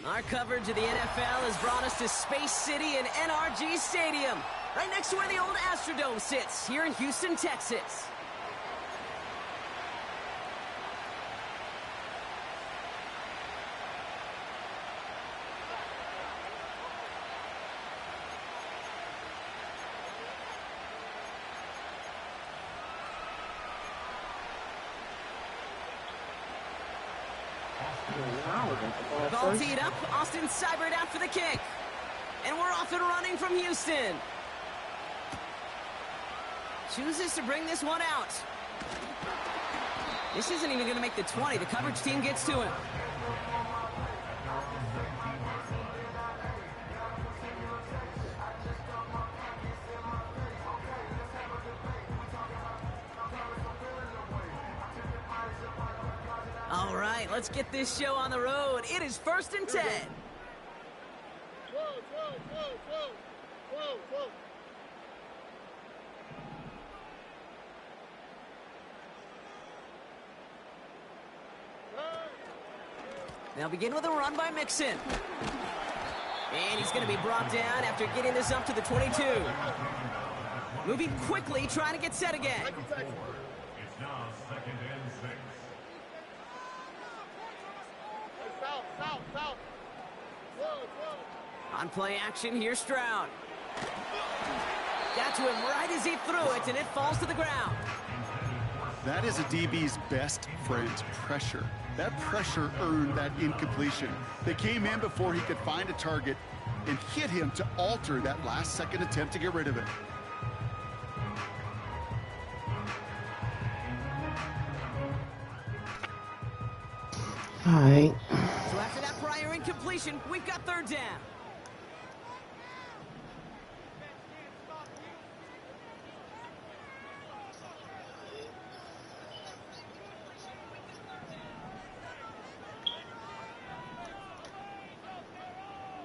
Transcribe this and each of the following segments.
Our coverage of the NFL has brought us to Space City and NRG Stadium, right next to where the old Astrodome sits, here in Houston, Texas. Ball teed up, Austin Seibert out for the kick. And we're off and running from Houston. Chooses to bring this one out. This isn't even going to make the 20. The coverage team gets to him. All right, let's get this show on the road. It is 1st and 10. They'll begin with a run by Mixon. And he's going to be brought down after getting this up to the 22. Moving quickly, trying to get set again. It's now 2nd and 6. On play action, here's Stroud. Got to him right as he threw it, and it falls to the ground. That is a DB's best friend, pressure. That pressure earned that incompletion. They came in before he could find a target and hit him to alter that last-second attempt to get rid of it. All right. So after that prior incompletion, we've got 3rd down.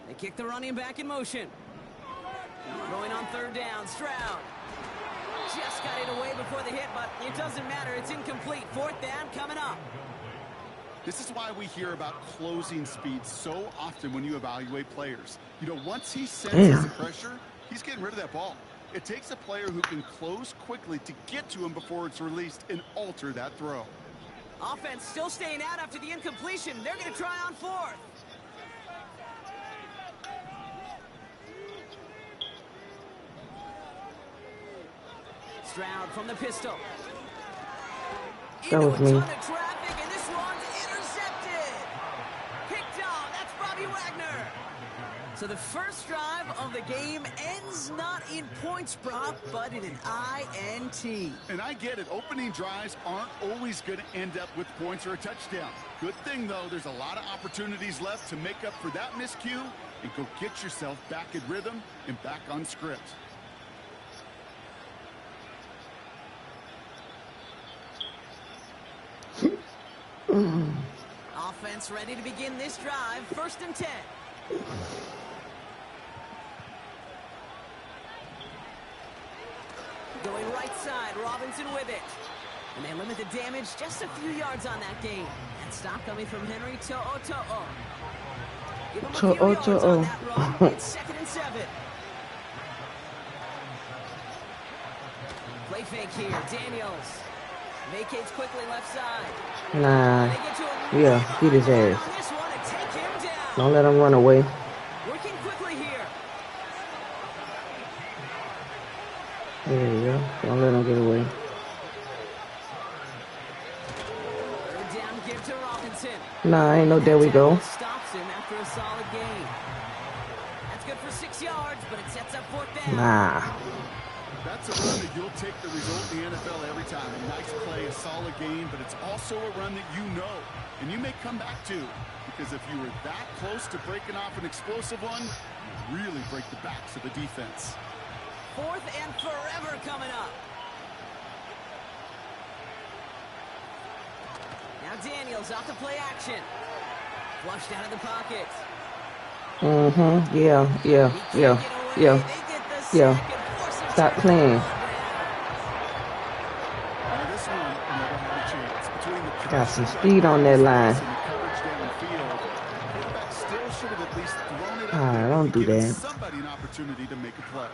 They kick the running back in motion. Going on 3rd down, Stroud. Just got it away before the hit, but it doesn't matter. It's incomplete. 4th down coming up. This is why we hear about closing speed so often when you evaluate players. You know, once he senses the pressure, he's getting rid of that ball. It takes a player who can close quickly to get to him before it's released and alter that throw. Offense still staying out after the incompletion. They're going to try on 4th. Stroud from the pistol. That was me. Into a ton of traffic, and this one's intercepted. Picked off. That's Bobby Wagner. So the first drive of the game ends not in points, Brock, but in an INT. And I get it. Opening drives aren't always going to end up with points or a touchdown. Good thing, though, there's a lot of opportunities left to make up for that miscue and go get yourself back in rhythm and back on script. Offense ready to begin this drive. 1st and 10. Going right side, Robinson with it. And they limit the damage just a few yards on that game. And stop coming from Henry To'o. Give him a few yards on that run. It's 2nd and 7. Play fake here, Daniels. Vacates quickly left side. Nah. Yeah, beat his ass. Don't let him run away. Working quickly here. There you go. Don't let him get away. 3rd down, give to Robinson. Nah, ain't no there we go. Stops him after a solid gain. That's good for 6 yards, but it sets up 4th down. Nah. That's a run that you'll take the result in the NFL every time. A nice play, a solid game, but it's also a run that you know, and you may come back to, because if you were that close to breaking off an explosive one, you really break the backs of the defense. 4th and forever coming up. Now Daniels off the play action. Flushed out of the pocket. Yeah. Stop playing. Got some speed on that line. Ah, don't do that. Somebody an opportunity to make a play.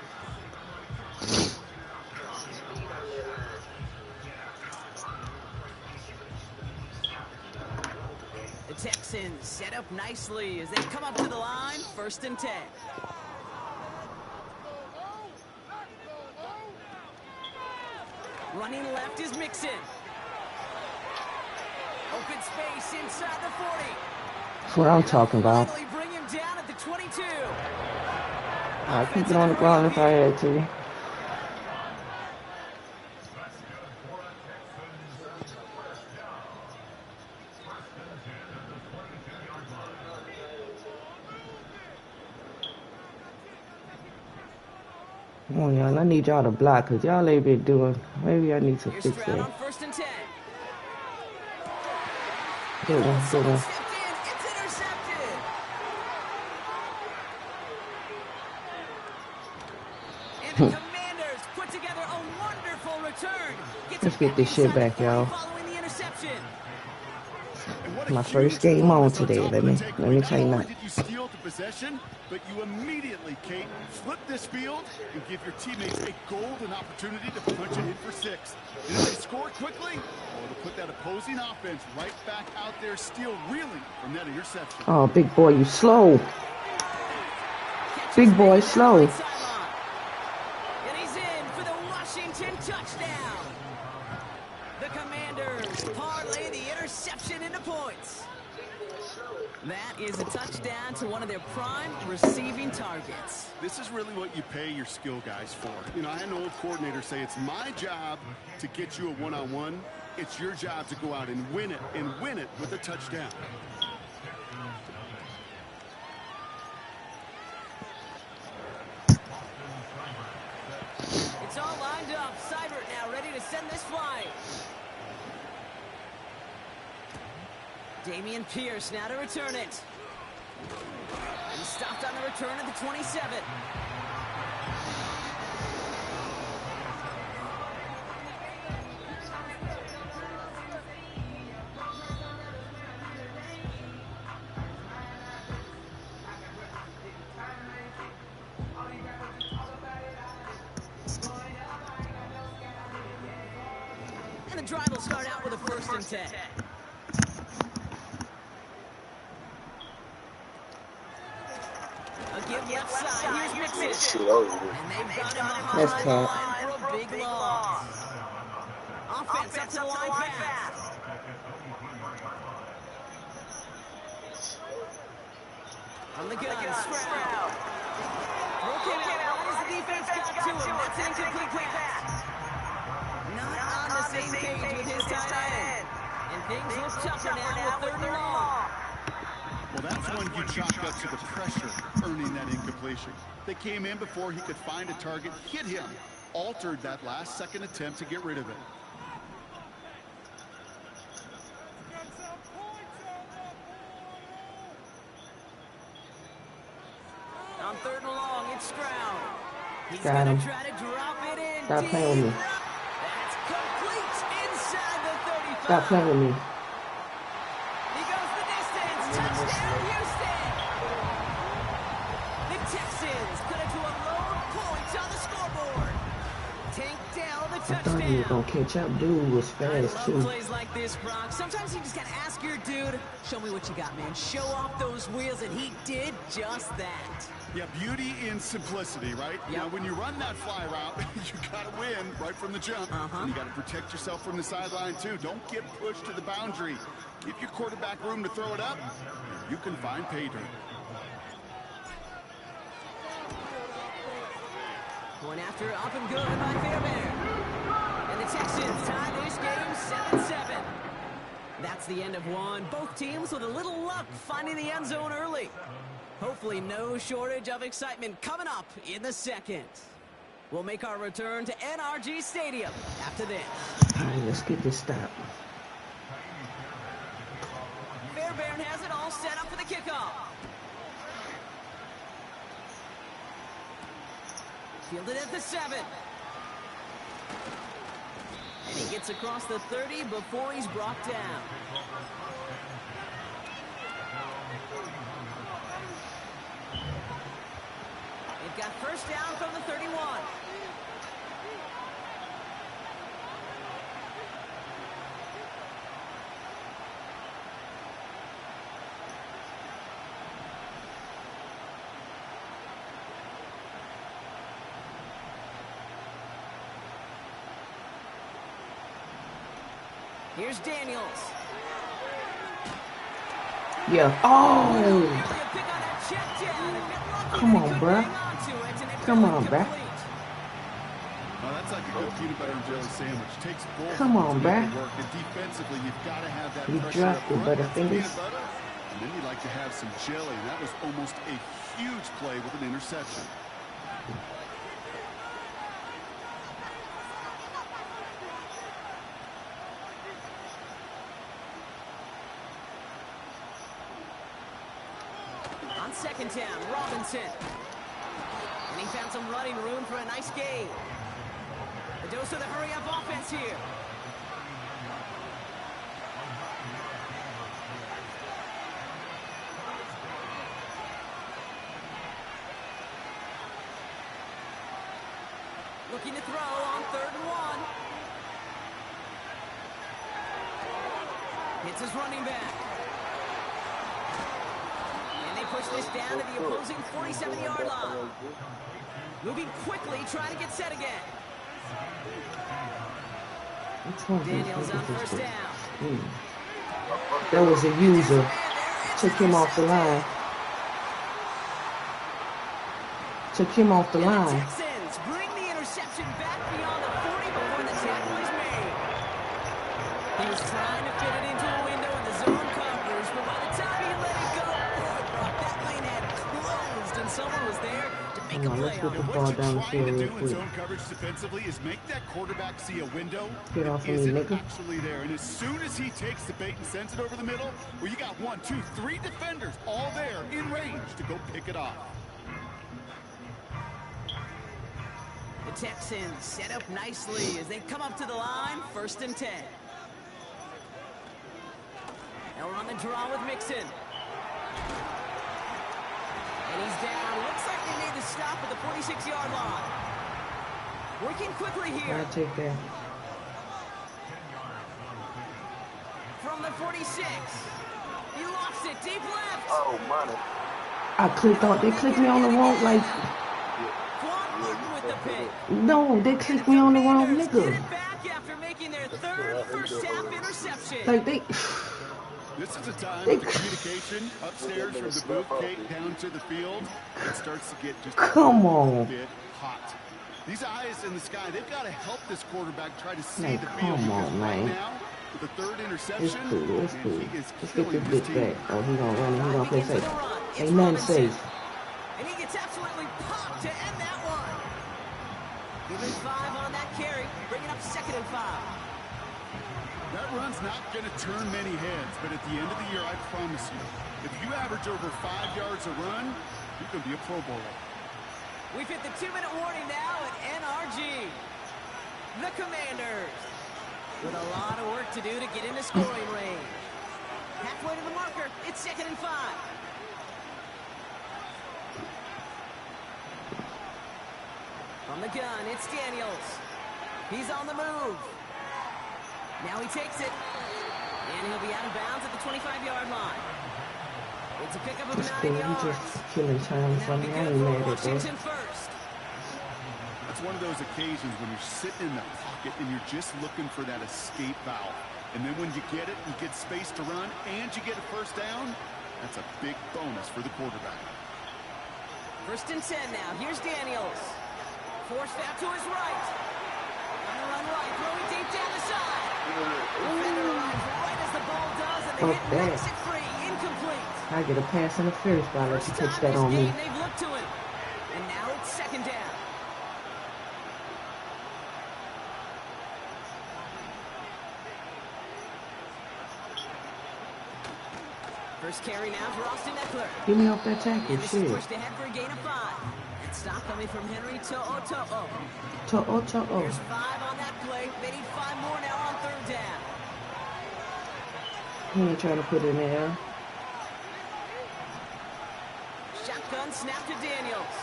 The Texans set up nicely as they come up to the line, 1st and 10. Running left is Mixon. Open space inside the 40. That's what I'm talking about. Finally bring him down at the 22. I'd keep it on the ground if I had to. Come on, y'all. I need y'all to block because y'all ain't been doing. Maybe I need to Here's fix Stroud that. on 1st and 10. Good one, good one. Stepped in. It's intercepted. And the Commanders put together a wonderful return. Let's get this shit back, y'all. Following the interception. My first game on today. Let me tell you that. Did you steal the possession, but you immediately, Kate, flip this field and give your teammates a golden opportunity to punch it in for 6. And if they score quickly, well, to put that opposing offense right back out there, still reeling from that interception. Oh, big boy, you slow. Big boy, slow. And he's in for the Washington touchdown. The Commanders parlay the interception into points. That is a touchdown to one of their prime receiving targets. This is really what you pay your skill guys for. You know, I had an old coordinator say it's my job to get you a one-on-one. It's your job to go out and win it with a touchdown. It's all lined up. Seibert now ready to send this flight. Dameon Pierce now to return it. He stopped on the return at the 27. And the drive will start out with a 1st and 10. Give left side. Here's Mixon. And they've got him That's behind the tough. line for a big loss. Offense up to the line fast. On the gun, Stroud. Broken out. What has the defense got to him? That's an incomplete pass. Not on the same page with his tight end. And things look tougher now with 3rd and long. Well, that's when you chalk up to the pressure earning that incompletion. They came in before he could find a target, hit him, altered that last-second attempt to get rid of it. On 3rd and long, it's Stroud. He's Got going him. to try to drop it in. Stop playing with me. That's complete inside the 35. Stop playing with me. He goes the distance. Touchdown, Houston. The Texans put it to a load points on the scoreboard. Tank down the I thought touchdown. he was gonna catch up. Dude was I fast love too. plays like this, Brock. Sometimes you just gotta ask your dude, show me what you got, man. Show off those wheels, and he did just that. Yeah, beauty in simplicity, right? Yep. Now, when you run that fly route, you got to win right from the jump. And you got to protect yourself from the sideline, too. Don't get pushed to the boundary. Give your quarterback room to throw it up. You can find pay dirt. Going after it, up and good by Fairbairn. And the Texans tie this game 7-7. That's the end of one. Both teams with a little luck finding the end zone early. Hopefully no shortage of excitement coming up in the second. We'll make our return to NRG Stadium after this. All right, let's get this stop. Fairbairn has it all set up for the kickoff. Fielded at the 7. And he gets across the 30 before he's brought down. They've got first down from the 31. Here's Daniels. Yeah. Oh! Come on, bruh. Come on, bruh. That's like a good peanut butter and jelly sandwich. Takes both. Come on, bruh. And defensively, you've got to have that You pressure dropped up your front. Butterfingers. Peanut butter, and then you'd like to have some jelly. And that was almost a huge play with an interception. On second down, Robinson. And he found some running room for a nice gain. A dose of the hurry-up offense here. Looking to throw on 3rd and 1. Hits his running back. And they push this down to the opposing 47-yard line. Moving quickly, trying to get set again. Daniels on first down. That was a user. Took him off the line. Took him off the line. Texans bring the interception back beyond the 40 before the tackle is made. He was trying to fit it into a window in the zone coverage, but by the time he let it go, that lane had closed, and someone was there to make a play on it. What you're trying to do in zone coverage defensively is make that quarterback see a window that isn't actually there. And as soon as he takes the bait and sends it over the middle, well, you got 1, 2, 3 defenders all there in range to go pick it off. The Texans set up nicely as they come up to the line, 1st and 10. They'll run the draw with Mixon. And he's down. Looks like they made the stop at the 46-yard line. Working quickly here. I'll take that. From the 46. He lost it deep left. Oh, money. I clicked on. They clicked me on the wrong. Like, Quan Martin with the pick. no, they clicked me on the wrong Get nigga. it back after making their 3rd first-half interception. Like they. This is a time when the communication upstairs from the booth gate down to the field, it starts to get just Come a on. bit hot. These eyes in the sky, they've got to help this quarterback try to see Like, the field. come Because on, right man. now, with the 3rd interception, It's cool. It's man, cool. he is Let's get killing this his bitch team. back. Oh, he gonna run. He gonna play Begins with safe. a run. It's Ain't nothing Robinson. safe. And he gets absolutely popped to end that one. Giving 5 on that carry, bringing up 2nd and 5. That run's not going to turn many heads, but at the end of the year, I promise you, if you average over 5 yards a run, you can be a Pro Bowler. We've hit the 2-minute warning now at NRG. The Commanders with a lot of work to do to get into scoring range. Halfway to the marker, it's 2nd and 5. From the gun, it's Daniels. He's on the move. Now he takes it. And he'll be out of bounds at the 25-yard line. It's a pickup of It's 9 cool. You yards. just killing time And for that'll me. be I good ain't for mad at that. Washington first. That's one of those occasions when you're sitting in the pocket and you're just looking for that escape valve. And then when you get it, you get space to run, and you get a first down, that's a big bonus for the quarterback. 1st and 10 now. Here's Daniels. Forced out to his right. On the run right, throwing deep down the side. Defender arrives right as the ball does, and the Fuck hit that. makes it free. Incomplete. I get a pass interference by let First you time touch that this on me. game, they've looked to him. And now it's 2nd down. First carry now for Austin Eckler. Get me off that tackle. And this is Shit. pushed ahead for a gain of 5. That stop coming from Henry To'o. To'o. Here's 5 on that play. They need 5 more He ain't trying to put it in the air. Shotgun snap to Daniels.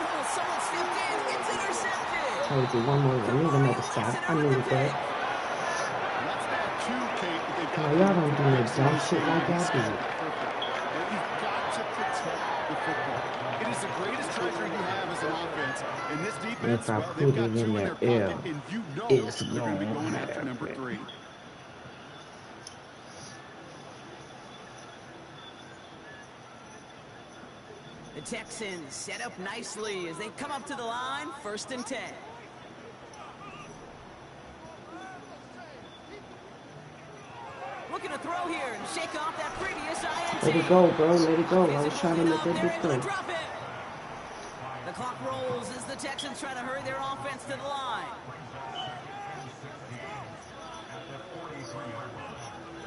Oh, someone stepped in. It's intercepted. I would do one more. I need another stop. I needed that. That's bad too, Kate. But they've got Now, y'all don't do that dumb shit like y'all do. You've got to protect the football. It is the greatest treasure you have as an offense. And this defense, If I well, put they've it got in two in their their air, pocket, and you know it's they're going to be gonna going after number happen. 3. The Texans set up nicely as they come up to the line, 1st and 10. Looking to throw here and shake off that previous INT. Let it go, bro. Let it go. I was trying to let that They're bitch able to go. drop it. The clock rolls as the Texans try to hurry their offense to the line.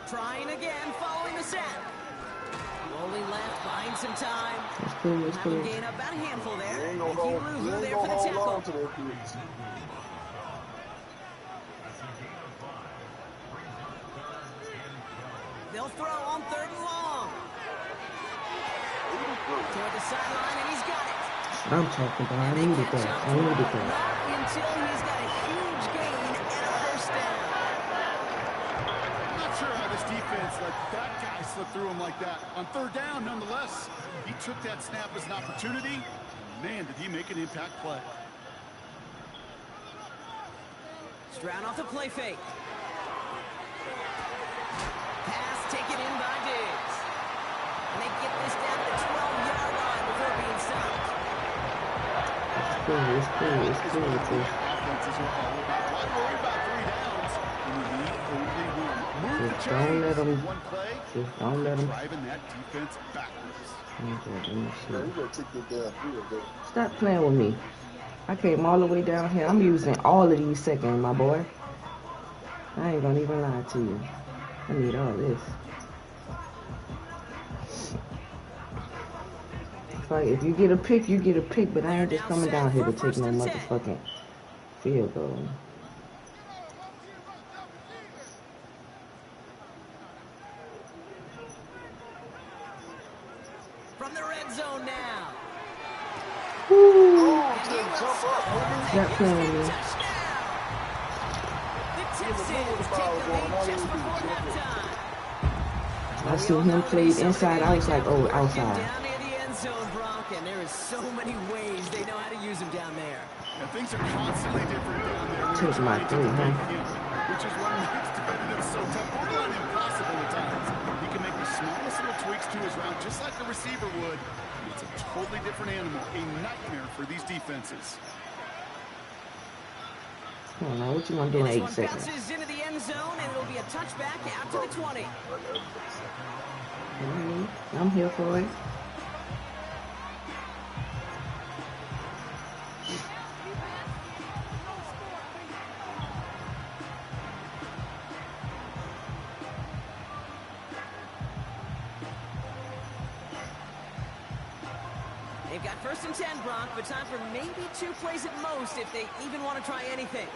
Trying again, following the set. Rolling left, buying some time. It's cool. It's Have him cool. gain about a handful there. You ain't And gonna hold, Kilu you ain't there gonna for the hold tackle. on to that piece. They'll throw on 3rd and long. Toward the sideline, and he's got it. I'm talking about. I needed that. I needed that. Not until he's got a huge gain and a 1st down. I'm not sure how this defense let that guy slip through him like that. On 3rd down, nonetheless, he took that snap as an opportunity. Man, did he make an impact play. Stroud off the play fake. Pass taken in by Diggs. And they get this down to the 12-yard line before being stopped. It's cool. It's cool. It's cool. It's cool. Offenses are all about. Why worry about 3 downs when you need only one? Move the Just don't let chains. them. One play, Just don't let them. driving that defense backwards. Okay, let me Man, see. you gotta take that damn field goal. Stop playing with me. I came all the way down here. I'm using all of these seconds, my boy. I ain't gonna even lie to you. I need all this. It's like if you get a pick, you get a pick, but I ain't just coming down here to take no motherfucking field goal. From the red zone now. Woo! Oh, just jump up, Stop playing with me. The Texans take the lead just before halftime. I see him played inside. I was like, oh, outside. Down near the end zone, Brock, and there is so many ways they know how to use him down there. And things are constantly different down there. when Took you're my trying to three, huh? defend him, which is what makes defending him so tough. Borderline impossible at times. He can make the smallest little tweaks to his route, just like the receiver would. It's a totally different animal, a nightmare for these defenses. Come on now, what you gonna do in This 8 one seconds? bounces into the end zone, and it'll be a touchback out to the 20. I'm here for it. They've got 1st and 10, Brock, but time for maybe 2 plays at most if they even want to try anything.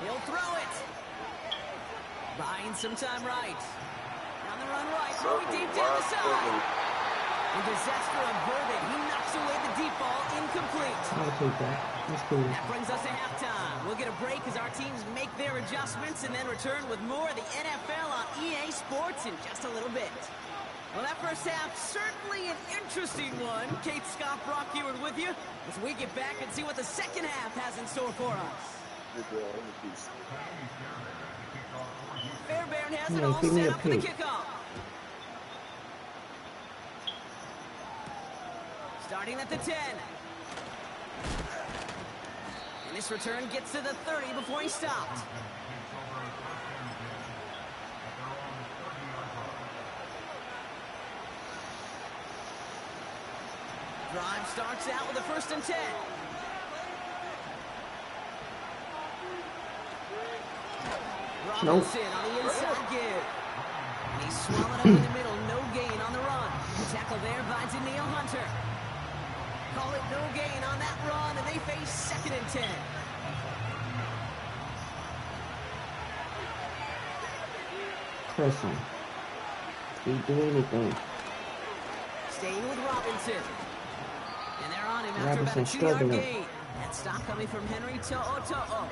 He'll throw it. Buying some time right. On the run right, throwing deep down the side. And Gazette's for a verdict. He knocks away the deep ball, incomplete. I'll take that. That's cool. That brings us to halftime. We'll get a break as our teams make their adjustments and then return with more of the NFL on EA Sports in just a little bit. Well, that first half, certainly an interesting one. Kate Scott, Brock Heward with you as we get back and see what the second half has in store for us. Fairbairn has it all give me set a up for the pick. kickoff. Starting at the 10. And this return gets to the 30 before he stopped. Drive starts out with a 1st and 10. Robinson on the inside give. And he's swallowed up in the middle. No gain on the run. The tackle there by Danielle Hunter. Call it no gain on that run, and they face 2nd and 10. Press him. He do anything. Staying with Robinson. And they're on him after about a Robinson 2-yard struggling. gain. That stop coming from Henry To'o. To'o.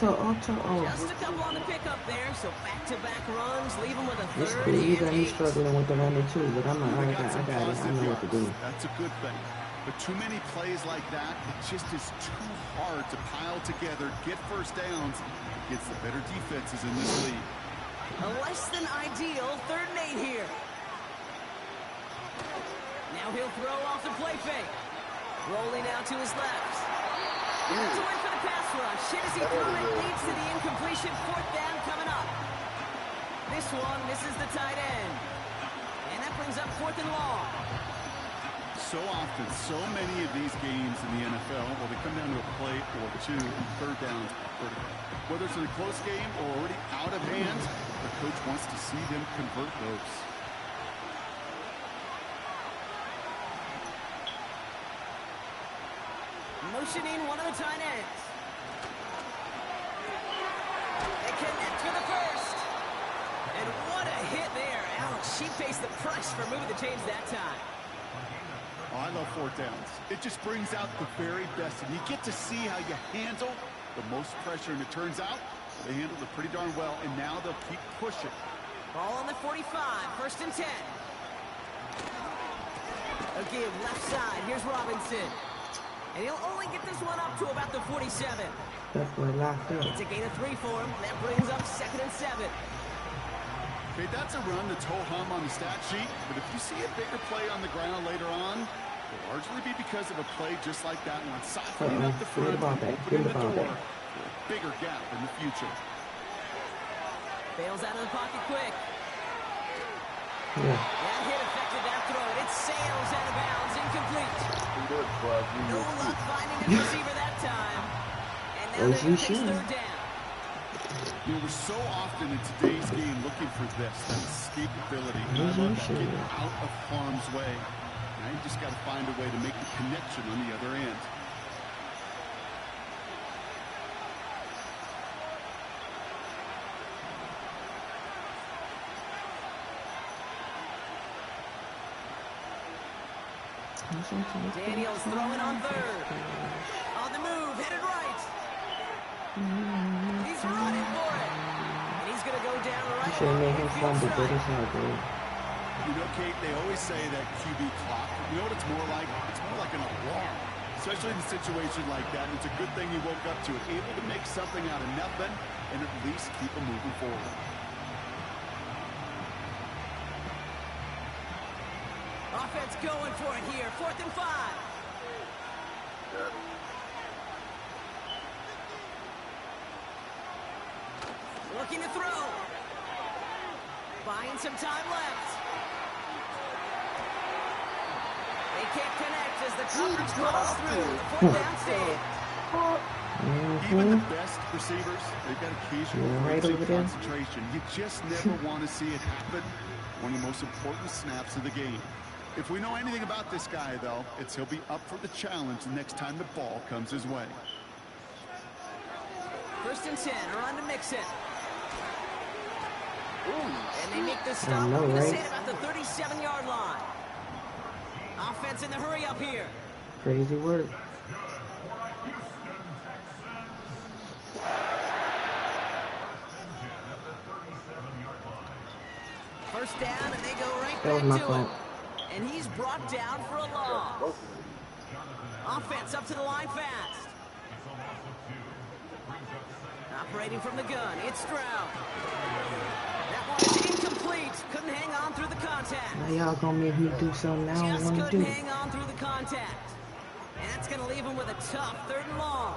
Just a couple on the pickup there, so back-to-back runs leave him with a It's 3rd cool. You got and me 8. struggling with the running too, but I got it. I know what to do. That's a good thing. But too many plays like that, it just is too hard to pile together, get first downs against the better defenses in this league. A less than ideal 3rd and 8 here. Now he'll throw off the play fake. Rolling out to his left. That's a win for the pass rush. Hit as he threw it, leads to the incompletion. 4th down coming up. This one misses the tight end. And that brings up 4th and long. So often, so many of these games in the NFL, well, they come down to a play or two and 3rd downs are critical. Whether it's in a close game or already out of hand, the coach wants to see them convert those. Motioning one of the tight ends. They connect for the first. And what a hit there. Ouch, she faced the price for moving the chains that time. Oh, I love 4th downs. It just brings out the very best, and you get to see how you handle the most pressure, and it turns out they handled it pretty darn well, and now they'll keep pushing. Ball on the 45, 1st and 10. A give left side, here's Robinson. And he'll only get this one up to about the 47. That boy locked up. It's a gain of 3 for him. That brings up 2nd and 7. Okay, that's a run that's ho-hum on the stat sheet, but if you see a bigger play on the ground later on, it'll largely be because of a play just like that one, softening up the front and opening the door for a bigger gap in the future. Bails out of the pocket quick. Yeah. That hit affected that throw. It sails out of bounds, incomplete. No luck finding his receiver that time. And now As You you they're going to should. 3rd down. We're so often in today's game looking for this, that escapability. As you Getting should. out of harm's way. Now you just got to find a way to make the connection on the other end. Daniels throwing on 3rd. On the move, headed right. He's running for it. And he's going to go down right Should have along made the him field fumble, but stripe. it's all good. You know, Kate, they always say that QB clock. You know what it's more like? It's more like an alarm. Especially in a situation like that. And it's a good thing you woke up to it. Able to make something out of nothing and at least keep them moving forward. Offense going for it here. 4th and 5. Looking to throw. Buying some time left. They can't connect as the coverage falls through. The 4th down stand. Even the best receivers, they've got occasional Yeah, right breaks in over there. concentration. You just never want to see it happen. One of the most important snaps of the game. If we know anything about this guy, though, it's he'll be up for the challenge the next time the ball comes his way. 1st and 10. Around to Mixon. And they make the stop. I know, We're going to right? say at about the 37-yard line. Offense in the hurry up here. Crazy work. First down, and they go right That was back my to fault. him. And he's brought down for a loss. Offense up to the line fast. Operating from the gun, it's Stroud. That one is incomplete. Couldn't hang on through the contact. Now y'all gonna make me do something I don't Just want to couldn't do. hang on through the contact. And that's going to leave him with a tough 3rd and long.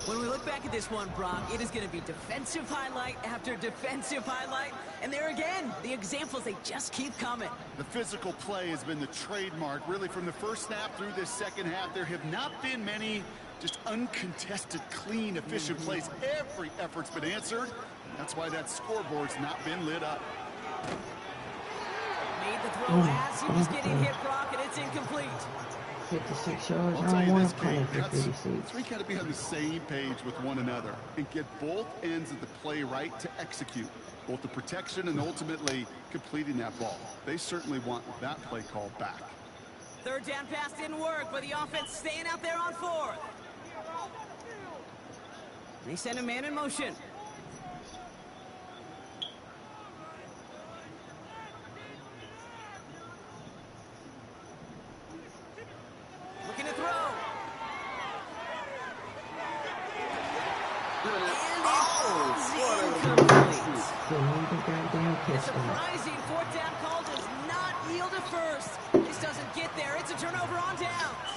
When we look back at this one, Brock, it is going to be defensive highlight after defensive highlight. And there again, the examples, they just keep coming. The physical play has been the trademark, really, from the first snap through this second half. There have not been many just uncontested, clean, efficient plays. Every effort's been answered. That's why that scoreboard's not been lit up. Made the throw as he was getting hit, Brock, and it's incomplete. 56 yards. I'll I tell don't you want this, to punt Kate, it for that's 56. we got to be on the same page with one another and get both ends of the play right to execute, both the protection and ultimately completing that ball. They certainly want that play call back. Third down pass didn't work, but the offense staying out there on fourth. They send a man in motion. Looking to throw. Incomplete. Didn't even goddamn The catch that. surprising fourth down call does not yield a first. This doesn't get there. It's a turnover on downs.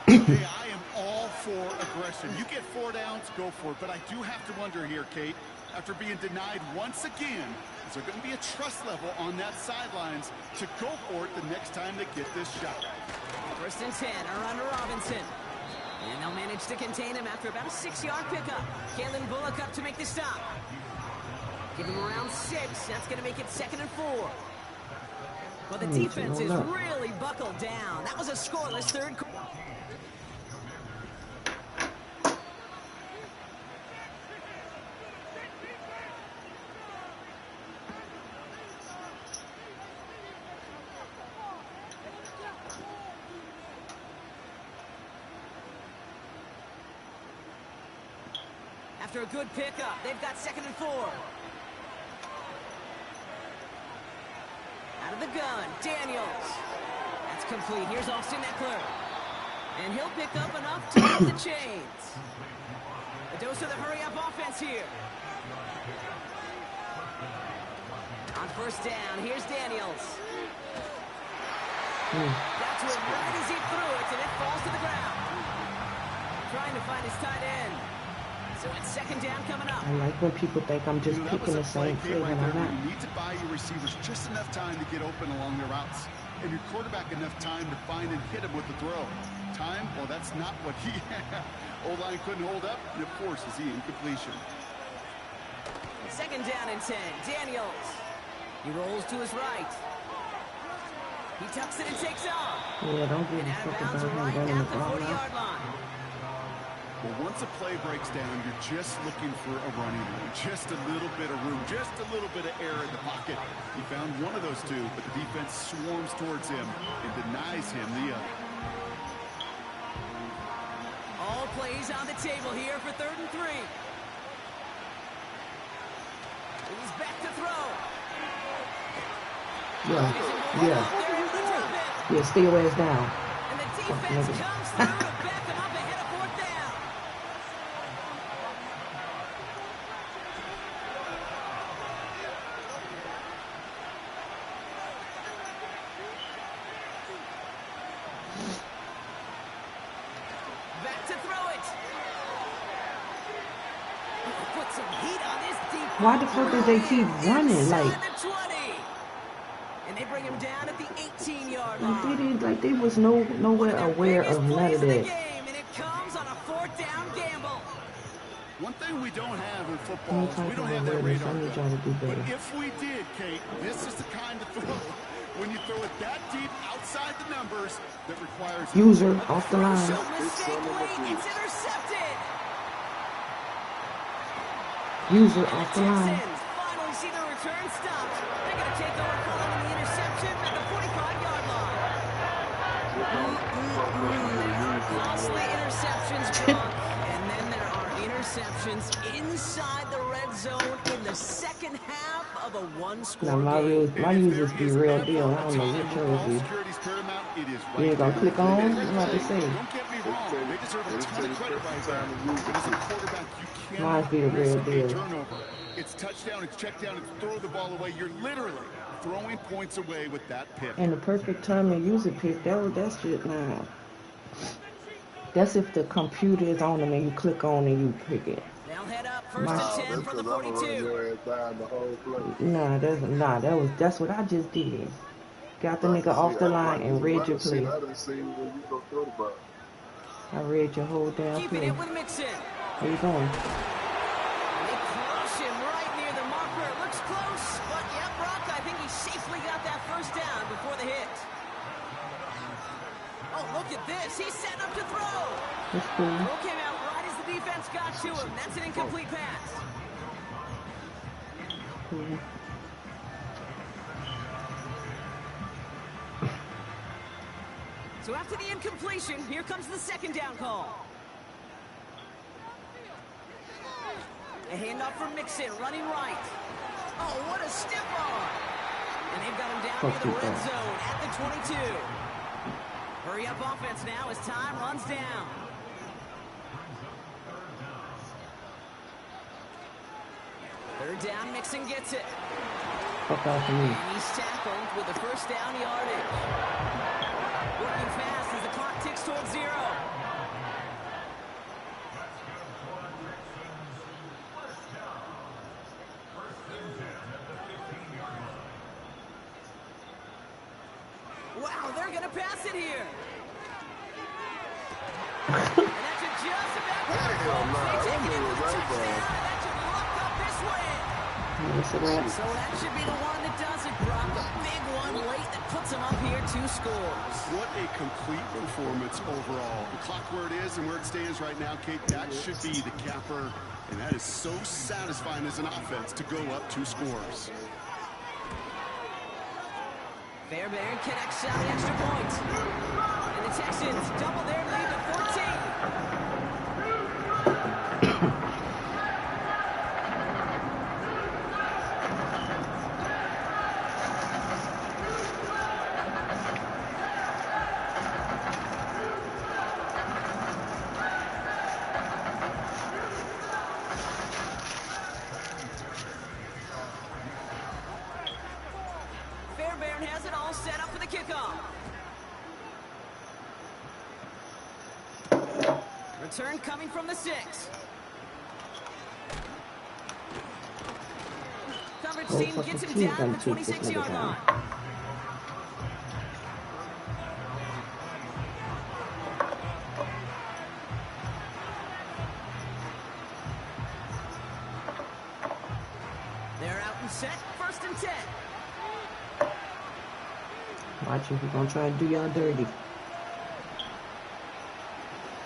Hey, I am all for aggression. You get 4 downs, go for it. But I do have to wonder here, Kate, after being denied once again, is there going to be a trust level on that sidelines to go for it the next time they get this shot? First and 10 are under Robinson. And they'll manage to contain him after about a 6-yard pickup. Kalen Bullock up to make the stop. Give him around 6. That's going to make it 2nd and 4. Well, the defense is really buckled down. That was a scoreless third quarter. After a good pickup, they've got 2nd and 4. Out of the gun, Daniels. That's complete. Here's Austin Eckler. And he'll pick up enough to move the chains. A dose of the hurry-up offense here. On first down, here's Daniels. Got to it right as he threw it, and it falls to the ground. Trying to find his tight end. So it's 2nd down coming up. I like when people think I'm just picking the same play when I'm not. You need to buy your receivers just enough time to get open along their routes, and your quarterback enough time to find and hit him with the throw. Time? Well, that's not what he had. O-line couldn't hold up, and of course, is the incompletion. 2nd down and 10. Daniels. He rolls to his right. He tucks it and takes off. Yeah, don't give And a out of fuck bounds about him right running at the the ball out. 40-yard line. Well, once a play breaks down, you're just looking for a running room. Just a little bit of room, just a little bit of air in the pocket. He found one of those two, but the defense swarms towards him and denies him the other. All plays on the table here for 3rd and 3. He's back to throw. Yeah, They're able to drop it. yeah, stay your ass down. And the defense comes through to back him up ahead of 4th down. Back to throw it. Put some heat on this deep. Why the fuck did they keep running? Like, Inside the 20. And they bring him down at the 18-yard like they line. didn't, like they was nowhere aware Biggest of none plays of of the that. game, and it comes on a 4th down gamble. One thing we don't have in football is we Sometimes don't I'm have that awareness. radar I need gun. y'all to do But better. if we did, Kate, this is the kind of throw, when you throw it that deep outside the numbers, that requires User off the line. No mistake late, it's intercepted. User off the line. Texans finally see the return stopped. They're going to take over calling the interception at the 45-yard line. There are costly interceptions, Brock, and then there are interceptions inside the red zone in the 2nd half of a one-score Now game. my users be real deal. I don't know what yours is. Security's paramount. It is You ain't gonna click on? You know what they say. Don't get me wrong. They deserve a ton of credit right there. But as a quarterback, you Mine's cannot be the real risk a deal. turnover. It's touchdown, it's check down, it's throw the ball away. You're literally throwing points away with that pick. And the perfect time to use a pick, that shit now. That's if the computer is on them and you click on and you pick it. They'll head up first My- and 10 from the 42. That's what I just did. Got the nigga off the line and read your play. I didn't see when you go throw the ball. I read your whole damn Keeping play. it with Mixon. Where you going? They crush him right near the marker. It looks close, but yeah, Brock, I think he safely got that first down That's cool. Throw came out right as the defense got to him. That's an incomplete pass. Cool. So after the incompletion, here comes the second down call. A handoff for Mixon, running right. Oh, what a step on! And they've got him down near the red zone at the 22. Hurry up offense now as time runs down. Third down, Mixon gets it. Fuck off of me. And he's tackled with the first down yardage. Working fast as the clock ticks towards 0. Wow, they're going to pass it here. And that's just about right, folks. They take it into the touchdown. That should lock up this win. So that should be the one that does it, Brock. A big one late that puts them up here 2 scores. What a complete performance overall. The clock where it is and where it stands right now, Kate, that should be the capper. And that is so satisfying as an offense to go up 2 scores. Fairbairn connects on the extra point. And the Texans double their lead to 14. Fairbairn has it all set up for the kickoff. Return coming from the 6. Coverage team gets him down at the 26-yard line. They're out and set, 1st and 10. Watch him. He's going to try to do y'all dirty.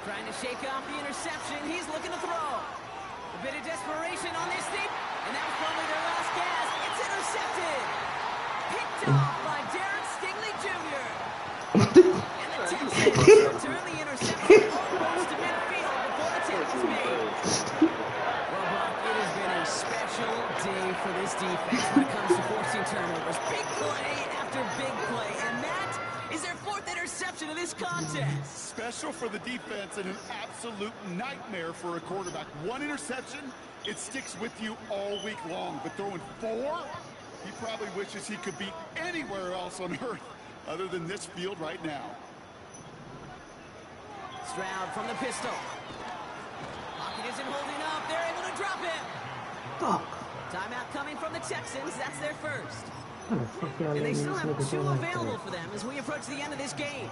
Trying to shake off the interception. He's looking to throw. A bit of desperation on this deep. And that was probably their last gasp. It's intercepted. Picked off by Darren Stingley Jr. And the Texans return the interception almost to midfield before the tackle's made. Well, Brock, it has been a special day for this defense when it comes to forcing turnovers. Big play after big play. And that is their 4th interception of this contest. Special for the defense and an absolute nightmare for a quarterback. 1 interception, it sticks with you all week long. But throwing 4, he probably wishes he could be anywhere else on earth other than this field right now. Stroud from the pistol. Pocket isn't holding up. They're able to drop him. Fuck. Timeout coming from the Texans. That's their first. How the fuck y'all And they letting still this have nigga 2 go like available that? for them as we approach the end of this game.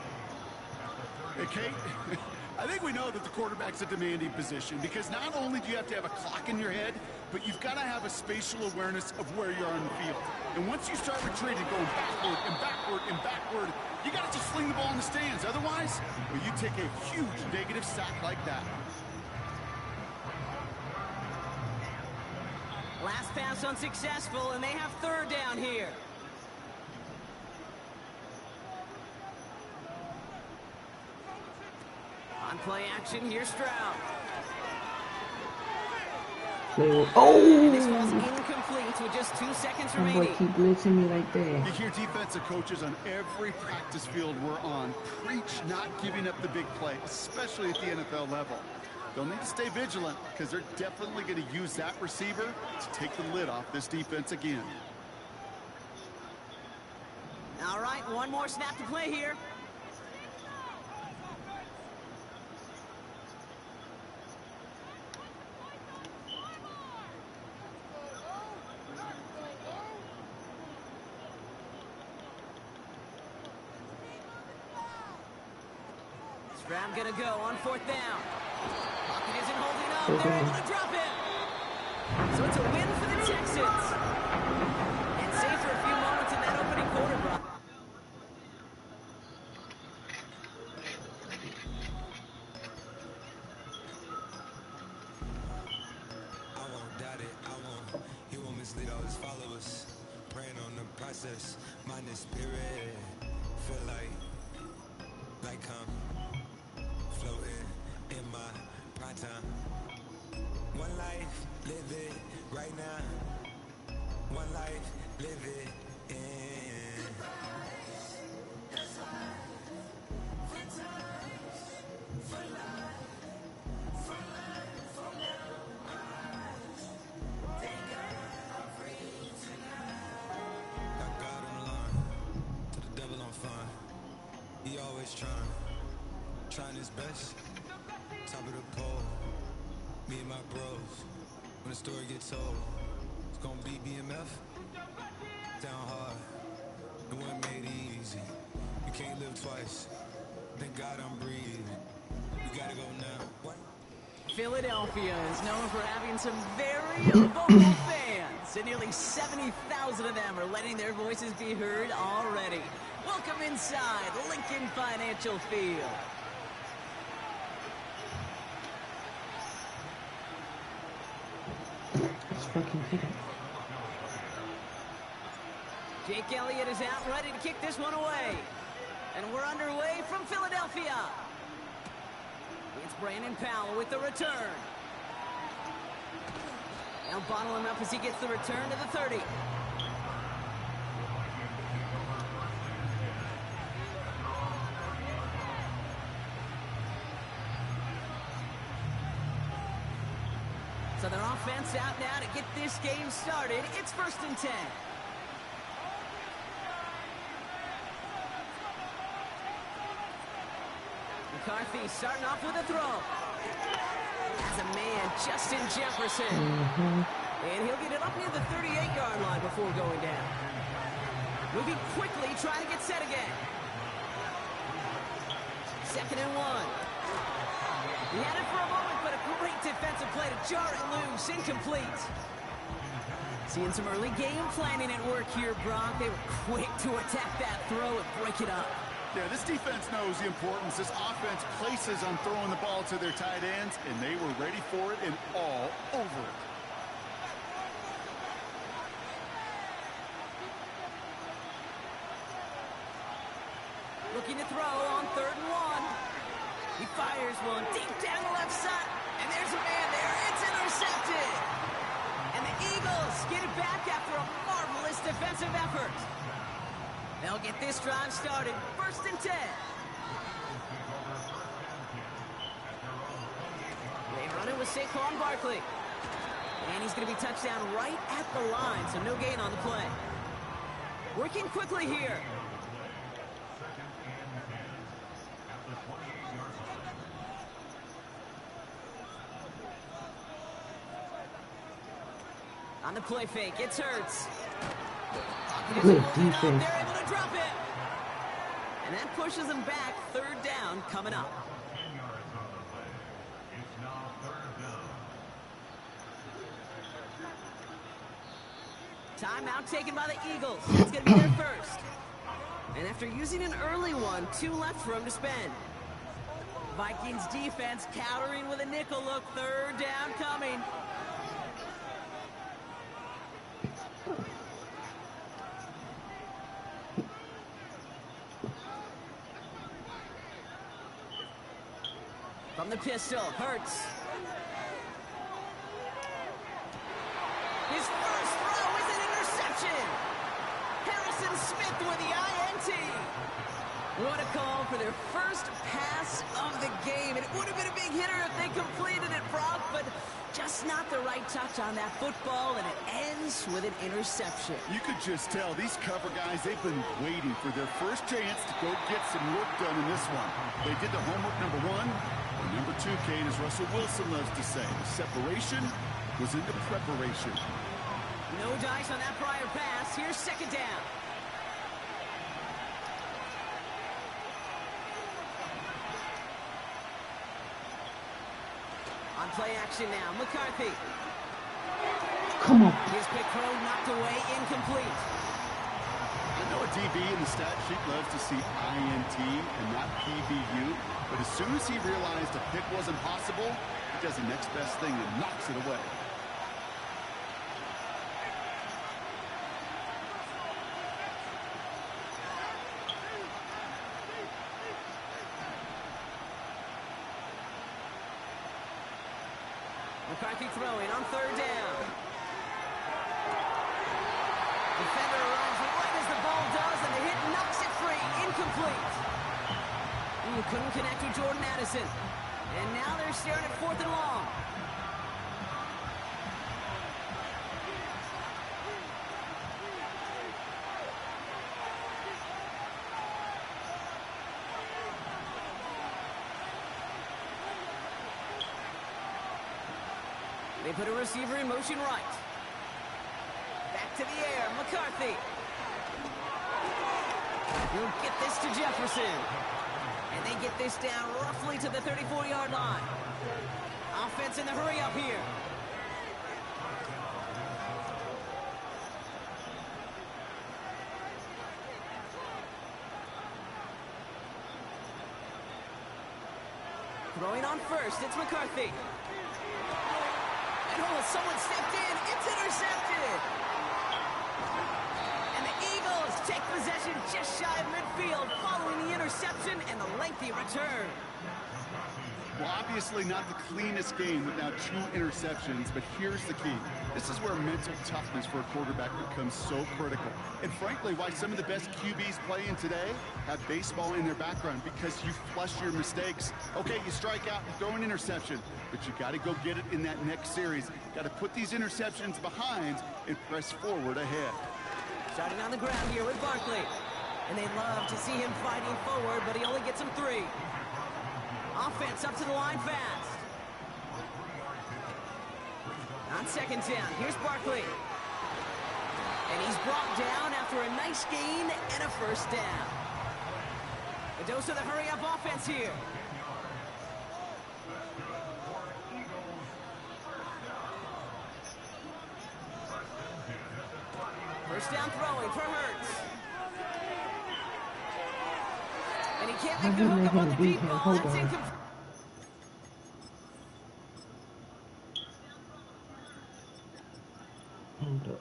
Hey, Kate, I think we know that the quarterback's a demanding position because not only do you have to have a clock in your head, but you've got to have a spatial awareness of where you are on the field. And once you start retreating, going backward and backward and backward, you got to just sling the ball in the stands. Otherwise, well, you take a huge negative sack like that. Last pass unsuccessful, and they have 3rd down here. On play action, here's Stroud. Oh! This was incomplete with just 2 seconds My boy remaining. keep blitzing me like that. You hear defensive coaches on every practice field we're on preach not giving up the big play, especially at the NFL level. They'll need to stay vigilant because they're definitely going to use that receiver to take the lid off this defense again. All right, 1 more snap to play here. Stroud gonna go on 4th down. Pocket isn't holding up. They're able to drop it. So it's a win for the Texans. And safe for a few moments in that opening quarter, Brock. followers, praying on the process, mind and spirit. Feel like I'm floating in my prime time. One life, live it right now. One life, live it in. He always trying his best. Top of the pole, me and my bros. When the story gets told, it's gonna be BMF. Down hard, it wasn't made easy. You can't live twice. Thank God I'm breathing. We gotta go now. What? Philadelphia is known for having some very vocal fans, and nearly 70,000 of them are letting their voices be heard already. Welcome inside Lincoln Financial Field. Jake Elliott is out, ready to kick this one away. And we're underway from Philadelphia. It's Brandon Powell with the return. Now bottle him up as he gets the return to the 30. So their offense out now to get this game started. It's 1st and 10. McCarthy starting off with a throw. As a man, Justin Jefferson. And he'll get it up near the 38-yard line before going down. Moving quickly, trying to get set again. 2nd and 1. He had it for a moment, but a great defensive play to jar it loose. Incomplete. Seeing some early game planning at work here, Brock. They were quick to attack that throw and break it up. Yeah, this defense knows the importance this offense places on throwing the ball to their tight ends, and they were ready for it and all over it. Looking to throw on 3rd and 1. He fires one deep down the left side, and there's a man there. It's intercepted. And the Eagles get it back after a marvelous defensive effort. They'll get this drive started. 1st and 10. They run it with Saquon Barkley. And he's going to be touched down right at the line, so no gain on the play. Working quickly here. On the play fake, it's Hurts. Good defense. They're able to drop it. And that pushes them back. 3rd down coming up. 10 yards on the play. It's now 3rd down. Timeout taken by the Eagles. It's going to be their first. And after using an early one, 2 left for him to spend. Vikings defense countering with a nickel look. 3rd down coming. From the pistol, Hurts. His first throw is an interception. Harrison Smith with the INT. What a call for their first pass of the game. And it would have been a big hitter if they completed it, Brock, but just not the right touch on that football, and it ends with an interception. You could just tell these cover guys, they've been waiting for their first chance to go get some work done in this one. They did the homework, number 1. And number 2, Kate, as Russell Wilson loves to say, the separation was in the preparation. No dice on that prior pass. Here's 2nd down. On play action now, McCarthy. Come on. His pick throw knocked away, incomplete. I know a DB in the stat sheet loves to see INT and not PBU, but as soon as he realized a pick wasn't possible, he does the next best thing and knocks it away. McCarthy throwing on third down. Defender arrives right as the ball does, and the hit knocks it free. Incomplete. Couldn't connect with Jordan Addison. And now they're staring at 4th and long. They put a receiver in motion right. Back to the air, McCarthy. He'll get this to Jefferson. And they get this down roughly to the 34-yard line. Offense in the hurry up here. Throwing on first, it's McCarthy. And oh, someone stepped in. It's intercepted. And the Eagles take possession just shy of midfield following the interception and the lengthy return. Well, obviously not the cleanest game without 2 interceptions, but here's the key. This is where mental toughness for a quarterback becomes so critical. And frankly, why some of the best QBs playing today have baseball in their background, because you flush your mistakes. Okay, you strike out, you throw an interception, but you got to go get it in that next series. Got to put these interceptions behind and press forward ahead. Starting on the ground here with Barkley. And they love to see him fighting forward, but he only gets him 3. Offense up to the line fast. On second down, here's Barkley. And he's brought down after a nice gain and a first down. A dose of the hurry-up offense here. First down throwing for Hurts. And he can't make the hook up on the deep ball. That's incomplete. Hold up.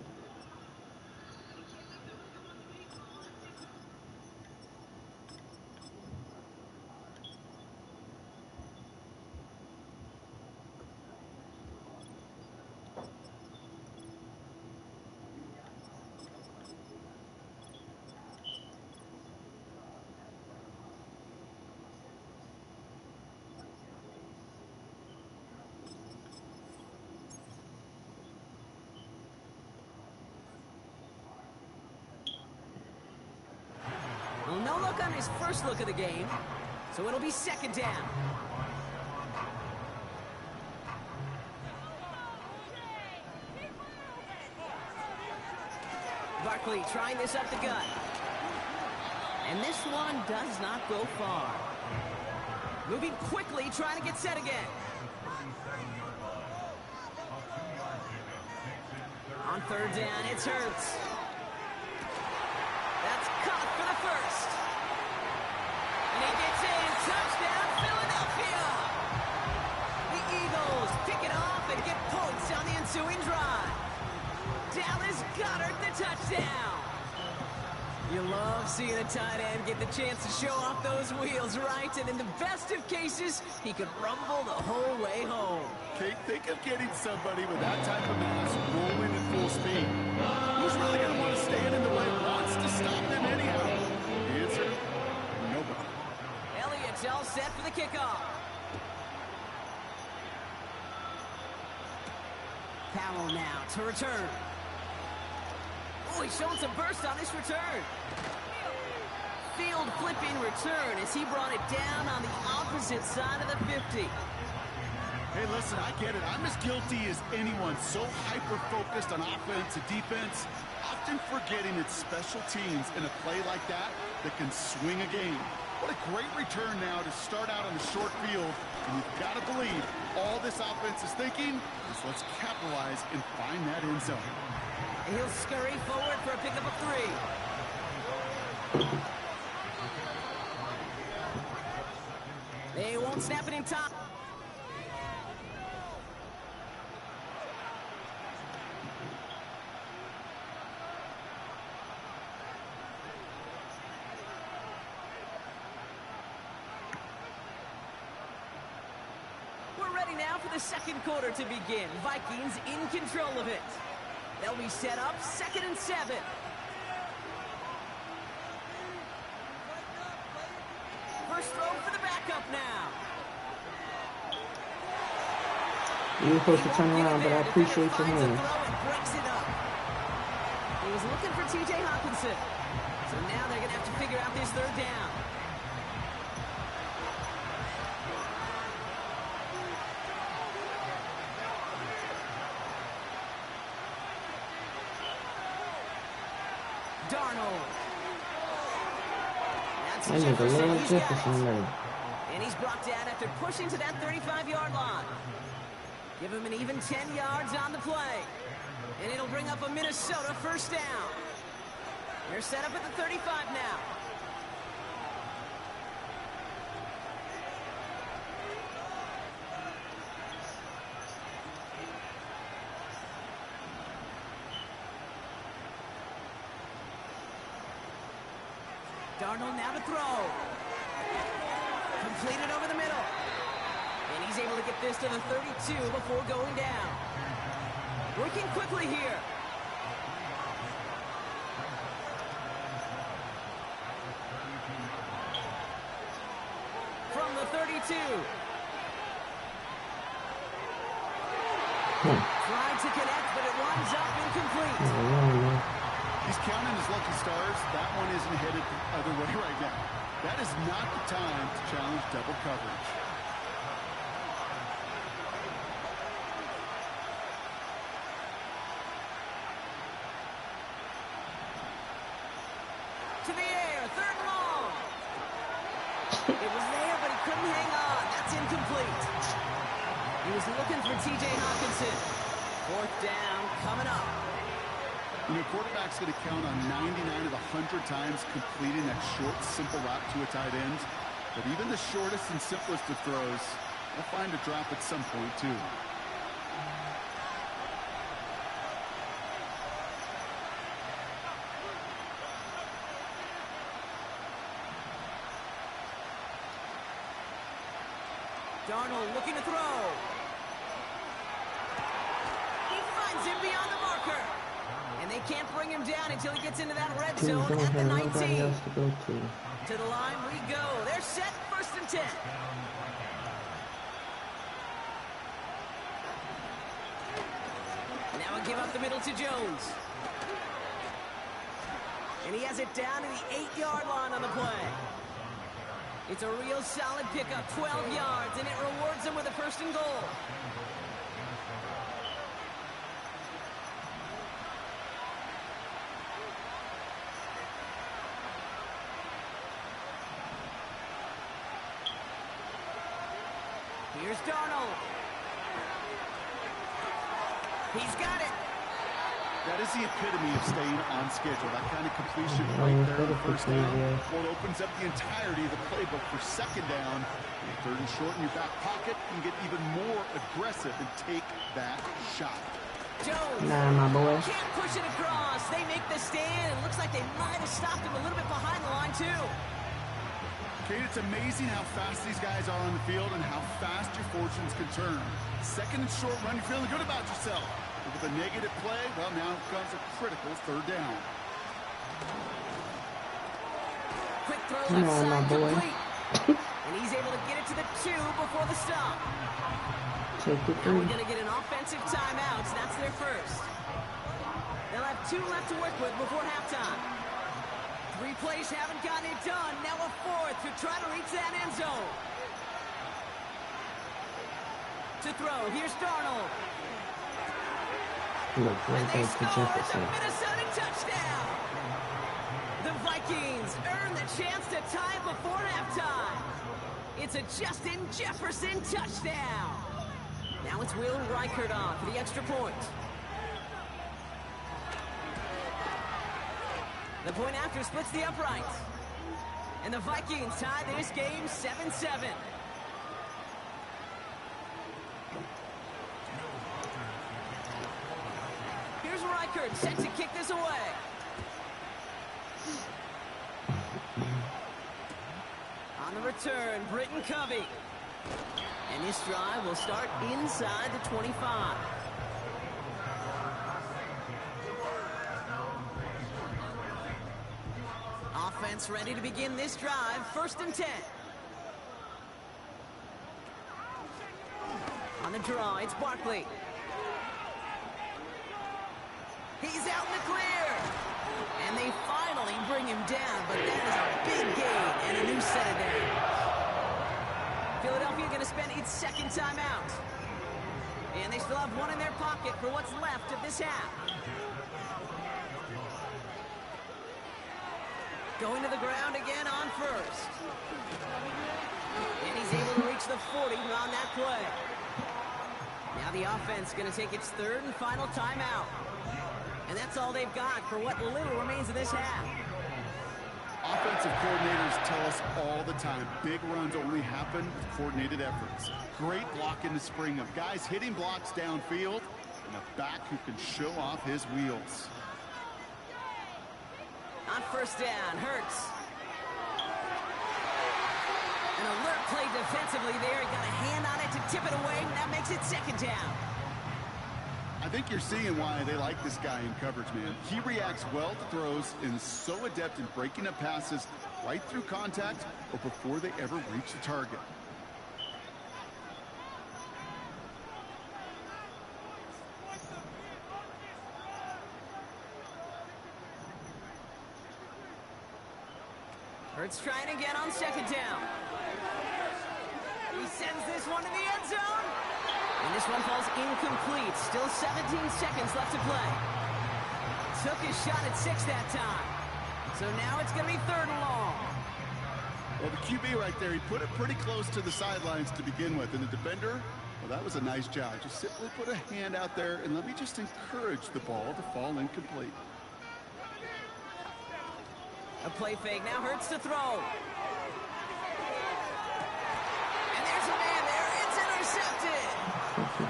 Well, no look on his first look of the game, so it'll be second down. Barkley trying this up the gut. And this one does not go far. Moving quickly, trying to get set again. On third down, it's Hurts. That's caught for the first. And he gets in. Touchdown, Philadelphia. The Eagles pick it off and get points on the ensuing drive. Dallas Goedert the touchdown. You love seeing a tight end get the chance to show off those wheels, right? And in the best of cases, he could rumble the whole way home. Kate, think of getting somebody with that type of mass rolling at full speed. Who's really going to want to stand in the way, wants to stop them anyhow? The answer, nobody. Elliott's all set for the kickoff. Powell now to return. Oh, he's showing some burst on this return. Field flipping return as he brought it down on the opposite side of the 50. Hey, listen, I get it. I'm as guilty as anyone. So hyper-focused on offense and defense, often forgetting it's special teams in a play like that that can swing a game. What a great return now to start out on the short field. And you've got to believe all this offense is thinking is let's capitalize and find that end zone. And he'll scurry forward for a pickup of 3. They won't snap it in time. ready now for the second quarter to begin. Vikings in control of it. They'll be set up 2nd and 7. First throw for the backup now. You were supposed to turn around, but I appreciate your hands. He was looking for T.J. Hawkinson. So now they're going to have to figure out this third down. Darnold. That's I need a Jefferson. little He's got Jefferson it. there. And he's brought down after pushing to that 35-yard line. Give him an even 10 yards on the play. And it'll bring up a Minnesota first down. They're set up at the 35 now. Darnold now to throw. Completed over the middle. And he's able to get this to the 32 before going down. Working quickly here. From the 32. Tried to connect, but it winds up incomplete. He's counting his lucky stars. That one isn't headed the other way right now. That is not the time to challenge double coverage. To the air, 3rd and long. It was there, but he couldn't hang on. That's incomplete. He was looking for T.J. Hawkinson. 4th down coming up. You know, quarterback's going to count on 99 of 100 times completing that short, simple route to a tight end. But even the shortest and simplest of throws, they'll find a drop at some point, too. Darnold looking to throw. He finds him beyond the marker. And they can't bring him down until he gets into that red zone at the 19. To the line we go. They're set, 1st and 10. Now a give up the middle to Jones. And he has it down to the 8-yard line on the play. It's a real solid pickup, 12 yards, and it rewards him with a 1st and goal. Here's Darnold. He's got it. That is the epitome of staying on schedule. That kind of completion right there on 1st down. Well, it opens up the entirety of the playbook for 2nd down. 3rd and short in your back pocket. You can get even more aggressive and take that shot. Jones. Nah, my boy. Can't push it across. They make the stand. It looks like they might have stopped him a little bit behind the line, too. Kate, it's amazing how fast these guys are on the field and how fast your fortunes can turn. 2nd and short run, you're feeling good about yourself. But with a negative play, well, now comes a critical 3rd down. Quick throw Come on, my boy. And he's able to get it to the 2 before the stop. Take the Now 3. we're going to get an offensive timeout. So that's their first. They'll have 2 left to work with before halftime. 3 plays haven't gotten it done. Now a 4th to try to reach that end zone. To throw, here's Darnold. Look, And right they back to score. It's a Jefferson. Minnesota touchdown. The Vikings earn the chance to tie before halftime. It's a Justin Jefferson touchdown. Now it's Will Reichert on for the extra point. The point after splits the uprights. And the Vikings tie this game 7-7. Here's Reichert set to kick this away. On the return, Britton Covey. And this drive will start inside the 25. Offense ready to begin this drive. 1st and 10. On the draw, it's Barkley. He's out in the clear. And they finally bring him down, but that is a big gain and a new set of downs. Philadelphia going to spend its 2nd timeout. And they still have one in their pocket for what's left of this half. Going to the ground again on 1st. And he's able to reach the 40 on that play. Now the offense going to take its 3rd and final timeout. And that's all they've got for what little remains of this half. Offensive coordinators tell us all the time, big runs only happen with coordinated efforts. Great block in the spring of guys hitting blocks downfield and a back who can show off his wheels. On 1st down, Hurts. An alert play defensively there. He got a hand on it to tip it away, and that makes it 2nd down. I think you're seeing why they like this guy in coverage, man. He reacts well to throws and is so adept in breaking up passes right through contact or before they ever reach the target. Hurts trying again on 2nd down. He sends this one to the end zone. And this one falls incomplete. Still 17 seconds left to play. Took his shot at 6 that time. So now it's going to be 3rd and long. Well, the QB right there, he put it pretty close to the sidelines to begin with. And the defender, well, that was a nice job. Just simply put a hand out there and let me just encourage the ball to fall incomplete. A play fake. Now Hurts to throw. And there's a man there. It's intercepted.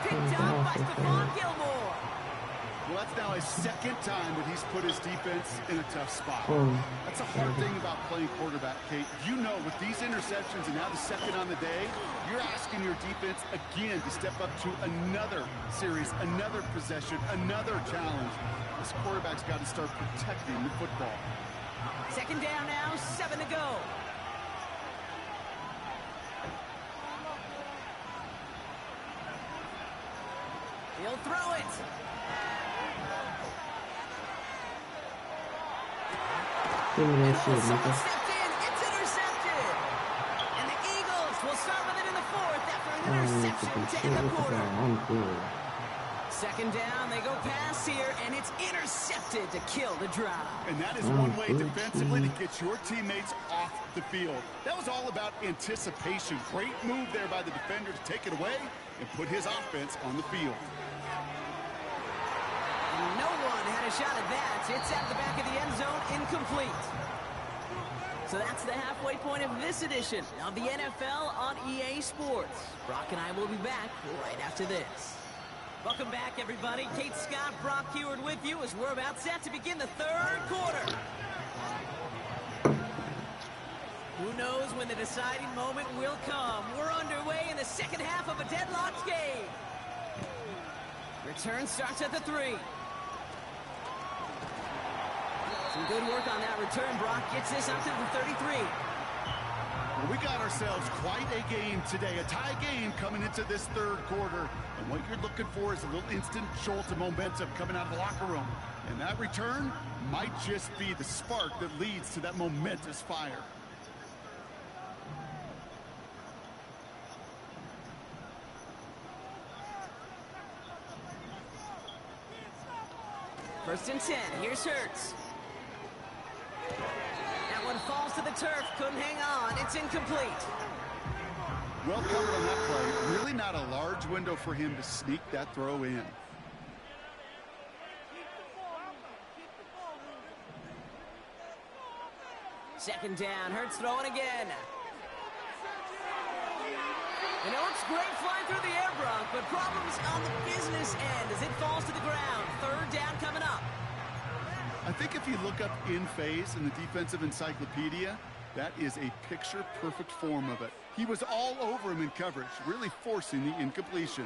Picked up by Stephon Gilmore. Well, that's now his 2nd time that he's put his defense in a tough spot. That's a hard thing about playing quarterback, Kate. You know, with these interceptions and now the 2nd on the day, you're asking your defense again to step up to another series, another possession, another challenge. This quarterback's got to start protecting the football. 2nd down now, 7 to go. He'll throw it. Give me that shit, Someone nigga. stepped in. It's intercepted. And the Eagles will start with it in the 4th after an interception to end the quarter. I'm good. 2nd down, they go pass here, and it's intercepted to kill the drive. And that is one way defensively to get your teammates off the field. That was all about anticipation. Great move there by the defender to take it away and put his offense on the field. No one had a shot at that. It's out of the back of the end zone, incomplete. So that's the halfway point of this edition of the NFL on EA Sports. Brock and I will be back right after this. Welcome back, everybody. Kate Scott, Brock Huard with you as we're about set to begin the 3rd quarter. Who knows when the deciding moment will come? We're underway in the 2nd half of a deadlocked game. Return starts at the 3. Some good work on that return. Brock gets this up to the 33. Well, we got ourselves quite a game today, a tie game coming into this 3rd quarter. And what you're looking for is a little instant jolt of momentum coming out of the locker room. And that return might just be the spark that leads to that momentous fire. First and 10. Here's Hurts. That one falls to the turf. Couldn't hang on. It's incomplete. Well covered on that play. Really not a large window for him to sneak that throw in. Second down. Hurts throwing again. You know, it's great flying through the air, Brock, but problems on the business end as it falls to the ground. 3rd down coming up. I think if you look up in phase in the defensive encyclopedia, That is a picture-perfect form of it. He was all over him in coverage, really forcing the incompletion.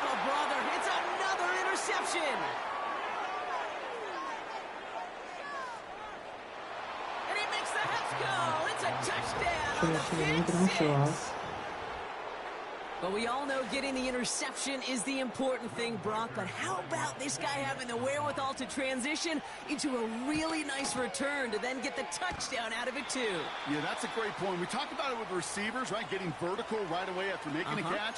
Oh, brother, it's another interception. And he makes the Hess goal. It's a touchdown on the pick six. But we all know getting the interception is the important thing, Brock. But how about this guy having the wherewithal to transition into a really nice return to then get the touchdown out of it, too? Yeah, that's a great point. We talk about it with receivers, right? Getting vertical right away after making a catch.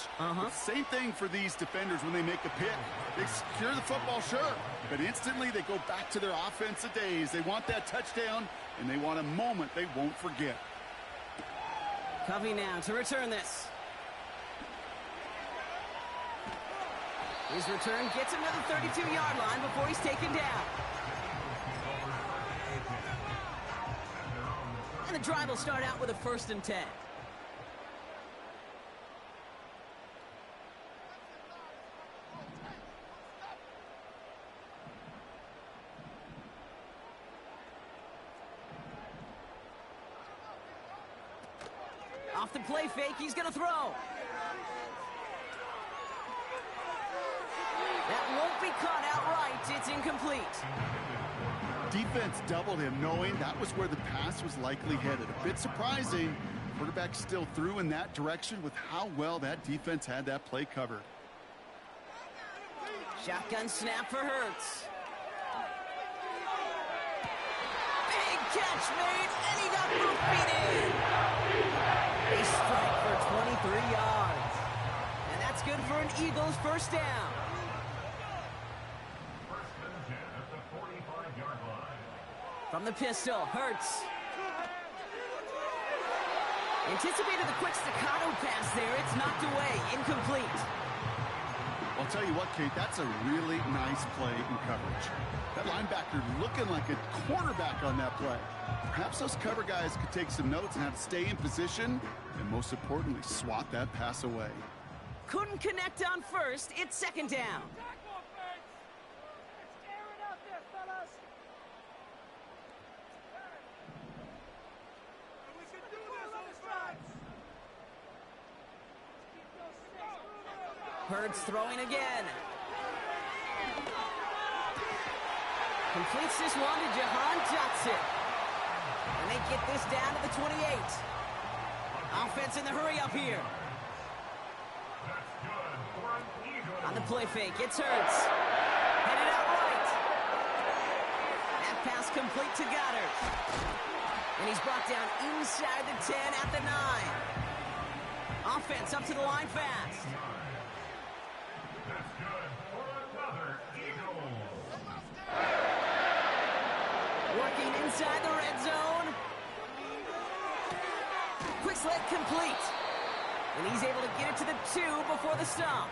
Same thing for these defenders when they make a pick. They secure the football, sure. But instantly they go back to their offensive days. They want that touchdown, and they want a moment they won't forget. Covey now to return this. His return gets him to the 32-yard line before he's taken down. And the drive will start out with a 1st and 10. Off the play fake, he's going to throw. That won't be caught outright. It's incomplete. Defense doubled him, knowing that was where the pass was likely headed. A bit surprising. Quarterback still threw in that direction with how well that defense had that play covered. Shotgun snap for Hurts. Big catch made, and he got beat in. A strike for 23 yards. And that's good for an Eagles first down. From the pistol, Hurts. Anticipated the quick staccato pass there. It's knocked away, incomplete. I'll tell you what, Kate, that's a really nice play in coverage. That linebacker looking like a quarterback on that play. Perhaps those cover guys could take some notes and have to stay in position, and most importantly, swat that pass away. Couldn't connect on first. It's 2nd down. Hurts throwing again. Completes this one to Jahan Dotson. And they get this down to the 28. Offense in the hurry up here. On the play fake, it's Hurts. Headed out right. That pass complete to Goddard. And he's brought down inside the 10 at the 9. Offense up to the line fast. Working inside the red zone. Quick slant complete. And he's able to get it to the 2 before the stop.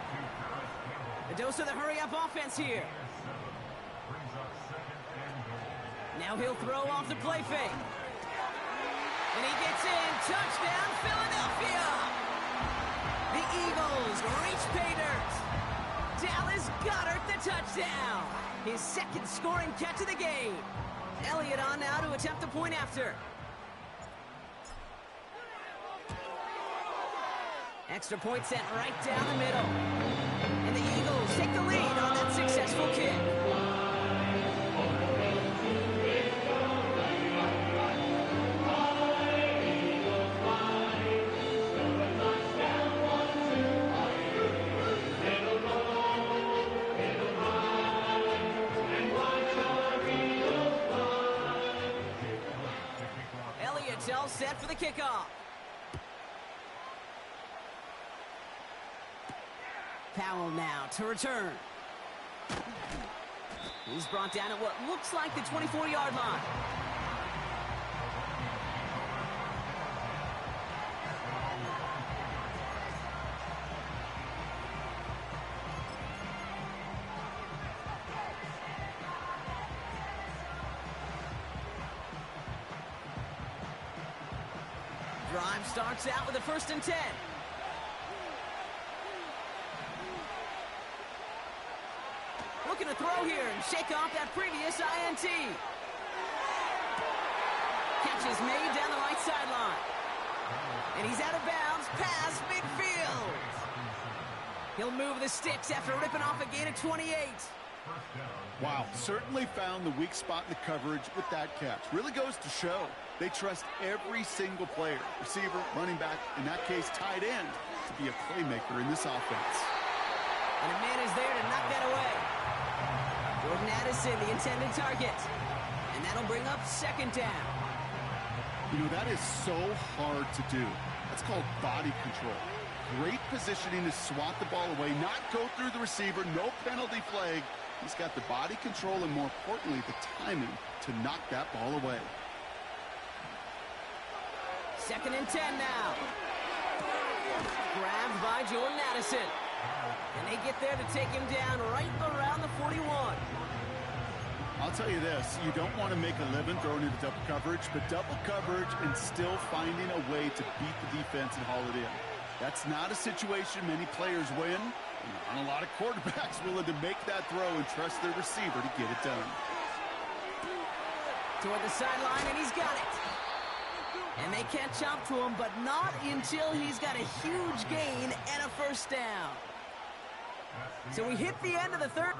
A dose of the hurry-up offense here. Now he'll throw off the play fake. And he gets in. Touchdown, Philadelphia. The Eagles reach pay dirt. Dallas Goedert the touchdown. His 2nd scoring catch of the game. Elliott on now to attempt the point after. Extra point sent right down the middle. And the Eagles take the lead on that successful kick. Elliott's all set for the kickoff. Powell now to return. He's brought down at what looks like the 24-yard line. Drive starts out with a 1st and 10. Looking to throw here and shake off that previous INT. Catch is made down the right sideline. And he's out of bounds past midfield. He'll move the sticks after ripping off a gain of 28. Wow, certainly found the weak spot in the coverage with that catch. Really goes to show they trust every single player, receiver, running back, in that case, tight end, to be a playmaker in this offense. And a man is there to knock that away. Jordan Addison, the intended target. And that'll bring up second down. You know, that is so hard to do. That's called body control. Great positioning to swat the ball away, not go through the receiver, no penalty flag. He's got the body control and, more importantly, the timing to knock that ball away. 2nd and 10 now. Grabbed by Jordan Addison. And they get there to take him down right around the 41. I'll tell you this, you don't want to make a living throwing into double coverage, but double coverage and still finding a way to beat the defense and haul it in. That's not a situation many players win. And a lot of quarterbacks willing to make that throw and trust their receiver to get it done. Toward the sideline, and he's got it. And they catch up to him, but not until he's got a huge gain and a first down. So we hit the end of the third.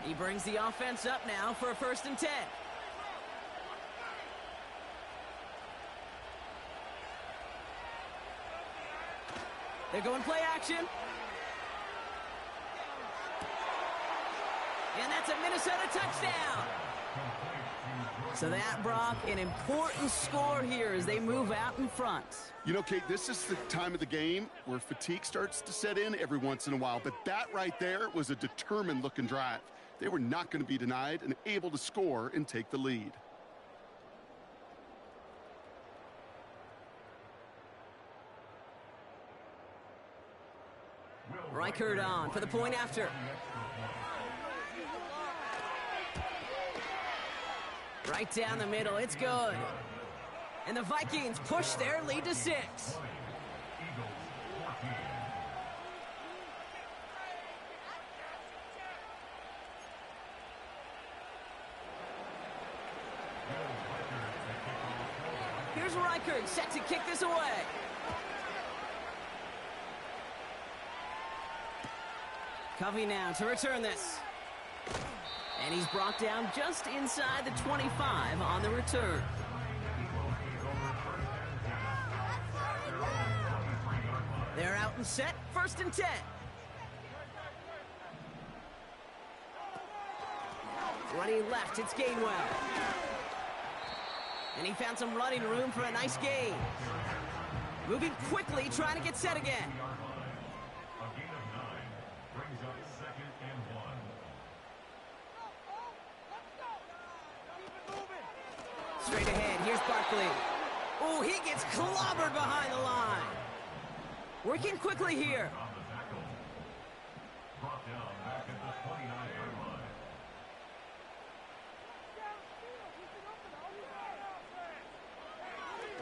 He brings the offense up now for a 1st and 10. They're going play action. And that's a Minnesota touchdown. So that, Brock, an important score here as they move out in front. You know, Kate, this is the time of the game where fatigue starts to set in every once in a while. But that right there was a determined-looking drive. They were not going to be denied and able to score and take the lead. Reichert on for the point after. Right down the middle, it's good. And the Vikings push their lead to 6. Here's Reichert set to kick this away. Covey now to return this. And he's brought down just inside the 25 on the return. They're out and set, 1st and 10. Running left, it's Gainwell. And he found some running room for a nice gain. Moving quickly, trying to get set again. Straight ahead, here's Barkley. Oh, he gets clobbered behind the line. Working quickly here.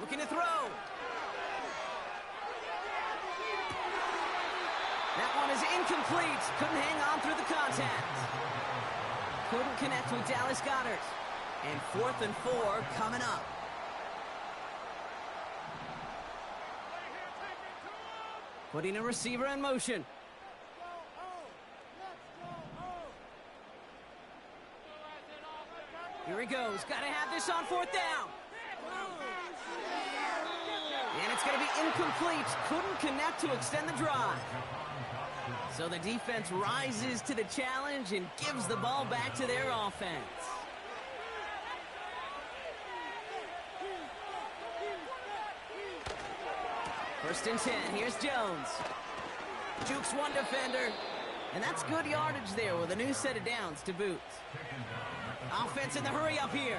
Looking to throw. That one is incomplete. Couldn't hang on through the contact. Couldn't connect with Dallas Goedert. And 4th and 4 coming up. Putting a receiver in motion. Here he goes. Got to have this on 4th down. And it's going to be incomplete. Couldn't connect to extend the drive. So the defense rises to the challenge and gives the ball back to their offense. First and 10, here's Jones. Jukes one defender, and that's good yardage there with a new set of downs to boot. Offense in the hurry up here.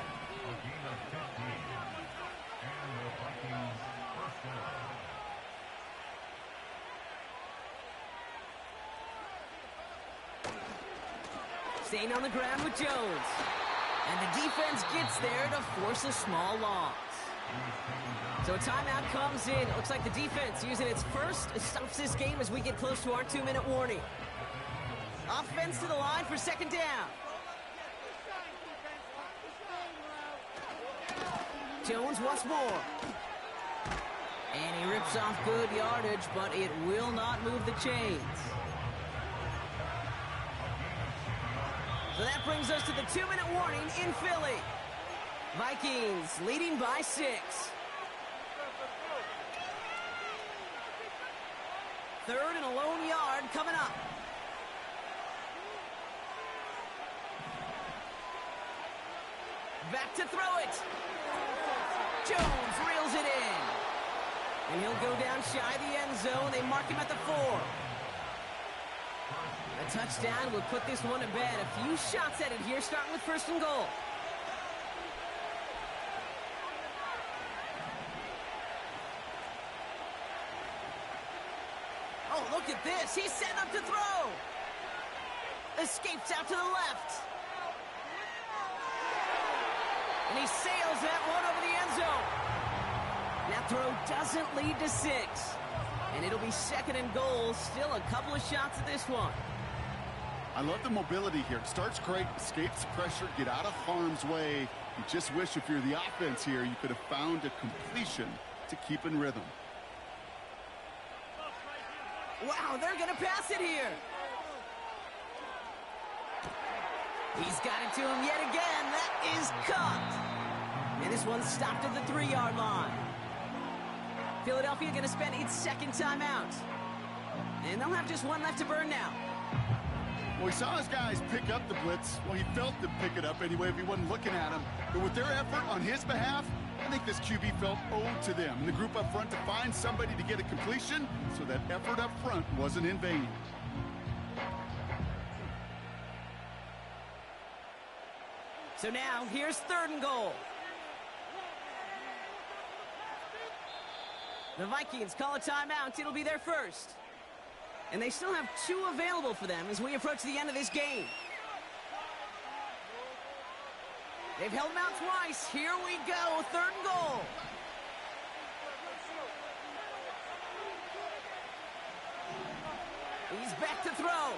Staying on the ground with Jones. And the defense gets there to force a small loss. So a timeout comes in. It looks like the defense using its first stops this game as we get close to our 2-minute warning. Offense to the line for second down. Jones once more. And he rips off good yardage, but it will not move the chains. So that brings us to the 2-minute warning in Philly. Vikings leading by 6. Third and a lone yard coming up. Back to throw it. Jones reels it in. And he'll go down shy of the end zone. They mark him at the 4. A touchdown will put this one to bed. A few shots at it here, starting with first and goal. Oh, look at this. He's setting up to throw. Escapes out to the left. And he sails that one over the end zone. That throw doesn't lead to 6. And it'll be second and goal. Still a couple of shots at this one. I love the mobility here. It starts great, escapes pressure, get out of harm's way. You just wish if you're the offense here, you could have found a completion to keep in rhythm. Wow, they're going to pass it here. He's got it to him yet again. That is caught. And this one's stopped at the 3-yard line. Philadelphia going to spend its second timeout. And they'll have just one left to burn now. Well, he saw his guys pick up the blitz. Well, he felt them pick it up anyway if he wasn't looking at him. But with their effort on his behalf, I think this QB felt owed to them. And the group up front to find somebody to get a completion, so that effort up front wasn't in vain. So now, here's third and goal. The Vikings call a timeout. It'll be their first. And they still have 2 available for them as we approach the end of this game. They've held them out twice. Here we go. Third and goal. He's back to throw.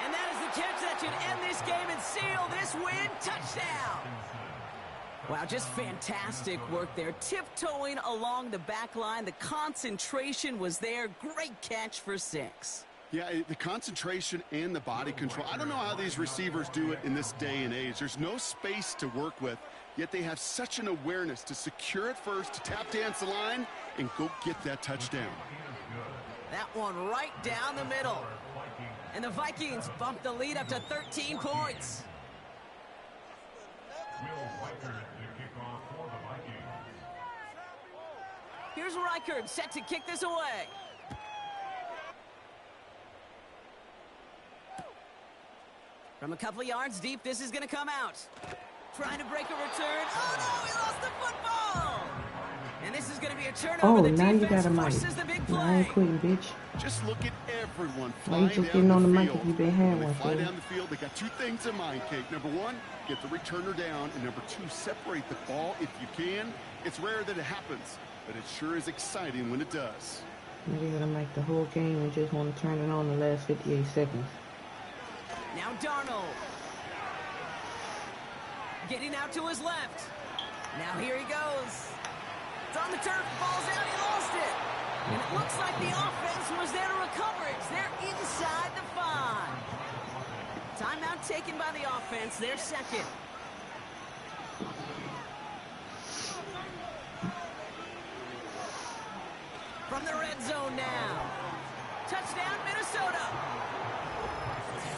And that is the catch that should end this game and seal this win. Touchdown. Wow, just fantastic work there. Tiptoeing along the back line. The concentration was there. Great catch for 6. Yeah, the concentration and the body control. I don't know how these receivers do it in this day and age. There's no space to work with, yet they have such an awareness to secure it first, to tap dance the line, and go get that touchdown. That one right down the middle. And the Vikings bump the lead up to 13 points. Here's Reichard set to kick this away. From a couple of yards deep, this is going to come out. Trying to break a return. Oh, no, he lost the football. And this is going to be a turnover. Oh, the now you defense got a mic. forces the big Now I play. ain't quitting, bitch. Just look at everyone Why you flying just down getting on the the mic field. if you been having When one, they fly fool? down the field, they got 2 things in mind, Kate. Number 1, get the returner down. And number 2, separate the ball if you can. It's rare that it happens, but it sure is exciting when it does. Maybe you got a mic the whole game and just want to turn it on the last 58 seconds. Now Darnold. Getting out to his left. Now here he goes. It's on the turf. Ball's out. He lost it. And it looks like the offense was there to recover it. They're inside the 5. Timeout taken by the offense. Their second. From the red zone now. Touchdown, Minnesota.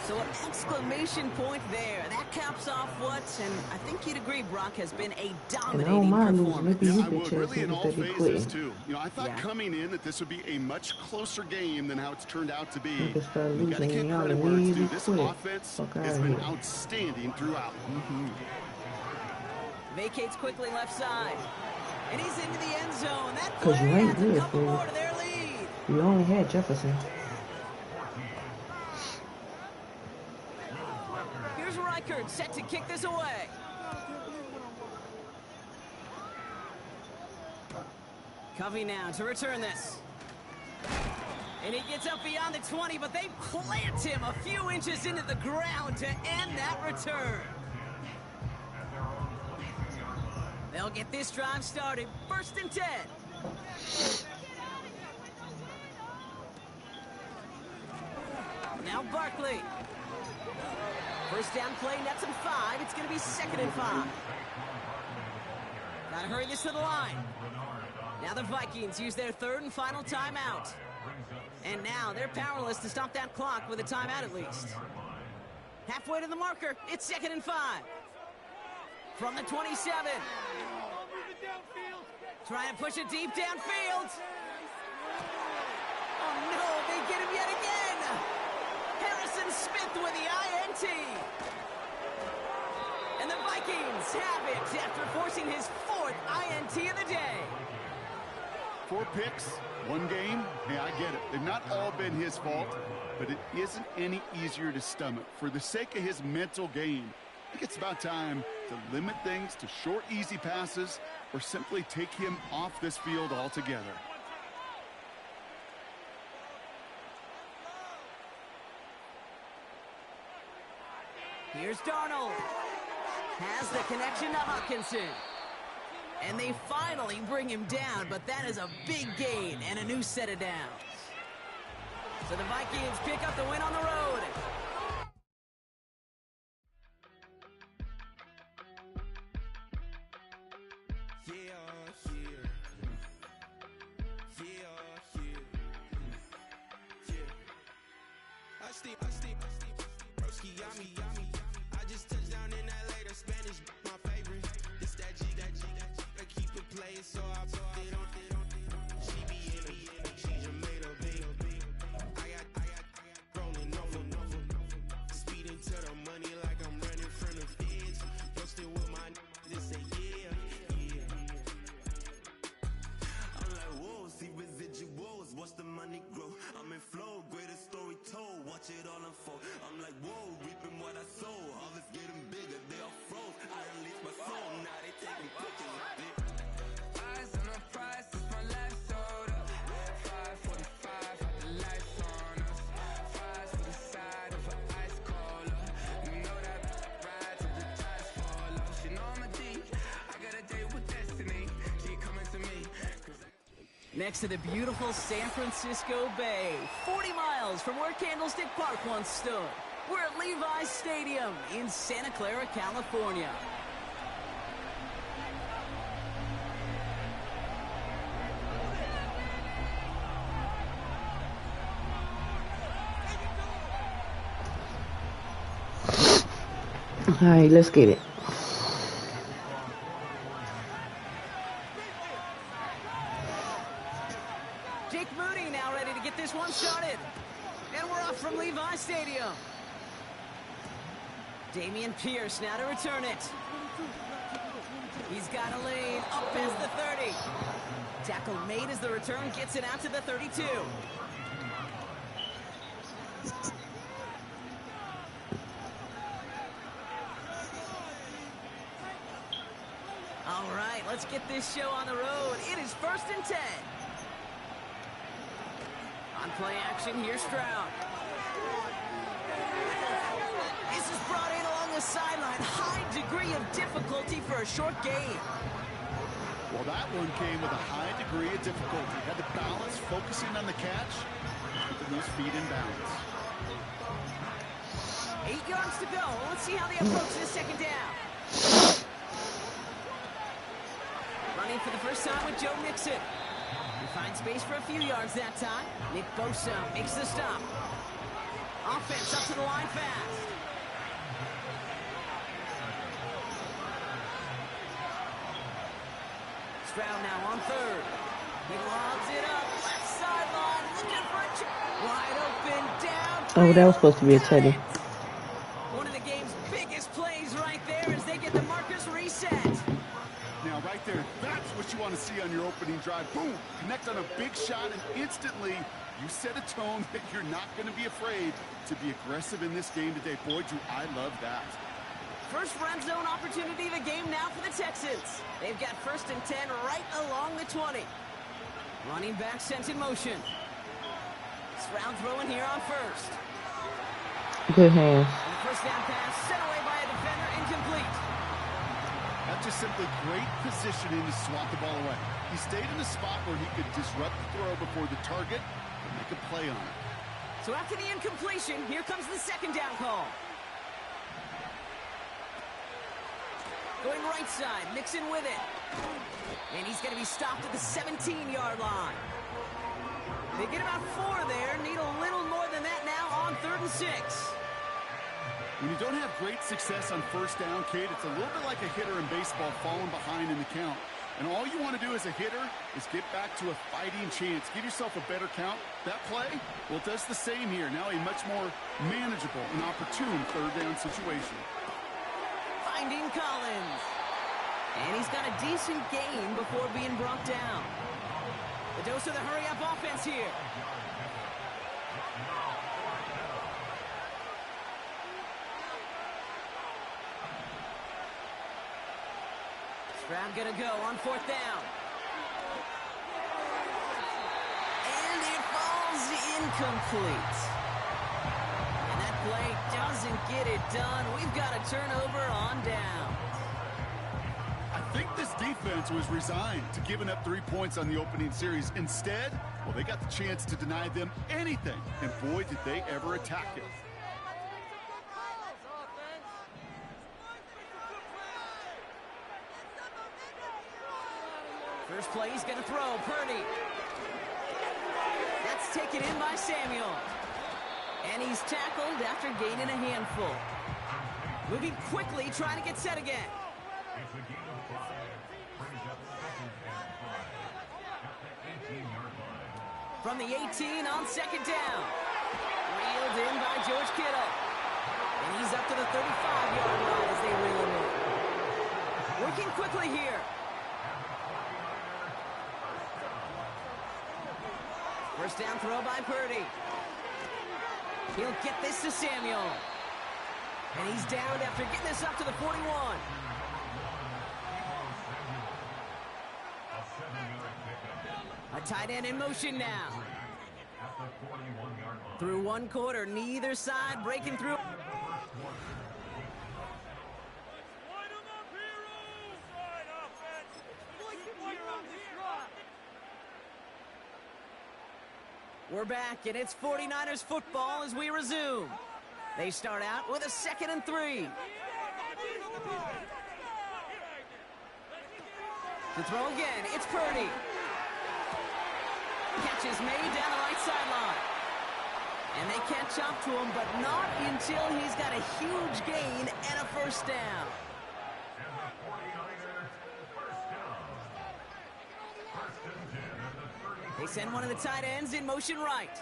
So an exclamation point there. That caps off what, and I think you'd agree, Brock, has been a And I dominating don't mind losing. performance. Maybe you Yeah, I would. bitch ass Really in niggas all that be phases, quitting. too. You know, I thought Yeah. coming in that this would be a much closer game than how it's turned out to be. Niggas start You got to losing give and y'all credit where it's due. immediately This quit. offense Fuck has outta been here. outstanding throughout. Vacates quickly left side. And he's into the end zone. That 'Cause you play ain't adds a good, couple fool. more to their lead. You only had Jefferson. Here's Reichard set to kick this away. Covey now to return this. And he gets up beyond the 20, but they plant him a few inches into the ground to end that return. They'll get this drive started. 1st and 10. Now Barkley. First down play, nets him 5. It's going to be 2nd and 5. Gotta hurry this to the line. Now the Vikings use their 3rd and final timeout. And now they're powerless to stop that clock with a timeout at least. Halfway to the marker, it's 2nd and 5. From the 27. Trying to push it deep downfield. Oh no, they get him yet again. Harrison Smith with the INT. And the Vikings have it after forcing his 4th INT of the day. 4 picks, 1 game. Hey, I get it. They've not all been his fault, but it isn't any easier to stomach. For the sake of his mental game, I think it's about time to limit things to short, easy passes or simply take him off this field altogether. Here's Darnold. Has the connection to Hockenson. And they finally bring him down, but that is a big gain and a new set of downs. So the Vikings pick up the win on the road. I just touched down in LA, the Spanish, my favorite. This that G, I keep it playing, so I put it on. She be in me, she just made a big. I got rolling over, speeding to the money like I'm running from the feds. Posted with my just say yeah. I'm like, whoa, see residuals, watch the money grow. I'm in flow, greatest story told, watch it all unfold. I'm like, whoa, reaping what I sow. All is getting bigger, they all froze. I released my soul, now they taking pictures of it. Eyes on the price, it's my last soda. 545, had the lights on us. Fries for the side of an ice cola. You know that ride till the tires fall off. You know I'm a D, I got a date with destiny. Keep coming to me. Next to the beautiful San Francisco Bay, 40 miles from where Candlestick Park once stood. We're at Levi's Stadium in Santa Clara, California. All right, let's get it. Jake Moody now ready to get this one started. And we're off from Levi's Stadium. Damian Pierce now to return it. He's got a lane up past the 30. Tackle made as the return gets it out to the 32. All right, let's get this show on the road. It is 1st and 10. On play action, here's Stroud. This is brought in along the sideline. High degree of difficulty for a short gain. Well, that one came with a high degree of difficulty. Had to balance, focusing on the catch, keeping those feet in balance. 8 yards to go. Let's see how they approach this 2nd down. Running for the first time with Joe Mixon. He finds space for a few yards that time. Nick Bosa makes the stop. Offense up to the line fast. Stroud now on 3rd. He lobs it up. Left sideline. Looking for a wide open down. Oh, that was supposed to be a tutty. One of the game's biggest plays right there as they get the markers reset. Now, right there, that's what you want to see on your opening drive. Boom! Connect on a big shot, and instantly you set a tone that you're not going to be afraid to be aggressive in this game today. Boy, do I love that. First red zone opportunity of the game now for the Texans. They've got 1st and 10 right along the 20. Running back sent in motion. Stroud throwing here on first. Good hands. And the first down pass sent away by a defender, incomplete. That's just simply great positioning to swat the ball away. He stayed in a spot where he could disrupt the throw before the target and make a play on it. So after the incompletion, here comes the second down call. Going right side, Mixon with it. And he's going to be stopped at the 17-yard line. They get about 4 there, need a little more than that now on 3rd and 6. When you don't have great success on first down, Kate, it's a little bit like a hitter in baseball falling behind in the count. And all you want to do as a hitter is get back to a fighting chance. Give yourself a better count. That play, well, it does the same here. Now a much more manageable and opportune 3rd down situation. Finding Collins. And he's got a decent gain before being brought down. The dose of the hurry-up offense here. Stroud gonna go on 4th down. And it falls incomplete. And that play doesn't get it done. We've got a turnover on down. I think this defense was resigned to giving up 3 points on the opening series. Instead, well, they got the chance to deny them anything. And boy, did they ever attack it. First play, he's going to throw. Purdy. That's taken in by Samuel. And he's tackled after gaining a handful. Moving quickly, trying to get set again. It's a gain of 5. Brings up 2nd and 5. At the 18-yard line. From the 18 on 2nd down. Reeled in by George Kittle. And he's up to the 35-yard line as they reel him in. Working quickly here. First down throw by Purdy. He'll get this to Samuel. And he's down after getting this up to the 41. A tight end in motion now. Through 1 quarter, neither side breaking through. We're back, and it's 49ers football as we resume. They start out with a 2nd and 3. To throw again, it's Purdy. Catch is made down the right sideline. And they catch up to him, but not until he's got a huge gain and a first down. They send one of the tight ends in motion right.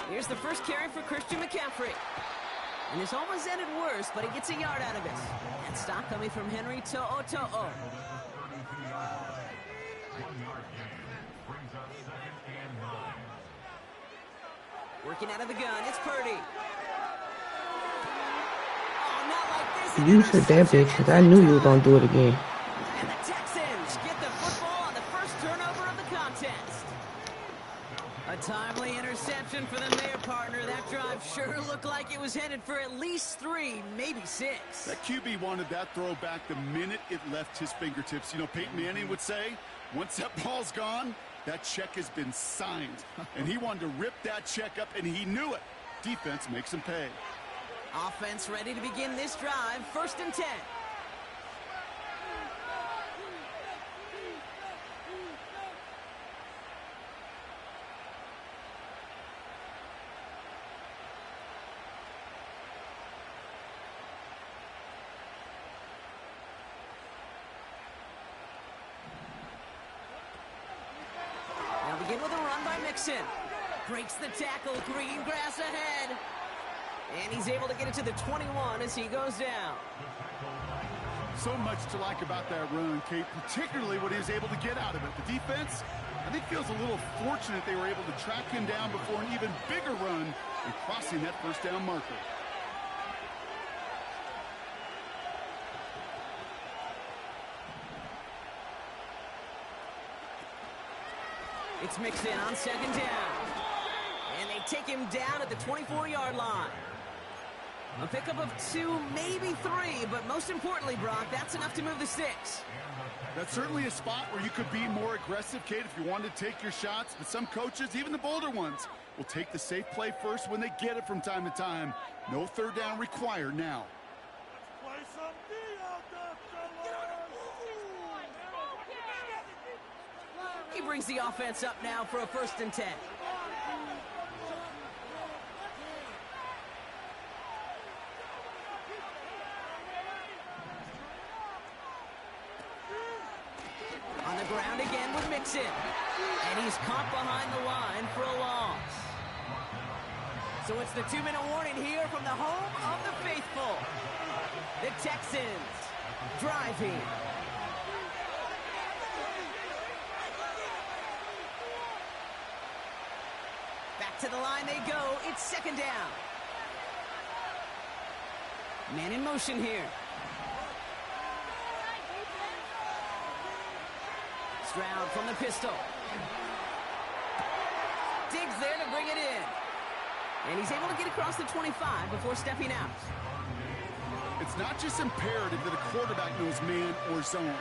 Here's the first carry for Christian McCaffrey. And this almost ended worse, but he gets a yard out of it. And stop coming from Henry To'o. Working out of the gun, it's Purdy. Oh, not like this. You took that bitch because I knew you were going to do it again. And the Texans get the football on the first turnover of the contest. A timely interception for them there, partner. That drive sure looked like it was headed for at least 3, maybe 6. That QB wanted that throw back the minute it left his fingertips. You know, Peyton Manning would say, once that ball's gone, that check has been signed. And he wanted to rip that check up, and he knew it. Defense makes him pay. Offense ready to begin this drive. 1st and 10. Begin with a run by Mixon. Breaks the tackle. Green grass ahead. And he's able to get it to the 21 as he goes down. So much to like about that run, Kate, particularly what he was able to get out of it. The defense, I think, feels a little fortunate they were able to track him down before an even bigger run and crossing that first down marker. It's mixed in on second down. And they take him down at the 24-yard line. A pickup of 2, maybe 3, but most importantly, Brock, that's enough to move the sticks. That's certainly a spot where you could be more aggressive, Kate, if you wanted to take your shots. But some coaches, even the bolder ones, will take the safe play first when they get it from time to time. No third down required now. He brings the offense up now for a 1st and 10. On the ground again with Mixon. And he's caught behind the line for a loss. So it's the 2-minute warning here from the home of the faithful. The Texans driving. Back to the line they go. It's 2nd down. Man in motion here. Stroud from the pistol. Diggs there to bring it in. And he's able to get across the 25 before stepping out. It's not just imperative that a quarterback knows man or zone.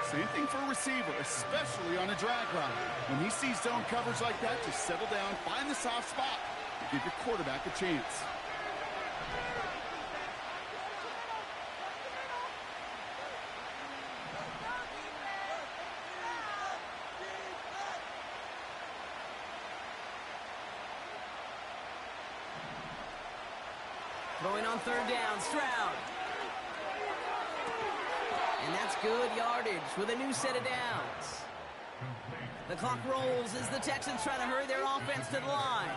Same thing for a receiver, especially on a drag route. When he sees zone coverage like that, just settle down, find the soft spot, and give your quarterback a chance. Throwing on 3rd down, Stroud. And that's good yardage with a new set of downs. The clock rolls as the Texans try to hurry their offense to the line.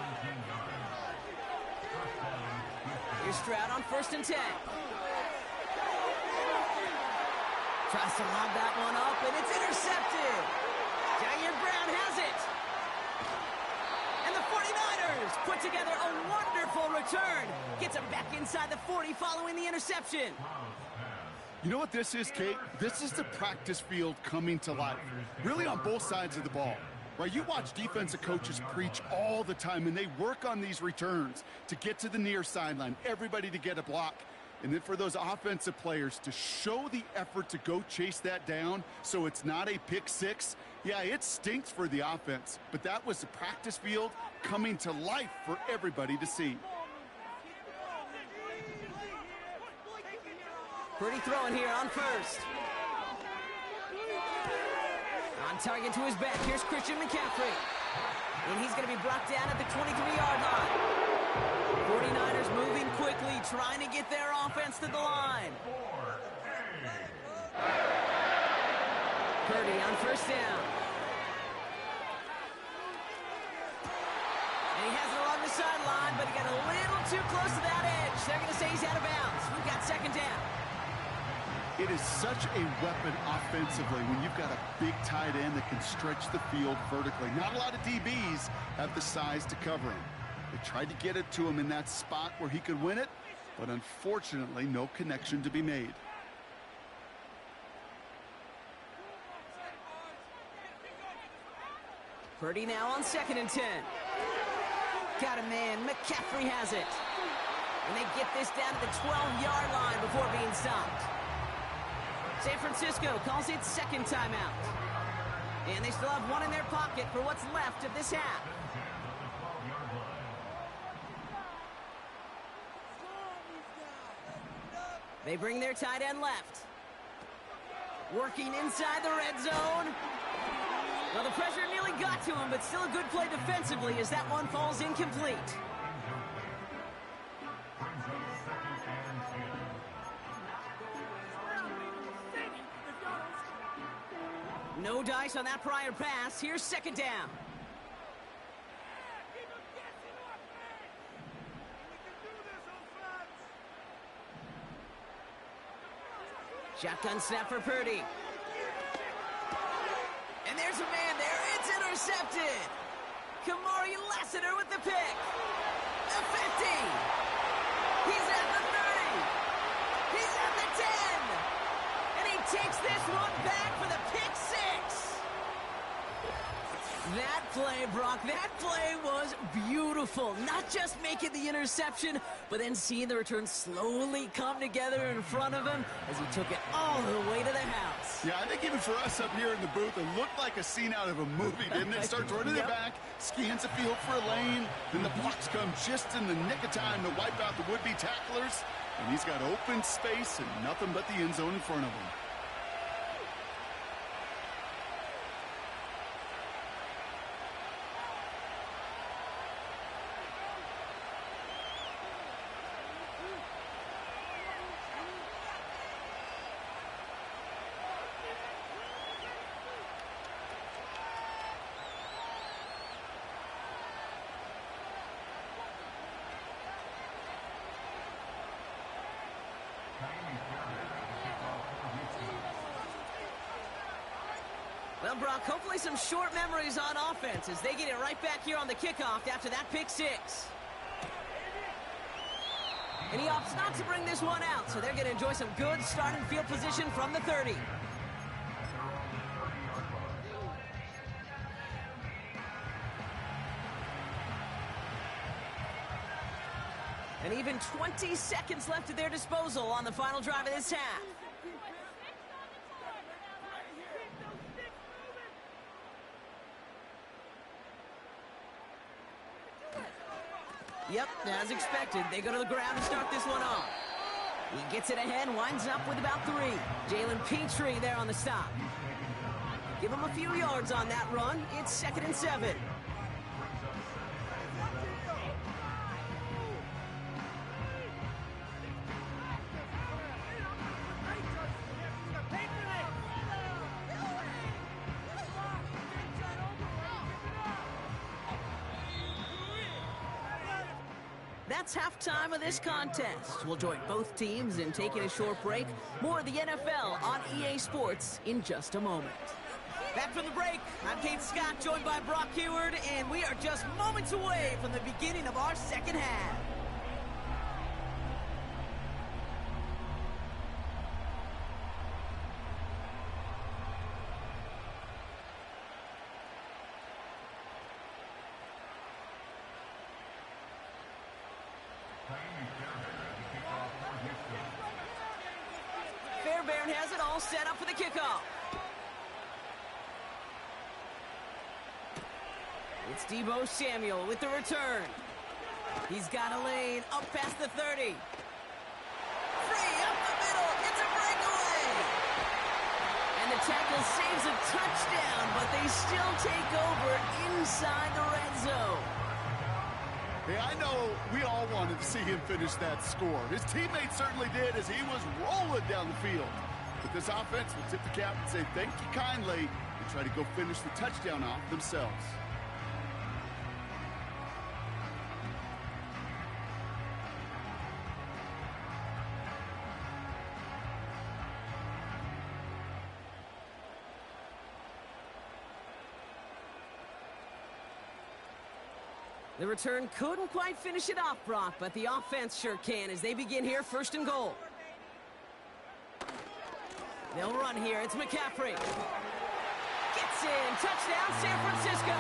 Here's Stroud on 1st and 10. Tries to lob that one up, and it's intercepted. Jair Brown has it. And the 49ers put together a wonderful return. Gets him back inside the 40 following the interception. You know what this is, Kate? This is the practice field coming to life, really on both sides of the ball. Right, you watch defensive coaches preach all the time, and they work on these returns to get to the near sideline, everybody to get a block. And then for those offensive players to show the effort to go chase that down so it's not a pick six, yeah, it stinks for the offense. But that was the practice field coming to life for everybody to see. Purdy throwing here on 1st. On target to his back. Here's Christian McCaffrey. And he's going to be brought down at the 23-yard line. 49ers moving quickly, trying to get their offense to the line. Purdy on 1st down. And he has it along the sideline, but he got a little too close to that edge. They're going to say he's out of bounds. We've got 2nd down. It is such a weapon offensively when you've got a big tight end that can stretch the field vertically. Not a lot of DBs have the size to cover him. They tried to get it to him in that spot where he could win it, but unfortunately, no connection to be made. Purdy now on 2nd and 10. Got a man. McCaffrey has it. And they get this down to the 12-yard line before being stopped. San Francisco calls it 2nd timeout. And they still have one in their pocket for what's left of this half. They bring their tight end left. Working inside the red zone. Well, the pressure nearly got to him, but still a good play defensively as that one falls incomplete. No dice on that prior pass. Here's 2nd down. Shotgun snap for Purdy. And there's a man there. It's intercepted. Kamari Lassiter with the pick. The 50. He's at the 30. He's at the 10. And he takes this one back for the pick six. That play, Brock, that play was beautiful. Not just making the interception, but then seeing the return slowly come together in front of him as he took it all the way to the house. Yeah, I think even for us up here in the booth, it looked like a scene out of a movie, didn't it? Starts running it back, scans the field for a lane, then the blocks come just in the nick of time to wipe out the would-be tacklers, and he's got open space and nothing but the end zone in front of him. Well, Brock, hopefully some short memories on offense as they get it right back here on the kickoff after that pick six. And he opts not to bring this one out, so they're going to enjoy some good starting field position from the 30. And even 20 seconds left at their disposal on the final drive of this half. Yep, as expected, they go to the ground to start this one off. He gets it ahead, winds up with about 3. Jalen Petrie there on the stop. Give him a few yards on that run. It's 2nd and 7. That's halftime of this contest. We'll join both teams in taking a short break. More of the NFL on EA Sports in just a moment. Back from the break, I'm Kate Scott, joined by Brock Huard, and we are just moments away from the beginning of our second half. Fairbairn has it all set up for the kickoff. It's Deebo Samuel with the return. He's got a lane up past the 30. Free up the middle. It's a breakaway. And the tackle saves a touchdown, but they still take over inside the red zone. Hey, I know we all wanted to see him finish that score. His teammates certainly did as he was rolling down the field. But this offense will tip the cap and say thank you kindly and try to go finish the touchdown off themselves. The return couldn't quite finish it off, Brock, but the offense sure can as they begin here 1st and goal. They'll run here. It's McCaffrey. Gets in. Touchdown, San Francisco.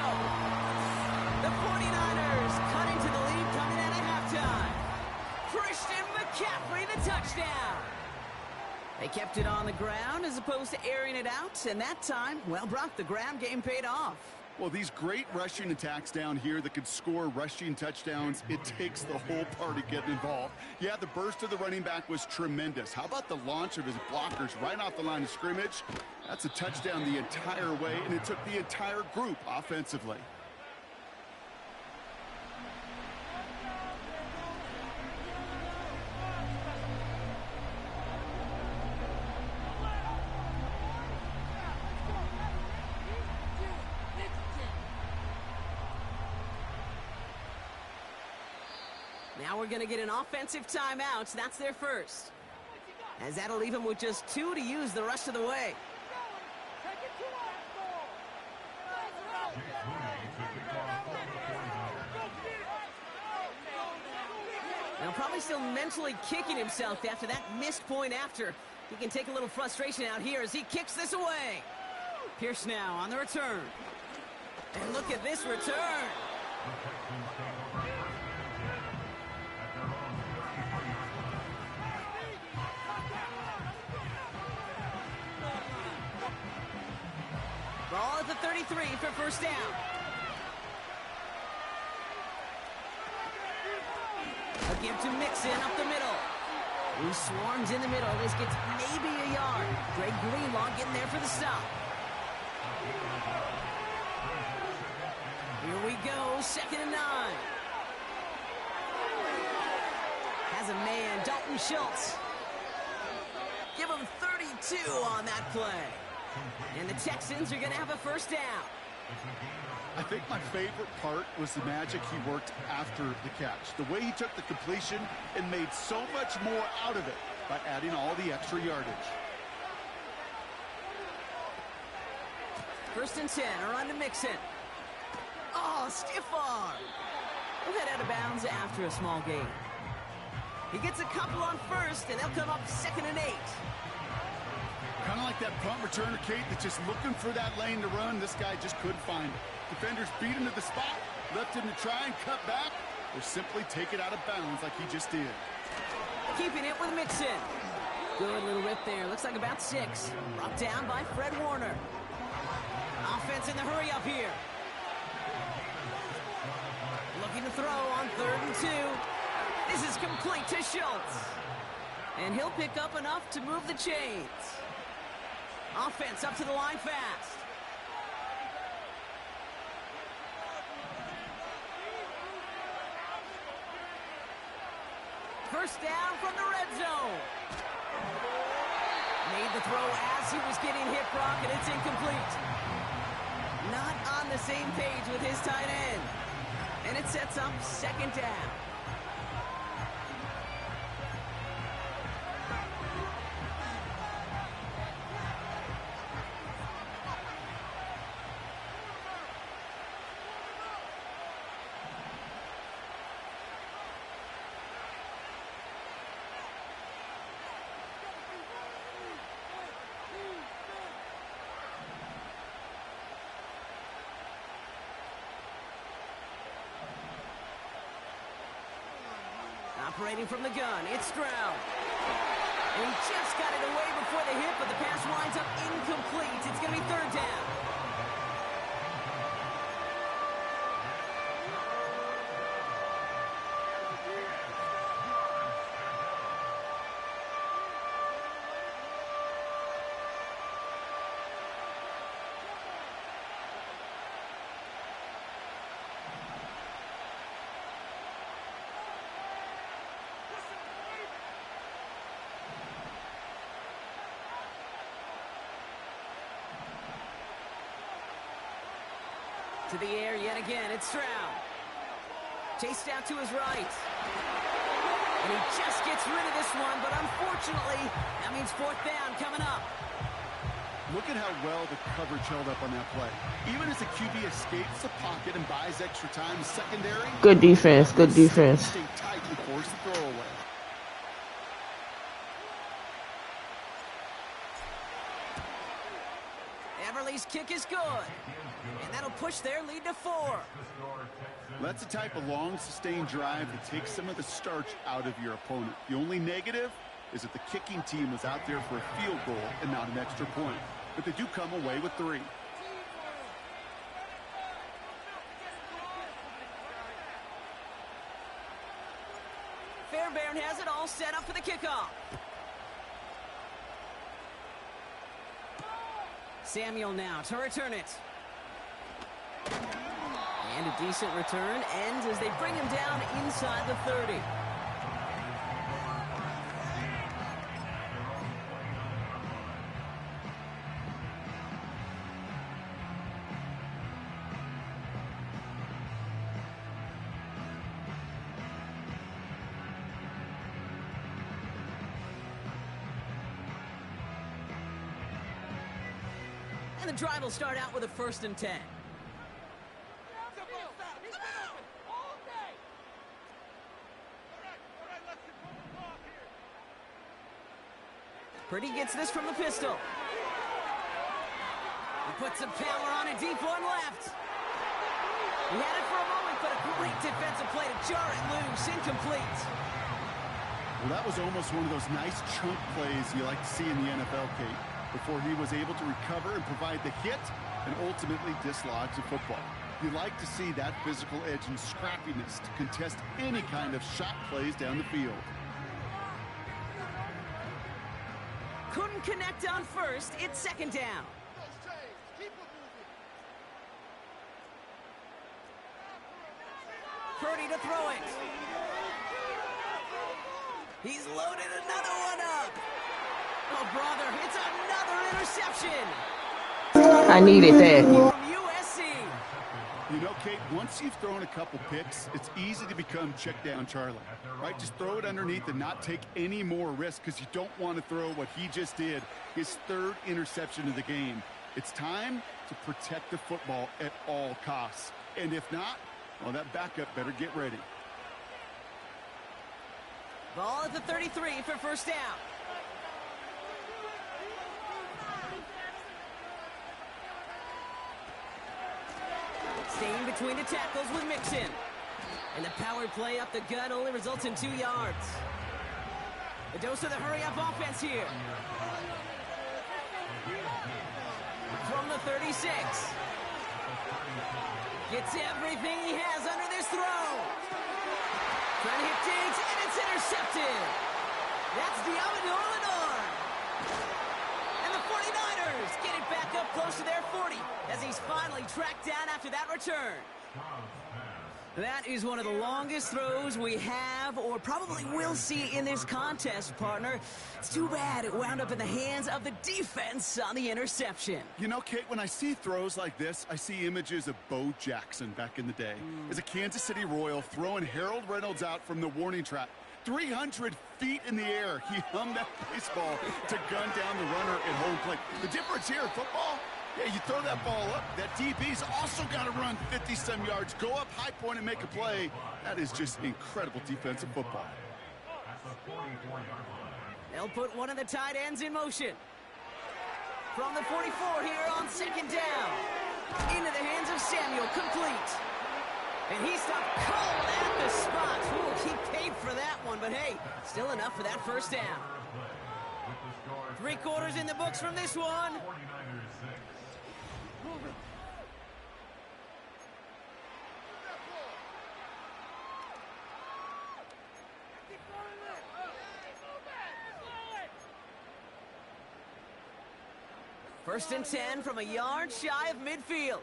The 49ers cut into the lead coming out of halftime. Christian McCaffrey, the touchdown. They kept it on the ground as opposed to airing it out, and that time, well, Brock, the ground game paid off. Well, these great rushing attacks down here that could score rushing touchdowns, it takes the whole party getting involved. Yeah, the burst of the running back was tremendous. How about the launch of his blockers right off the line of scrimmage? That's a touchdown the entire way, and it took the entire group offensively. Now we're going to get an offensive timeout. That's their first. As that'll leave them with just 2 to use the rest of the way. Now probably still mentally kicking himself after that missed point after. He can take a little frustration out here as he kicks this away. Pierce now on the return. And look at this return. Ball at the 33 for first down. A give to Mixon up the middle. He swarms in the middle. This gets maybe a yard. Greg Greenlaw getting there for the stop. Here we go, 2nd and 9. Has a man, Dalton Schultz. Give him 32 on that play. And the Texans are going to have a first down. I think my favorite part was the magic he worked after the catch. The way he took the completion and made so much more out of it by adding all the extra yardage. 1st and 10, a run to Mixon. Oh, stiff arm. We'll head out of bounds after a small gain. He gets a couple on 1st, and they'll come up 2nd and 8. Kind of like that punt returner, Kate, that's just looking for that lane to run. This guy just couldn't find it. Defenders beat him to the spot, left him to try and cut back, or simply take it out of bounds like he just did. Keeping it with Mixon. Good little rip there. Looks like about 6. Brought down by Fred Warner. Offense in the hurry up here. Looking to throw on 3rd and 2. This is complete to Schultz. And he'll pick up enough to move the chains. Offense up to the line fast. First down from the red zone. Made the throw as he was getting hit, Brock, and it's incomplete. Not on the same page with his tight end. And it sets up 2nd down. Operating from the gun, it's Stroud. And he just got it away before the hit, but the pass winds up incomplete. It's going to be 3rd down. To the air yet again, it's Stroud. Chased out to his right. And he just gets rid of this one, but unfortunately, that means 4th down coming up. Look at how well the coverage held up on that play. Even as the QB escapes the pocket and buys extra time secondary. Good defense, good defense. Stay tight and force the throwaway. Everly's kick is good. And that'll push their lead to 4. That's the type of long, sustained drive that takes some of the starch out of your opponent. The only negative is that the kicking team was out there for a field goal and not an extra point. But they do come away with 3. Fairbairn has it all set up for the kickoff. Samuel now to return it. And a decent return ends as they bring him down inside the 30. And the drive will start out with a 1st and 10. Purdy gets this from the pistol. He puts some power on it, deep one left. He had it for a moment, but a great defensive play to jar it loose. Incomplete. Well, that was almost one of those nice chunk plays you like to see in the NFL, Kate, before he was able to recover and provide the hit and ultimately dislodge the football. You like to see that physical edge and scrappiness to contest any kind of shot plays down the field. Couldn't connect on first. It's second down. Purdy to throw it. He's loaded another one up. Oh, brother, it's another interception. I needed that. From USC. You know, Kate, once you've thrown a couple picks, it's easy to become check down Charlie, right? Just throw it underneath and not take any more risk because you don't want to throw what he just did, his third interception of the game. It's time to protect the football at all costs. And if not, well, that backup better get ready. Ball at the 33 for first down. Staying between the tackles with Mixon. And the power play up the gut only results in 2 yards. A dose of the hurry-up offense here. From the 36. Gets everything he has under this throw. Trying to hit Diggs, and it's intercepted. That's Diamondor Lenore. And the 49ers get it back up close to their 40 as he's finally tracked down after that return. That is one of the longest throws we have or probably will see in this contest, partner. It's too bad it wound up in the hands of the defense on the interception. You know, Kate, when I see throws like this, I see images of Bo Jackson back in the day. As a Kansas City Royal throwing Harold Reynolds out from the warning track. 300 feet in the air, he hummed that baseball to gun down the runner at home plate. The difference here in football, yeah, you throw that ball up, that DB's also got to run 50-some yards, go up high point and make a play. That is just incredible defensive football. They'll put one of the tight ends in motion. From the 44 here on second down. Into the hands of Samuel, complete. And he stopped cold at the spot. Ooh, he paid for that one, but hey, still enough for that first down. 3 quarters in the books from this one. First and 10 from a yard shy of midfield.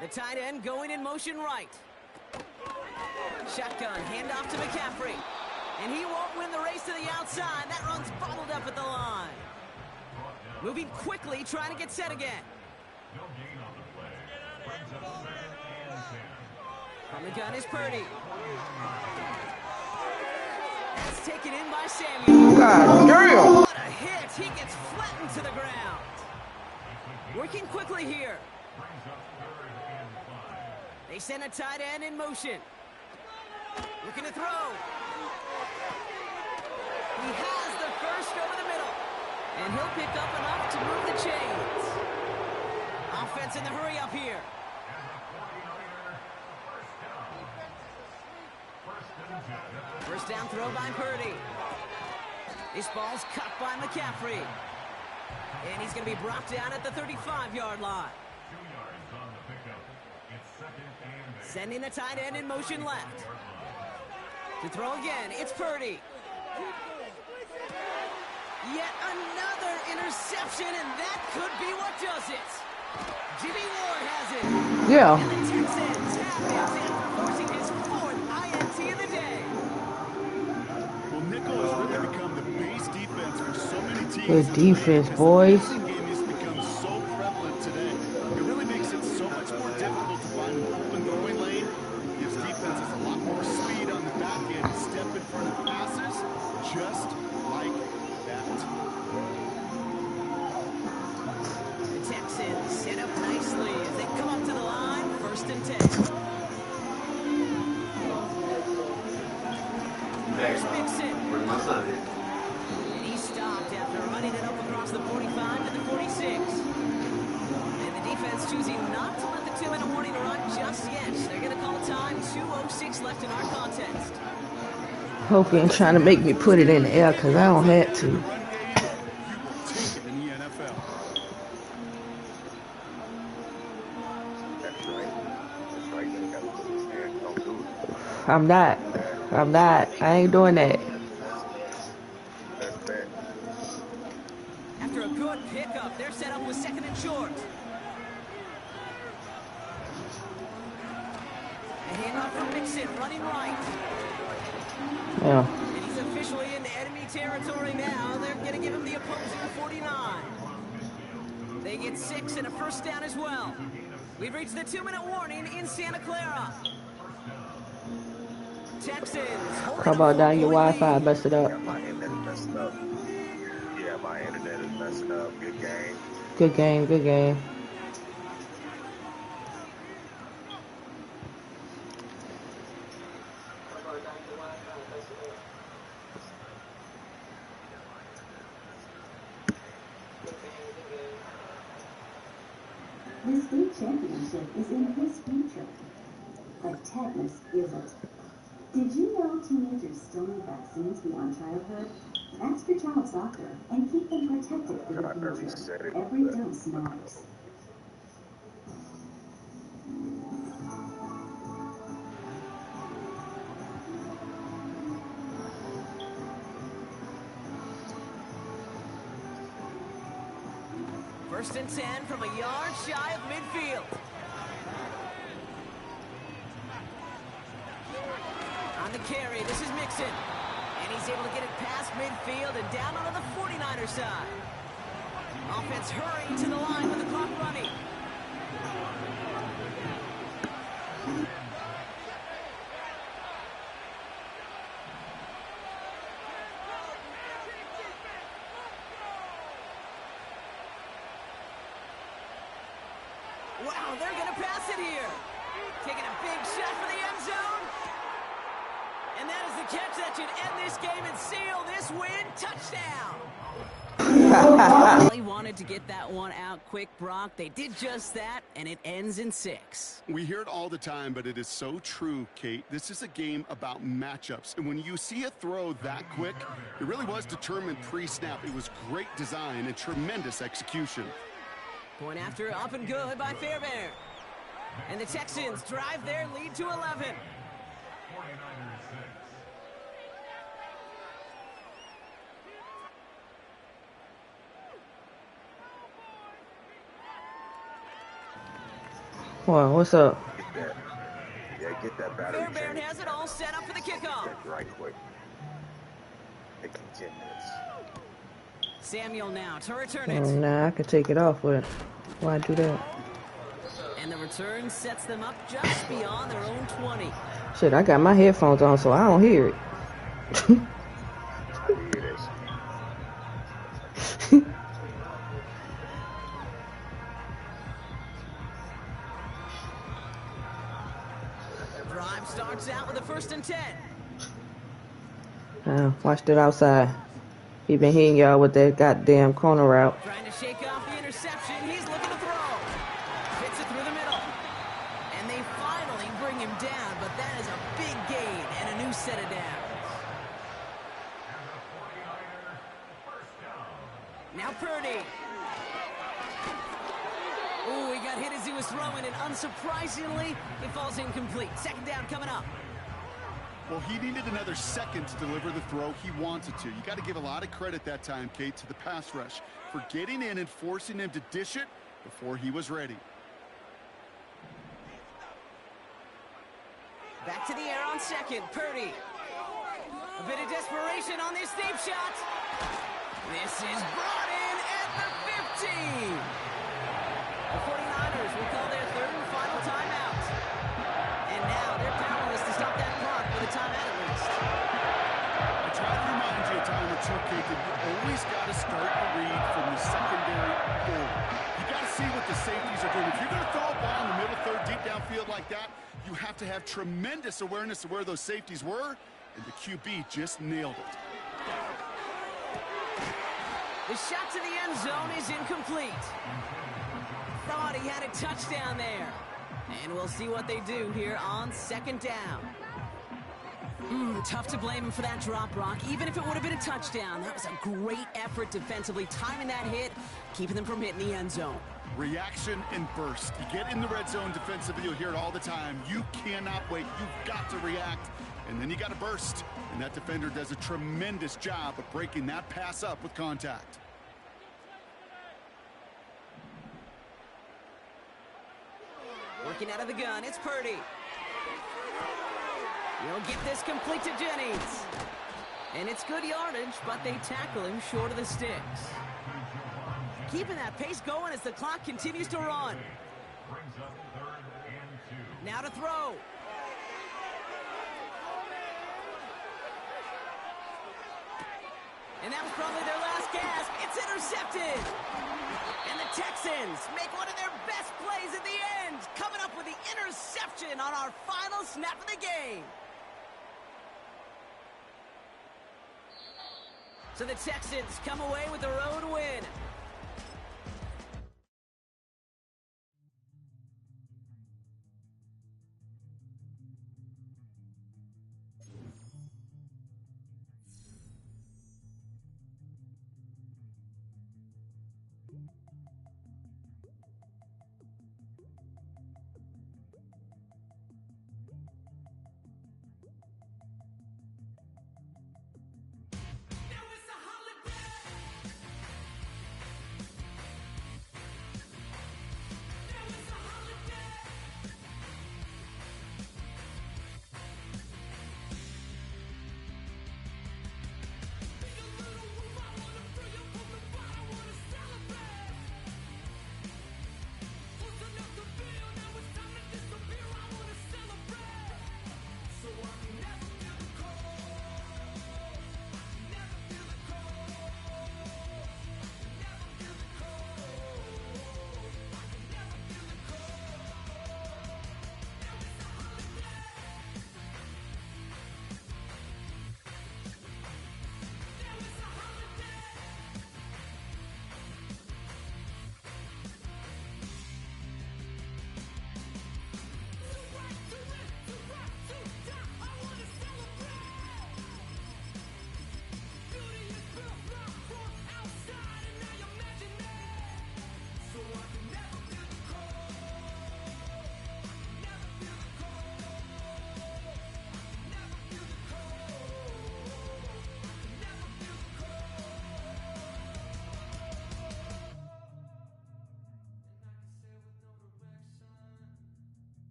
The tight end going in motion right. Shotgun, handoff to McCaffrey. And he won't win the race to the outside. That run's bottled up at the line. Moving quickly, trying to get set again. From the gun is Purdy. That's taken in by Samuel. God damn! What a hit! He gets flattened to the ground. Working quickly here. They send a tight end in motion. Looking to throw. He has the first over the middle. And he'll pick up enough to move the chains. Offense in the hurry up here. First down throw by Purdy. This ball's cut by McCaffrey. And he's going to be brought down at the 35-yard line. Sending the tight end in motion left. To throw again, it's Purdy. Yet another interception, and that could be what does it. Jimmy Ward has it. Yeah. And the Texans have it after forcing his 4th INT of the day. Well, nickel has really become the base defense for so many teams. Good defense, boys. The passing game has become so prevalent today. It really makes it so much more difficult to find an open throwing lane. It gives defenses a lot more speed on the back end to step in front of passes, just like that. The Texans set up nicely as they come up to the line, 1st and 10. There's Mixon. Where's my son? And he stops choosing not to let the 2-minute warning run just yet. They're going to call a time. 2:06 left in our contest. Hope you ain't trying to make me put it in the air because I don't have to. Run game, you will take it in the NFL. That's right. That's right. You gotta put his hands. Don't do it. I'm not. I ain't doing that. That's bad. After a good pickup, they're set up with 2nd and short. A handoff from Mixon, running right. Yeah. And he's officially into enemy territory now. They're going to give him the opposing 49. They get 6 and a first down as well. We've reached the 2-minute warning in Santa Clara. Texans. How about down your Wi-Fi? Mess it up. Yeah, my internet is messing up. Yeah, my internet is messing up. Good game. Good game. Good game. The state championship is in his future, but tetanus isn't. Did you know teenagers still need vaccines beyond childhood? Ask your child's doctor and keep them protected for the future. Every dose matters. First and 10 from a yard shy of midfield. On the carry, this is Mixon. And he's able to get it past midfield and down onto the 49er side. Offense hurrying to the line with the clock running. Wow, they're going to pass it here. Taking a big shot for the end zone. And that is the catch that should end this game and seal this win. Touchdown. Really wanted to get that one out quick, Brock. They did just that, and it ends in 6. We hear it all the time, but it is so true, Kate. This is a game about matchups. And when you see a throw that quick, it really was determined pre-snap. It was great design and tremendous execution. Point after up and good by Fairbairn. And the Texans drive their lead to 11. 49ers 6. Wow, what's up? Get that. Yeah, get that battery Fairbairn change. has it all set up for the kickoff. That's right quick. Taking 10 minutes. Samuel now to return Oh, it. nah, I can take it off with it. Why do that? And the return sets them up just beyond their own 20. Shit, I got my headphones on, so I don't hear it. I hear this. Drive starts out with a 1st and 10. Watched it outside. He been hitting y'all with that goddamn corner route. Trying to shake off the interception. He's looking to throw. Fits it through the middle. And they finally bring him down, but that is a big gain and a new set of downs. Now Purdy. Ooh, he got hit as he was throwing, and unsurprisingly, it falls incomplete. 2nd down coming up. Well, he needed another second to deliver the throw he wanted to. You got to give a lot of credit that time, Kate, to the pass rush for getting in and forcing him to dish it before he was ready. Back to the air on 2nd. Purdy. A bit of desperation on this deep shot. This is brought in at the 15. The 49ers will call their 3rd and final timeout. And now they're powerless to stop that clock with a timeout at least. I try to remind you a time or two, Kate, that you always got to start the read from the secondary forward. You got to see what the safeties are doing. If you're going to throw a ball in the middle third, deep downfield like that, you have to have tremendous awareness of where those safeties were, and the QB just nailed it. The shot to the end zone is incomplete. Thought thought he had a touchdown there. And we'll see what they do here on second down. Tough to blame him for that drop, Brock. Even if it would have been a touchdown, that was a great effort defensively, timing that hit, keeping them from hitting the end zone. Reaction and burst. You get in the red zone defensively, you'll hear it all the time. You cannot wait. You've got to react, and then you got to burst. And that defender does a tremendous job of breaking that pass up with contact. Working out of the gun, it's Purdy. He'll get this complete to Jennings. And it's good yardage, but they tackle him short of the sticks. Keeping that pace going as the clock continues to run. Now to throw. And that was probably their last gasp. It's intercepted. And the Texans make one of their best plays at the end, coming up with the interception on our final snap of the game. So the Texans come away with their own win.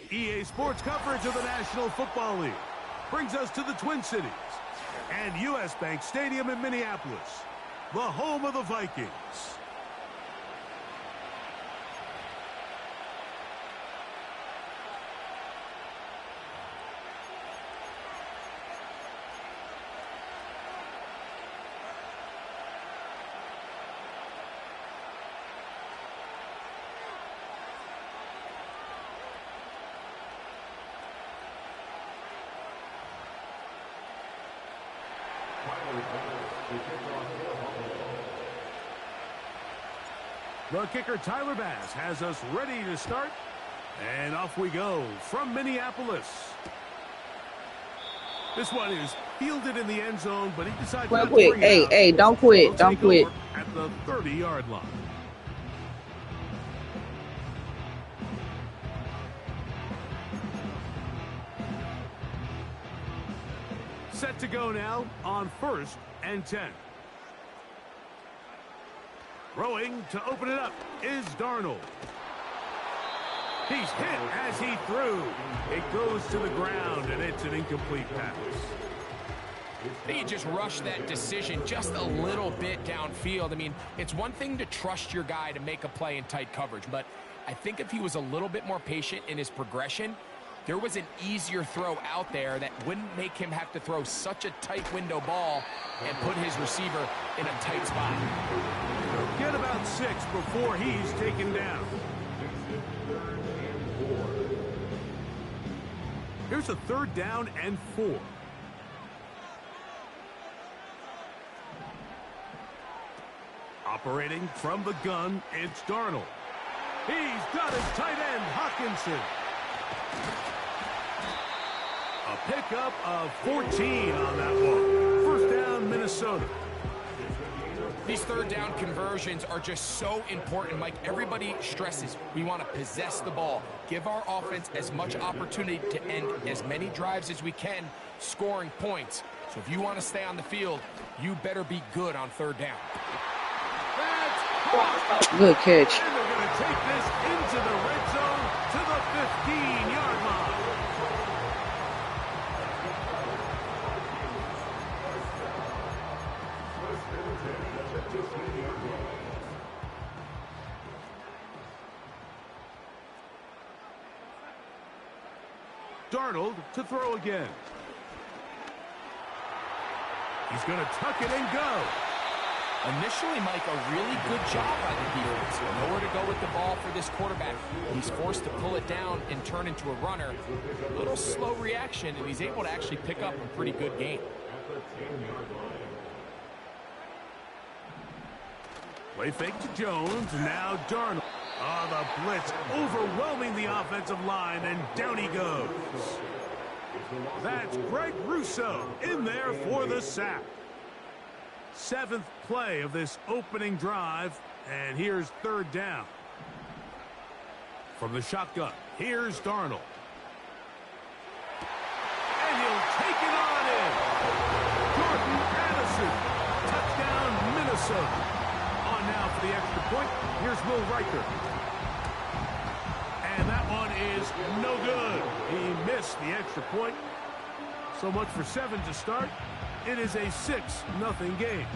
EA Sports coverage of the National Football League brings us to the Twin Cities and U.S. Bank Stadium in Minneapolis, the home of the Vikings. The kicker, Tyler Bass, has us ready to start. And off we go from Minneapolis. This one is fielded in the end zone, but he decides not to bring it out. Hey, don't quit. Don't quit. At the 30-yard line. Set to go now on 1st and 10. Throwing to open it up is Darnold. He's hit as he threw. It goes to the ground, and it's an incomplete pass. I think he just rushed that decision just a little bit downfield. I mean, it's one thing to trust your guy to make a play in tight coverage, but I think if he was a little bit more patient in his progression, there was an easier throw out there that wouldn't make him have to throw such a tight window ball and put his receiver in a tight spot. Get about 6 before he's taken down. Here's a 3rd down and 4. Operating from the gun, it's Darnold. He's got his tight end, Hockenson. A pickup of 14 on that one. First down, Minnesota. These 3rd down conversions are just so important, Mike. Everybody stresses we want to possess the ball, give our offense as much opportunity to end as many drives as we can, scoring points. So if you want to stay on the field, you better be good on 3rd down. Good catch. And they're going to take this into the red zone to the 15-yard line. Darnold to throw again. He's going to tuck it and go. Initially, Mike, a really good job by the defense. Nowhere to go with the ball for this quarterback. He's forced to pull it down and turn into a runner. A little slow reaction, and he's able to actually pick up a pretty good game. Play fake to Jones, now Darnold. The blitz overwhelming the offensive line, and down he goes. That's Greg Rousseau in there for the sack. 7th play of this opening drive, and here's 3rd down. From the shotgun, here's Darnold. And he'll take it on in. Jordan Addison, touchdown Minnesota. On now for the extra point, here's Will Riker. And that one is no good. He missed the extra point. So much for 7 to start. It is a 6-0 game.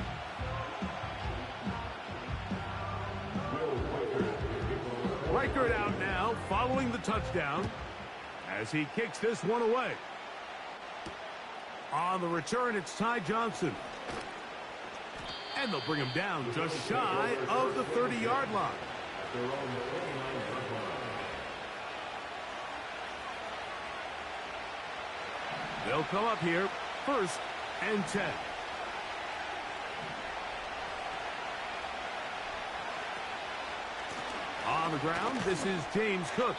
Reichert out now, following the touchdown, as he kicks this one away. On the return, it's Ty Johnson. And they'll bring him down just shy of the 30-yard line. They'll come up here, 1st and 10. On the ground, this is James Cook.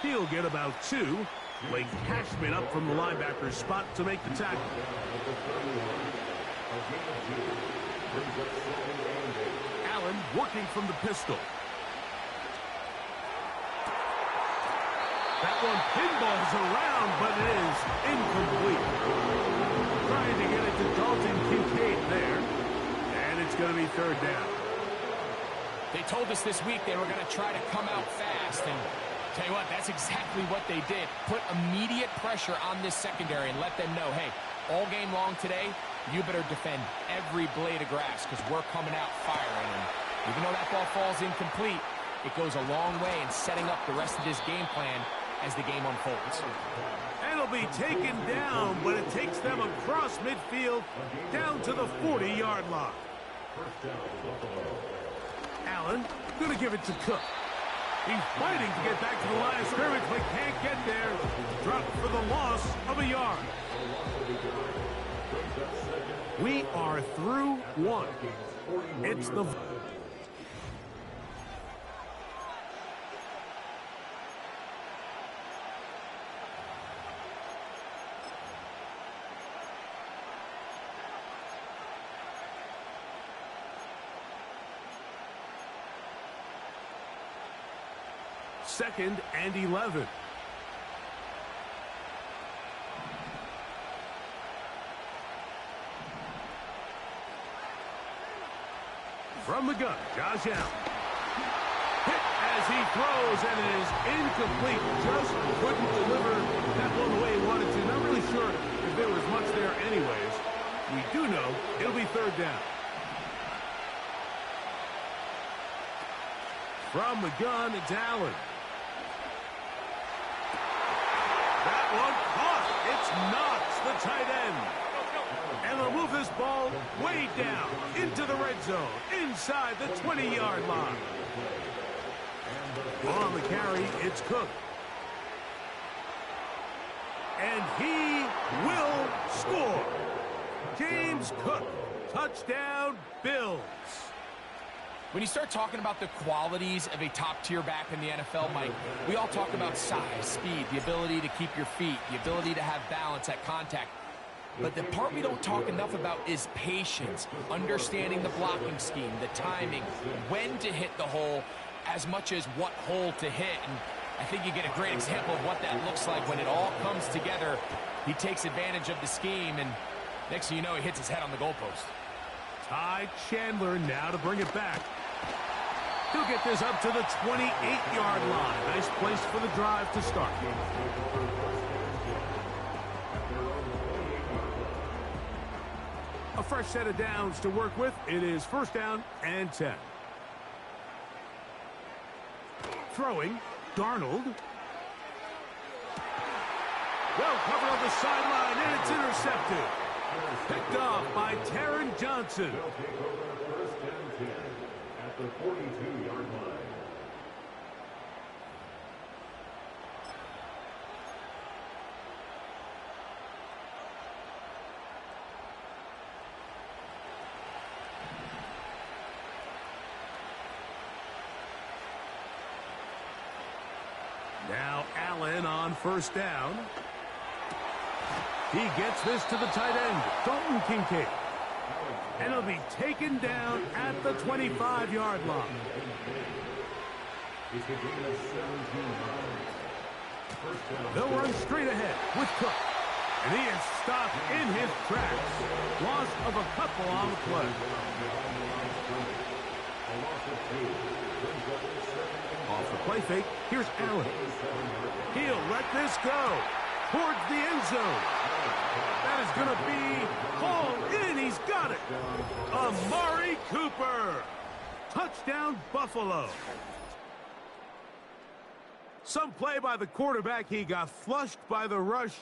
He'll get about 2. Blake Cashman up from the linebacker's spot to make the tackle. Allen working from the pistol. That one pinballs around, but it is incomplete. Trying to get it to Dalton Kincaid there. And it's going to be 3rd down. They told us this week they were going to try to come out fast, and tell you what, that's exactly what they did. Put immediate pressure on this secondary and let them know, hey, all game long today, you better defend every blade of grass because we're coming out firing. And even though that ball falls incomplete, it goes a long way in setting up the rest of this game plan as the game unfolds. And it'll be taken down, but it takes them across midfield down to the 40-yard line. Allen going to give it to Cook. He's fighting to get back to the line of scrimmage, but can't get there. Dropped for the loss of a yard. We are through 1. It's the... Second and 11. From the gun, Josh Allen. Hit as he throws, and it is incomplete. Just couldn't deliver that one the way he wanted to. Not really sure if there was much there anyways. We do know it'll be third down. From the gun, it's Allen. That one caught. It's Knox, the tight end. And they'll move this ball way down into the red zone, inside the 20-yard line. On the carry, it's Cook. And he will score. James Cook, touchdown, Bills. When you start talking about the qualities of a top-tier back in the NFL, Mike, we all talk about size, speed, the ability to keep your feet, the ability to have balance at contact. But the part we don't talk enough about is patience, understanding the blocking scheme, the timing, when to hit the hole, as much as what hole to hit. And I think you get a great example of what that looks like when it all comes together. He takes advantage of the scheme, and next thing you know, he hits his head on the goalpost. Ty Chandler now to bring it back. He'll get this up to the 28-yard line. Nice place for the drive to start. A fresh set of downs to work with. It is first down and 10. Throwing, Darnold. Well covered on the sideline, and it's intercepted. Picked off by Taron Johnson. At the 42-yard line. Now Allen on first down. He gets this to the tight end, Dalton Kincaid. And he'll be taken down at the 25-yard line. They'll run straight ahead with Cook. And he is stopped in his tracks. Loss of a couple on the play. Off the play fake, here's Allen. He'll let this go towards the end zone. That is going to be hauled in. He's got it. Amari Cooper. Touchdown, Buffalo. Some play by the quarterback. He got flushed by the rush,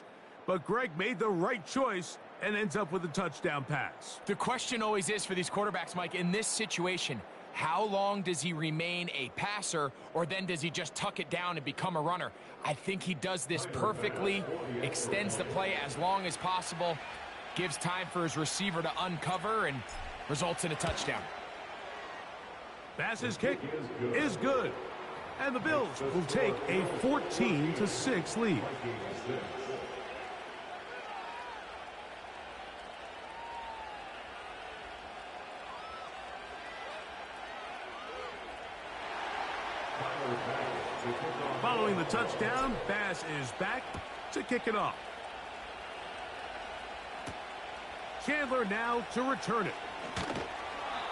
but Greg made the right choice and ends up with a touchdown pass. The question always is for these quarterbacks, Mike, in this situation, how long does he remain a passer, or then does he just tuck it down and become a runner? I think he does this perfectly, extends the play as long as possible, gives time for his receiver to uncover, and results in a touchdown. Pass's kick is good. And the Bills will take a 14-6 lead. Following the touchdown, Bass is back to kick it off. Chandler now to return it.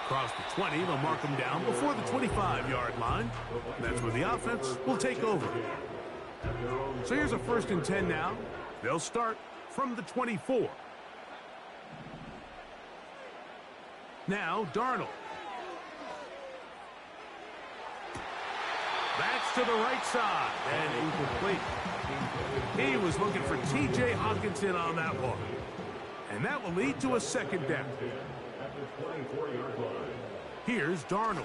Across the 20, they'll mark him down before the 25-yard line. That's where the offense will take over. So here's a 1st and 10 now. They'll start from the 24. Now Darnold. That's to the right side and incomplete. He was looking for T.J. Hockenson on that one. And that will lead to a 2nd down. Here's Darnold.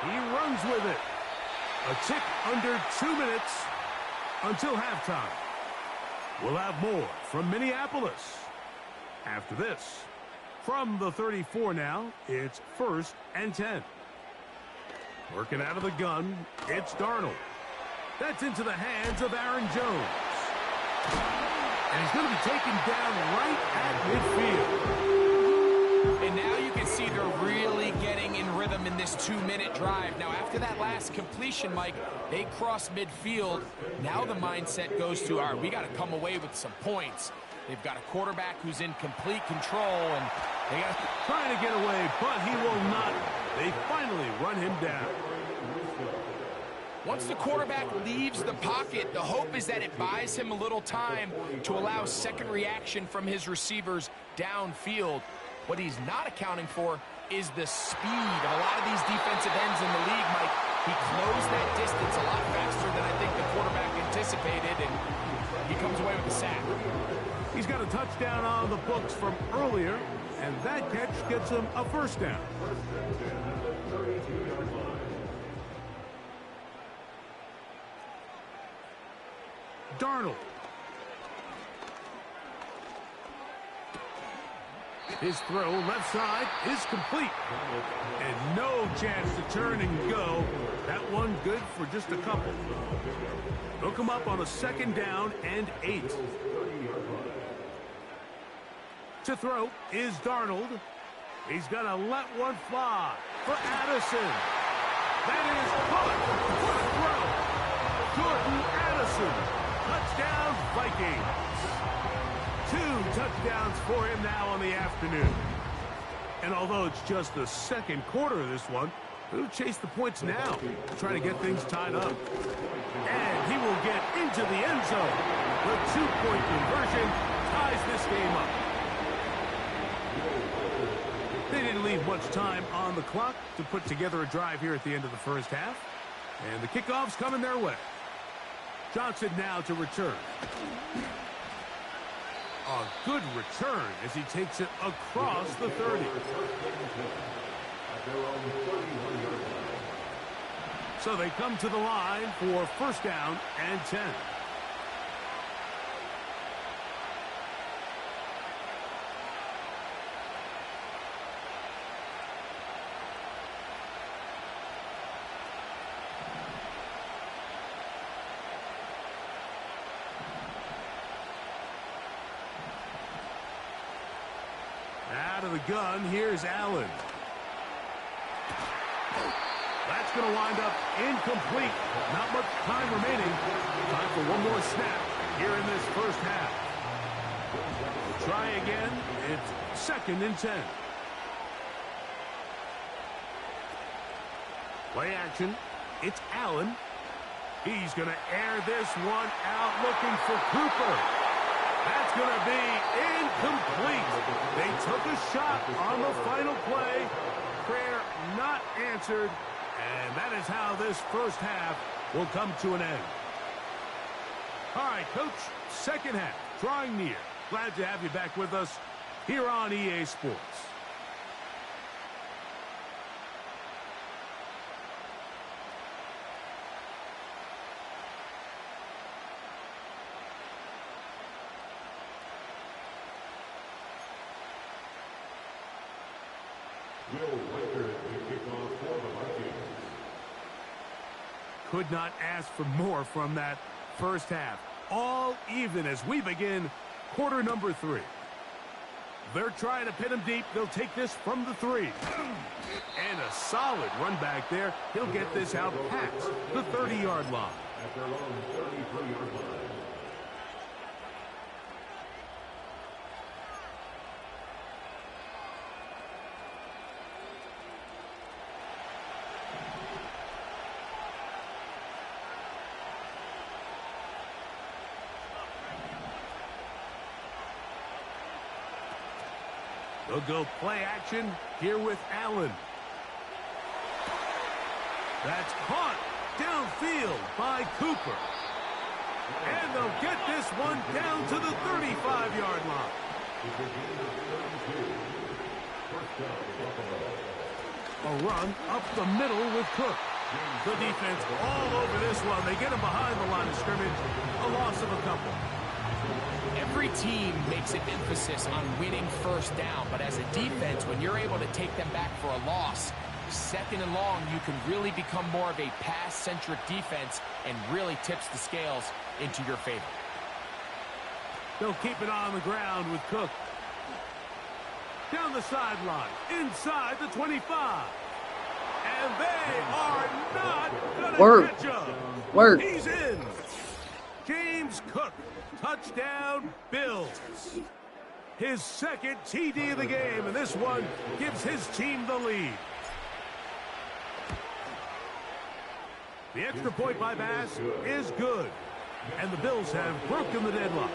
He runs with it. A tick under 2 minutes until halftime. We'll have more from Minneapolis after this. From the 34 now, it's 1st and 10. Working out of the gun, it's Darnold. That's into the hands of Aaron Jones. And he's going to be taken down right at midfield. And now you can see they're really getting in rhythm in this 2-minute drive. Now, after that last completion, Mike, they cross midfield. Now the mindset goes to, all right, we got to come away with some points. They've got a quarterback who's in complete control, and Trying to get away, but he will not. They finally run him down. Once the quarterback leaves the pocket, the hope is that it buys him a little time to allow second reaction from his receivers downfield. What he's not accounting for is the speed of a lot of these defensive ends in the league, Mike. He closed that distance a lot faster than I think the quarterback anticipated, and he comes away with a sack. He's got a touchdown on the books from earlier, and that catch gets him a first down. Darnold. His throw left side is complete. And no chance to turn and go. That one good for just a couple. They'll come up on a 2nd down and 8. To throw is Darnold. He's going to let one fly for Addison. That is caught for a throw. Jordan Addison. Touchdown, Vikings. 2 touchdowns for him now on the afternoon. And although it's just the 2nd quarter of this one, he'll chase the points now, try to get things tied up. And he will get into the end zone. The 2-point conversion ties this game up. They didn't leave much time on the clock to put together a drive here at the end of the first half. And the kickoff's coming their way. Johnson now to return. A good return as he takes it across the 30. So they come to the line for 1st down and 10. Out of the gun, here's Allen. That's going to wind up incomplete. Not much time remaining. Time for one more snap here in this first half. Try again. It's 2nd and 10. Play action. It's Allen. He's going to air this one out looking for Cooper. That's going to be incomplete. They took a shot on the final play. Prayer not answered. And that is how this first half will come to an end. All right, Coach, 2nd half, drawing near. Glad to have you back with us here on EA Sports. Could not ask for more from that first half. All even as we begin quarter number 3. They're trying to pin him deep. They'll take this from the 3. And a solid run back there. He'll get this out past the 30-yard line. At their own 33-yard line. They'll go play action here with Allen. That's caught downfield by Cooper. And they'll get this one down to the 35-yard line. A run up the middle with Cook. The defense all over this one. They get him behind the line of scrimmage. A loss of a couple. Every team makes an emphasis on winning first down, but as a defense, when you're able to take them back for a loss, 2nd and long, you can really become more of a pass-centric defense and really tips the scales into your favor. They'll keep it on the ground with Cook. Down the sideline, inside the 25. And they are not going to catch up. He's in. James Cook. Touchdown, Bills. his second TD of the game, and this one gives his team the lead. The extra point by Bass is good. And the Bills have broken the deadlock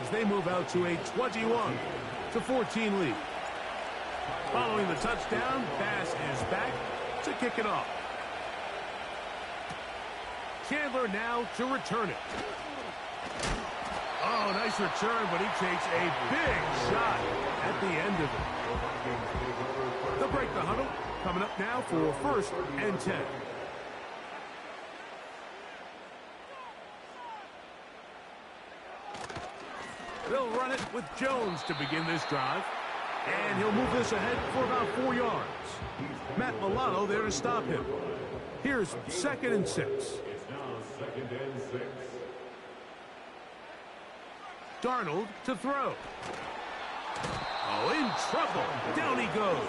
as they move out to a 21-14 lead. Following the touchdown, Bass is back to kick it off. Chandler now to return it. Oh, nice return, but he takes a big shot at the end of it. They'll break the huddle. Coming up now for 1st and 10. They'll run it with Jones to begin this drive. And he'll move this ahead for about 4 yards. Matt Milano there to stop him. Here's 2nd and 6. It's now 2nd and 6. Darnold to throw. Oh, in trouble. Down he goes.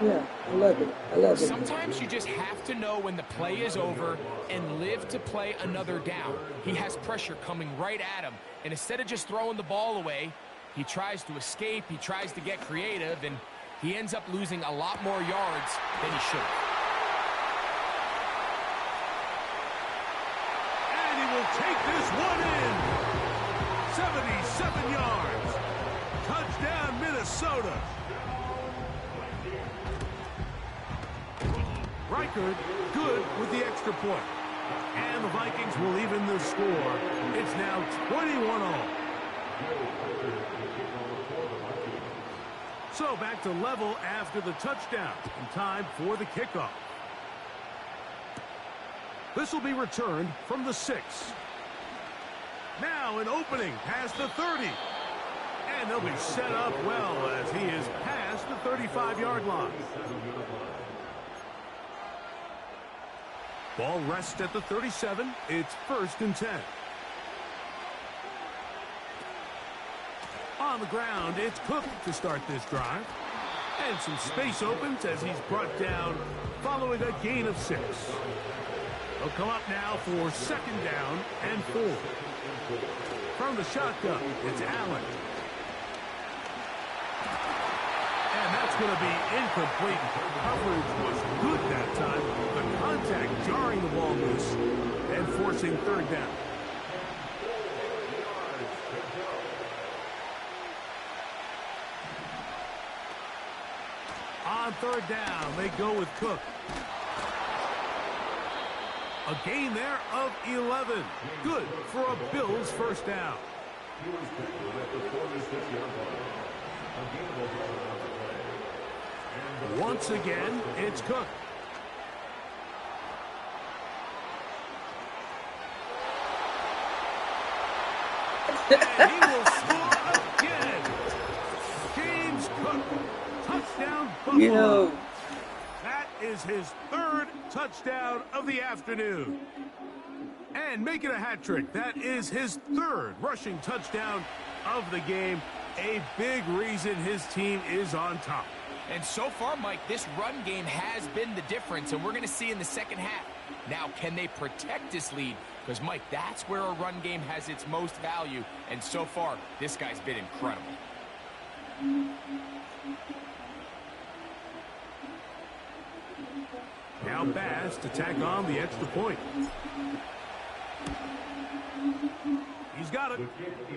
Yeah, I love it. I love it. Sometimes you just have to know when the play is over and live to play another down. He has pressure coming right at him, and instead of just throwing the ball away, he tries to escape, he tries to get creative, and he ends up losing a lot more yards than he should. And he will take this one in. 77 yards. Touchdown, Minnesota. Reichard good with the extra point. And the Vikings will even the score. It's now 21-all. So back to level after the touchdown. And time for the kickoff. This will be returned from the 6. Now an opening past the 30. And they'll be set up well as he is past the 35-yard line. Ball rests at the 37. It's 1st and 10. On the ground, it's Cook to start this drive. And some space opens as he's brought down following a gain of 6. They'll come up now for 2nd down and 4. From the shotgun, it's Allen. And that's going to be incomplete. Coverage was good that time. The contact jarring the ball loose and forcing 3rd down. On 3rd down, they go with Cook. A gain there of 11. Good for a Bills 1st down. Once again, it's Cook. And he will score again. James Cook. Touchdown, Buffalo. Yo. That is his 3rd touchdown of the afternoon. And making a hat trick. That is his 3rd rushing touchdown of the game. A big reason his team is on top. And so far, Mike, this run game has been the difference, and we're going to see in the second half. Now, can they protect this lead? Because, Mike, that's where a run game has its most value, and so far, this guy's been incredible. Now Bass to tack on the extra point. He's got it.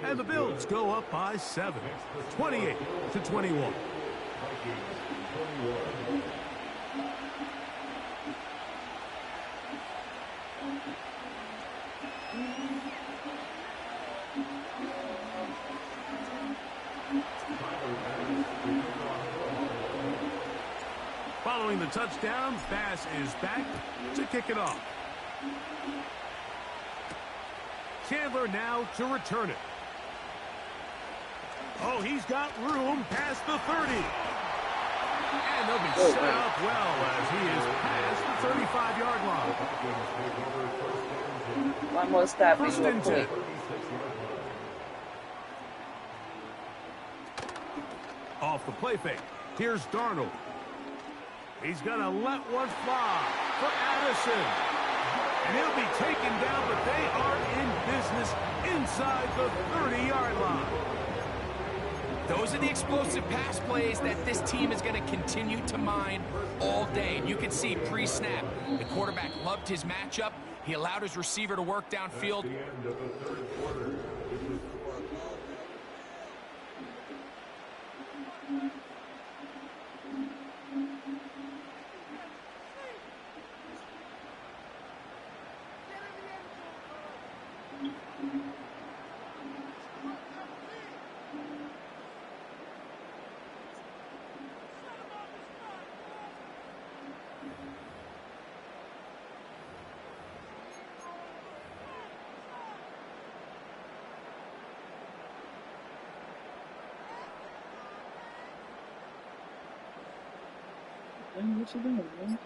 And the Bills go up by 7. 28-21. Following the touchdown, Bass is back to kick it off. Chandler now to return it. Oh, he's got room past the 30. And they'll be set up well as he is past the 35-yard line. One more stop. 1st and 10. Off the play fake. Here's Darnold. He's going to let one fly for Addison. And he'll be taken down, but they are in business inside the 30-yard line. Those are the explosive pass plays that this team is going to continue to mine all day. And you can see pre-snap, the quarterback loved his matchup. He allowed his receiver to work downfield. At the end of the third quarter, this is What you doing, man?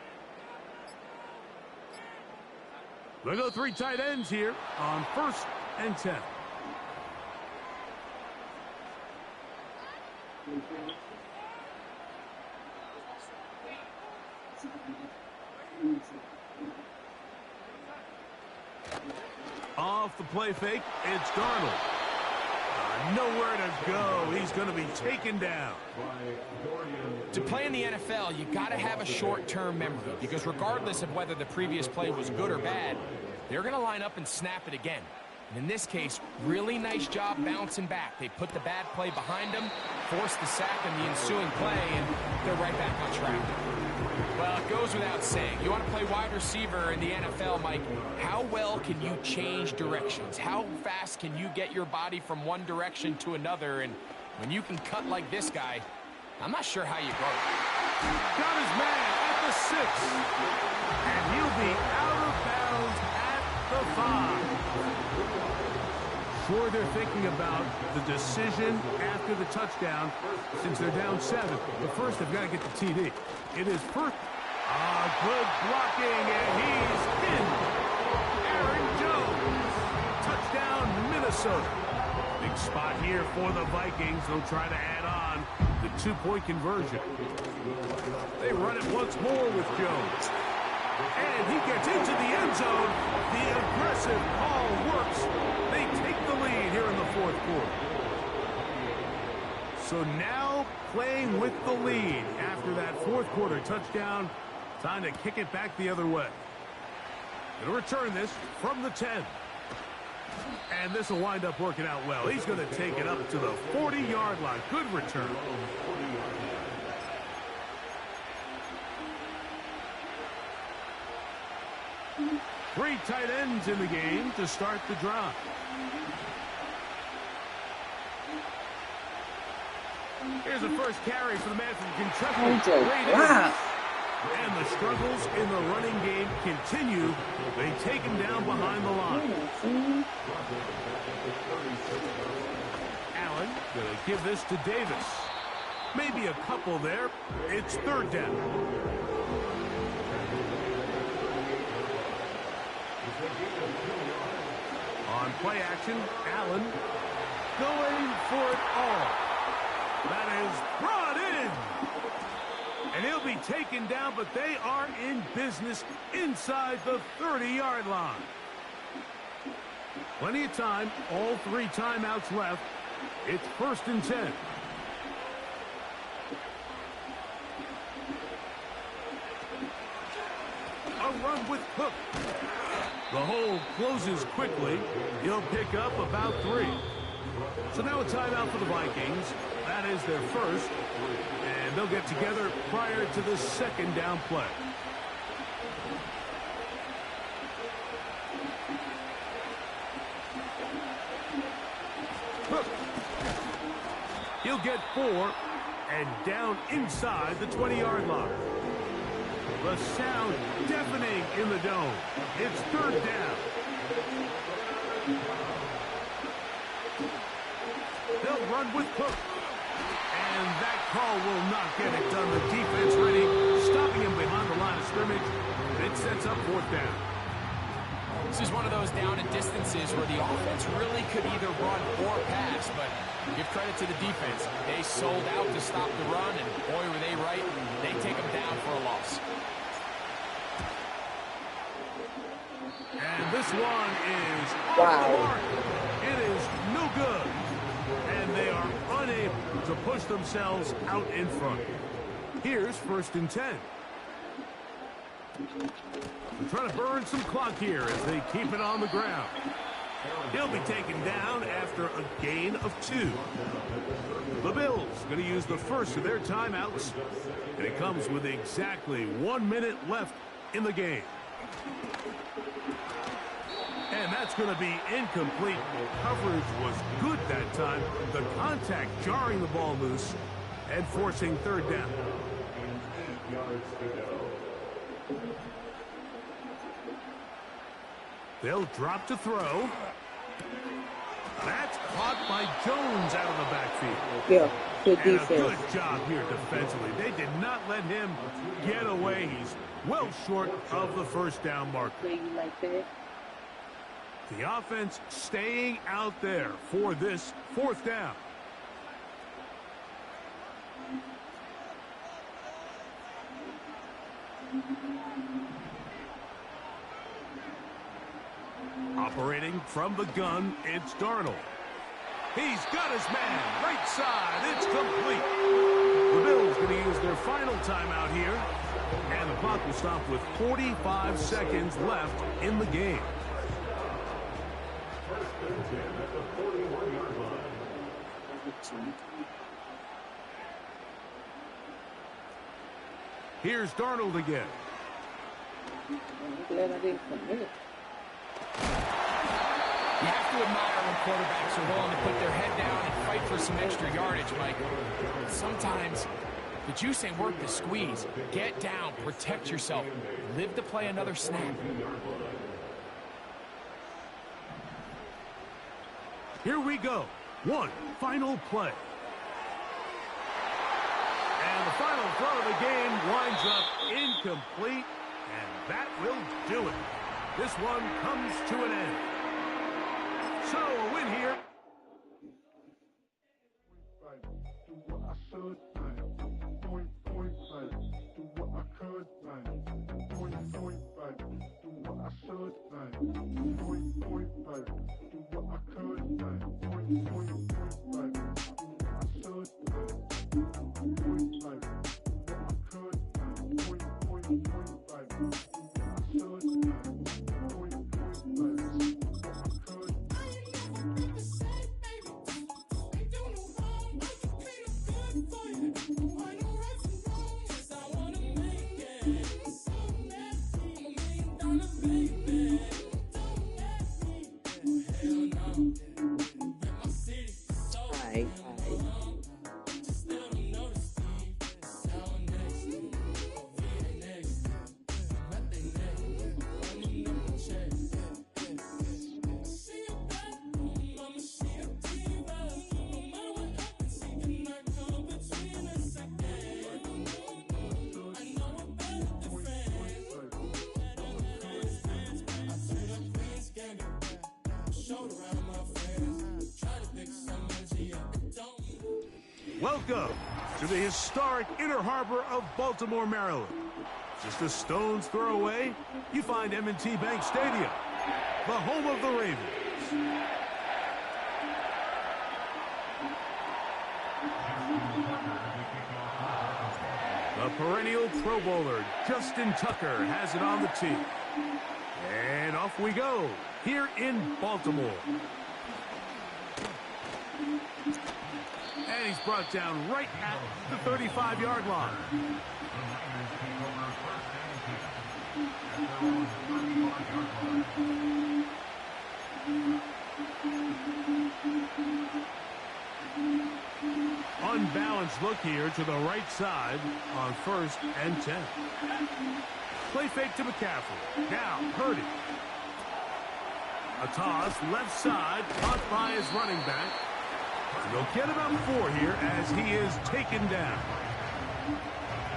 They go 3 tight ends here on 1st and 10. Off the play fake, it's Darnold. Nowhere to go. He's going to be taken down. To play in the NFL, you got to have a short-term memory, because regardless of whether the previous play was good or bad, they're going to line up and snap it again. And in this case, really nice job bouncing back. They put the bad play behind them, forced the sack in the ensuing play, and they're right back on track. Well, it goes without saying. You want to play wide receiver in the NFL, Mike, how well can you change directions? How fast can you get your body from one direction to another? And when you can cut like this guy, I'm not sure how you go. Got his man at the 6. And he'll be out of bounds at the 5. Sure, they're thinking about the decision after the touchdown since they're down 7. But first, they've got to get the TD. It is first. Good blocking, and he's in. Aaron Jones. Touchdown, Minnesota. Big spot here for the Vikings. They'll try to add on the 2-point conversion. They run it once more with Jones. And he gets into the end zone. The aggressive call works. They take the lead here in the 4th quarter. So now playing with the lead after that 4th quarter touchdown. Time to kick it back the other way. Going to return this from the 10. And this will wind up working out well. He's going to take it up to the 40-yard line. Good return. Three tight ends in the game to start the drive. Here's the first carry for the man from Kentucky. And the struggles in the running game continue. They take him down behind the line. Allen going to give this to Davis. Maybe a couple there. It's 3rd down. On play action, Allen going for it all. That is brought in. And he'll be taken down, but they are in business inside the 30-yard line. Plenty of time, all 3 timeouts left. It's 1st and 10. A run with Cook. The hole closes quickly. He'll pick up about 3. So now a timeout for the Vikings. That is their first. And they'll get together prior to the 2nd down play. Cook. He'll get 4 and down inside the 20-yard line. The sound deafening in the dome. It's 3rd down. They'll run with Cook. And that call will not get it done. The defense ready, stopping him behind the line of scrimmage. It sets up 4th down. This is one of those down and distances where the offense really could either run or pass, but give credit to the defense. They sold out to stop the run, and boy, were they right. They take them down for a loss. And this one is off the mark. It is no good. and they are unable to push themselves out in front. Here's 1st and 10. They're trying to burn some clock here as they keep it on the ground. He'll be taken down after a gain of 2. The Bills going to use the first of their timeouts, and it comes with exactly 1 minute left in the game. And that's going to be incomplete. Coverage was good that time. The contact jarring the ball loose and forcing 3rd down. They'll drop to throw. That's caught by Jones out of the backfield. Yeah, good and defense. a good job here defensively. They did not let him get away. He's well short of the 1st down marker. Like that. The offense staying out there for this 4th down. Operating from the gun, it's Darnold. He's got his man, right side, it's complete. The Bills going to use their final timeout here, and the clock will stop with 45 seconds left in the game. Here's Darnold again. I'm glad I didn't commit. You have to admire when quarterbacks are willing to put their head down and fight for some extra yardage, Mike. Sometimes the juice ain't worth the squeeze. Get down, protect yourself, live to play another snap. Here we go. One final play. And the final throw of the game winds up incomplete, and that will do it. This one comes to an end. So a win here. Welcome to the historic Inner Harbor of Baltimore, Maryland. Just a stone's throw away, you find M&T Bank Stadium, the home of the Ravens. The perennial Pro Bowler, Justin Tucker, has it on the tee. And off we go, here in Baltimore. And he's brought down right at the 35-yard line. Unbalanced look here to the right side on 1st and 10. Play fake to McCaffrey. Now Purdy. A toss left side, caught by his running back. They'll get about 4 here as he is taken down.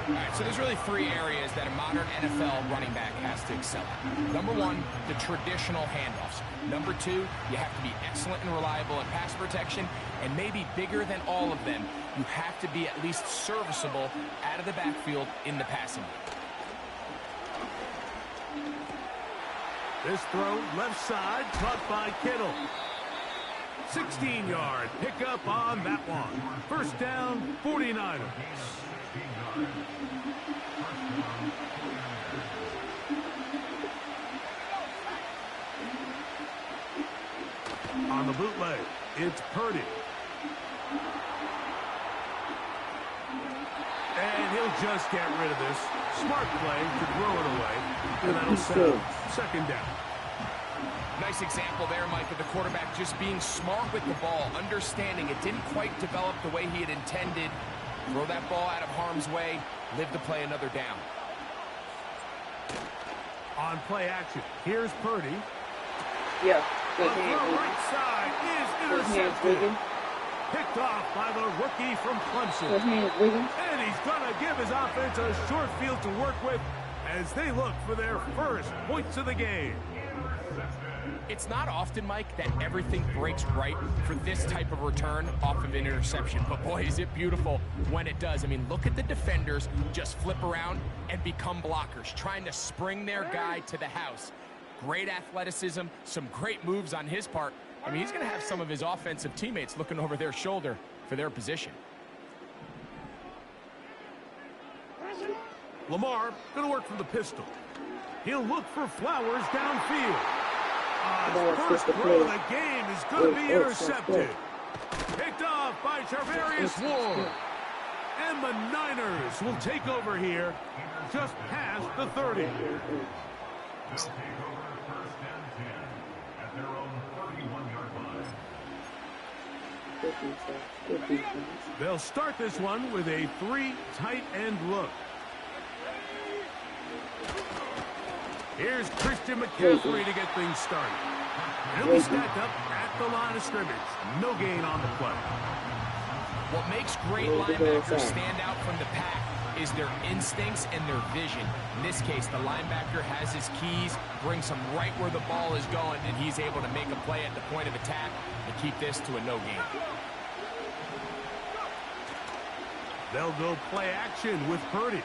All right, so there's really 3 areas that a modern NFL running back has to excel at. Number 1, the traditional handoffs. Number 2, you have to be excellent and reliable in pass protection. And maybe bigger than all of them, you have to be at least serviceable out of the backfield in the passing game. This throw left side, caught by Kittle. 16-yard pickup on that one. First down, 49ers. On the bootleg, it's Purdy. And he'll just get rid of this. Smart play to throw it away. And that'll set up second down. Nice example there, Mike, of the quarterback just being smart with the ball, understanding it didn't quite develop the way he had intended. Throw that ball out of harm's way, live to play another down. On play action, here's Purdy. Yeah. The right side is intercepted. Picked off by the rookie from Clemson. And he's going to give his offense a short field to work with as they look for their first points of the game. It's not often, Mike, that everything breaks right for this type of return off of an interception. But boy, is it beautiful when it does. I mean, look at the defenders just flip around and become blockers, trying to spring their guy to the house. Great athleticism, some great moves on his part. I mean, he's going to have some of his offensive teammates looking over their shoulder for their position. Lamar going to work from the pistol. He'll look for Flowers downfield. First throw of the game is going to be intercepted. Picked off by Charvarius Ward. And the Niners will take over here just past the 30. They'll take over first and 10 at their own 31-yard line. They'll start this one with a 3 tight end look. Here's Christian McCaffrey to get things started. He'll be stacked up at the line of scrimmage. No gain on the play. What makes great linebackers stand out from the pack is their instincts and their vision. In this case, the linebacker has his keys, brings him right where the ball is going, and he's able to make a play at the point of attack and keep this to a no gain. They'll go play action with Purdy.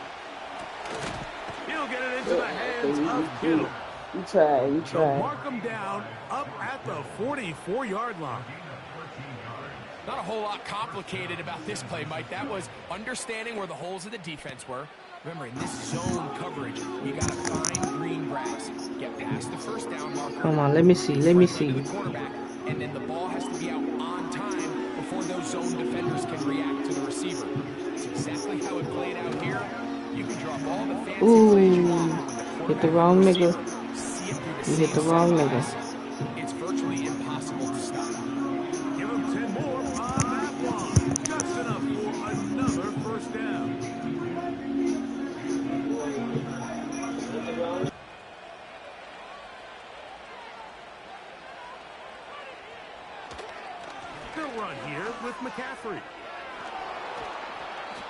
He'll get it into the hands of Kittle. You try. They'll mark him down up at the 44-yard line. Not a whole lot complicated about this play, Mike. That was understanding where the holes of the defense were. Remember, in this zone coverage, you got to find green grass. Get past the first down marker. Come on, let me see. The quarterback, and then the ball has to be out on time before those zone defenders can react to the receiver. That's exactly how it played out here. You can drop all the fancy plays you want. Hit the wrong nigga. You hit the wrong nigga. It's virtually impossible to stop. Give him 10 more on that one. Just enough for another first down. They'll run here with McCaffrey.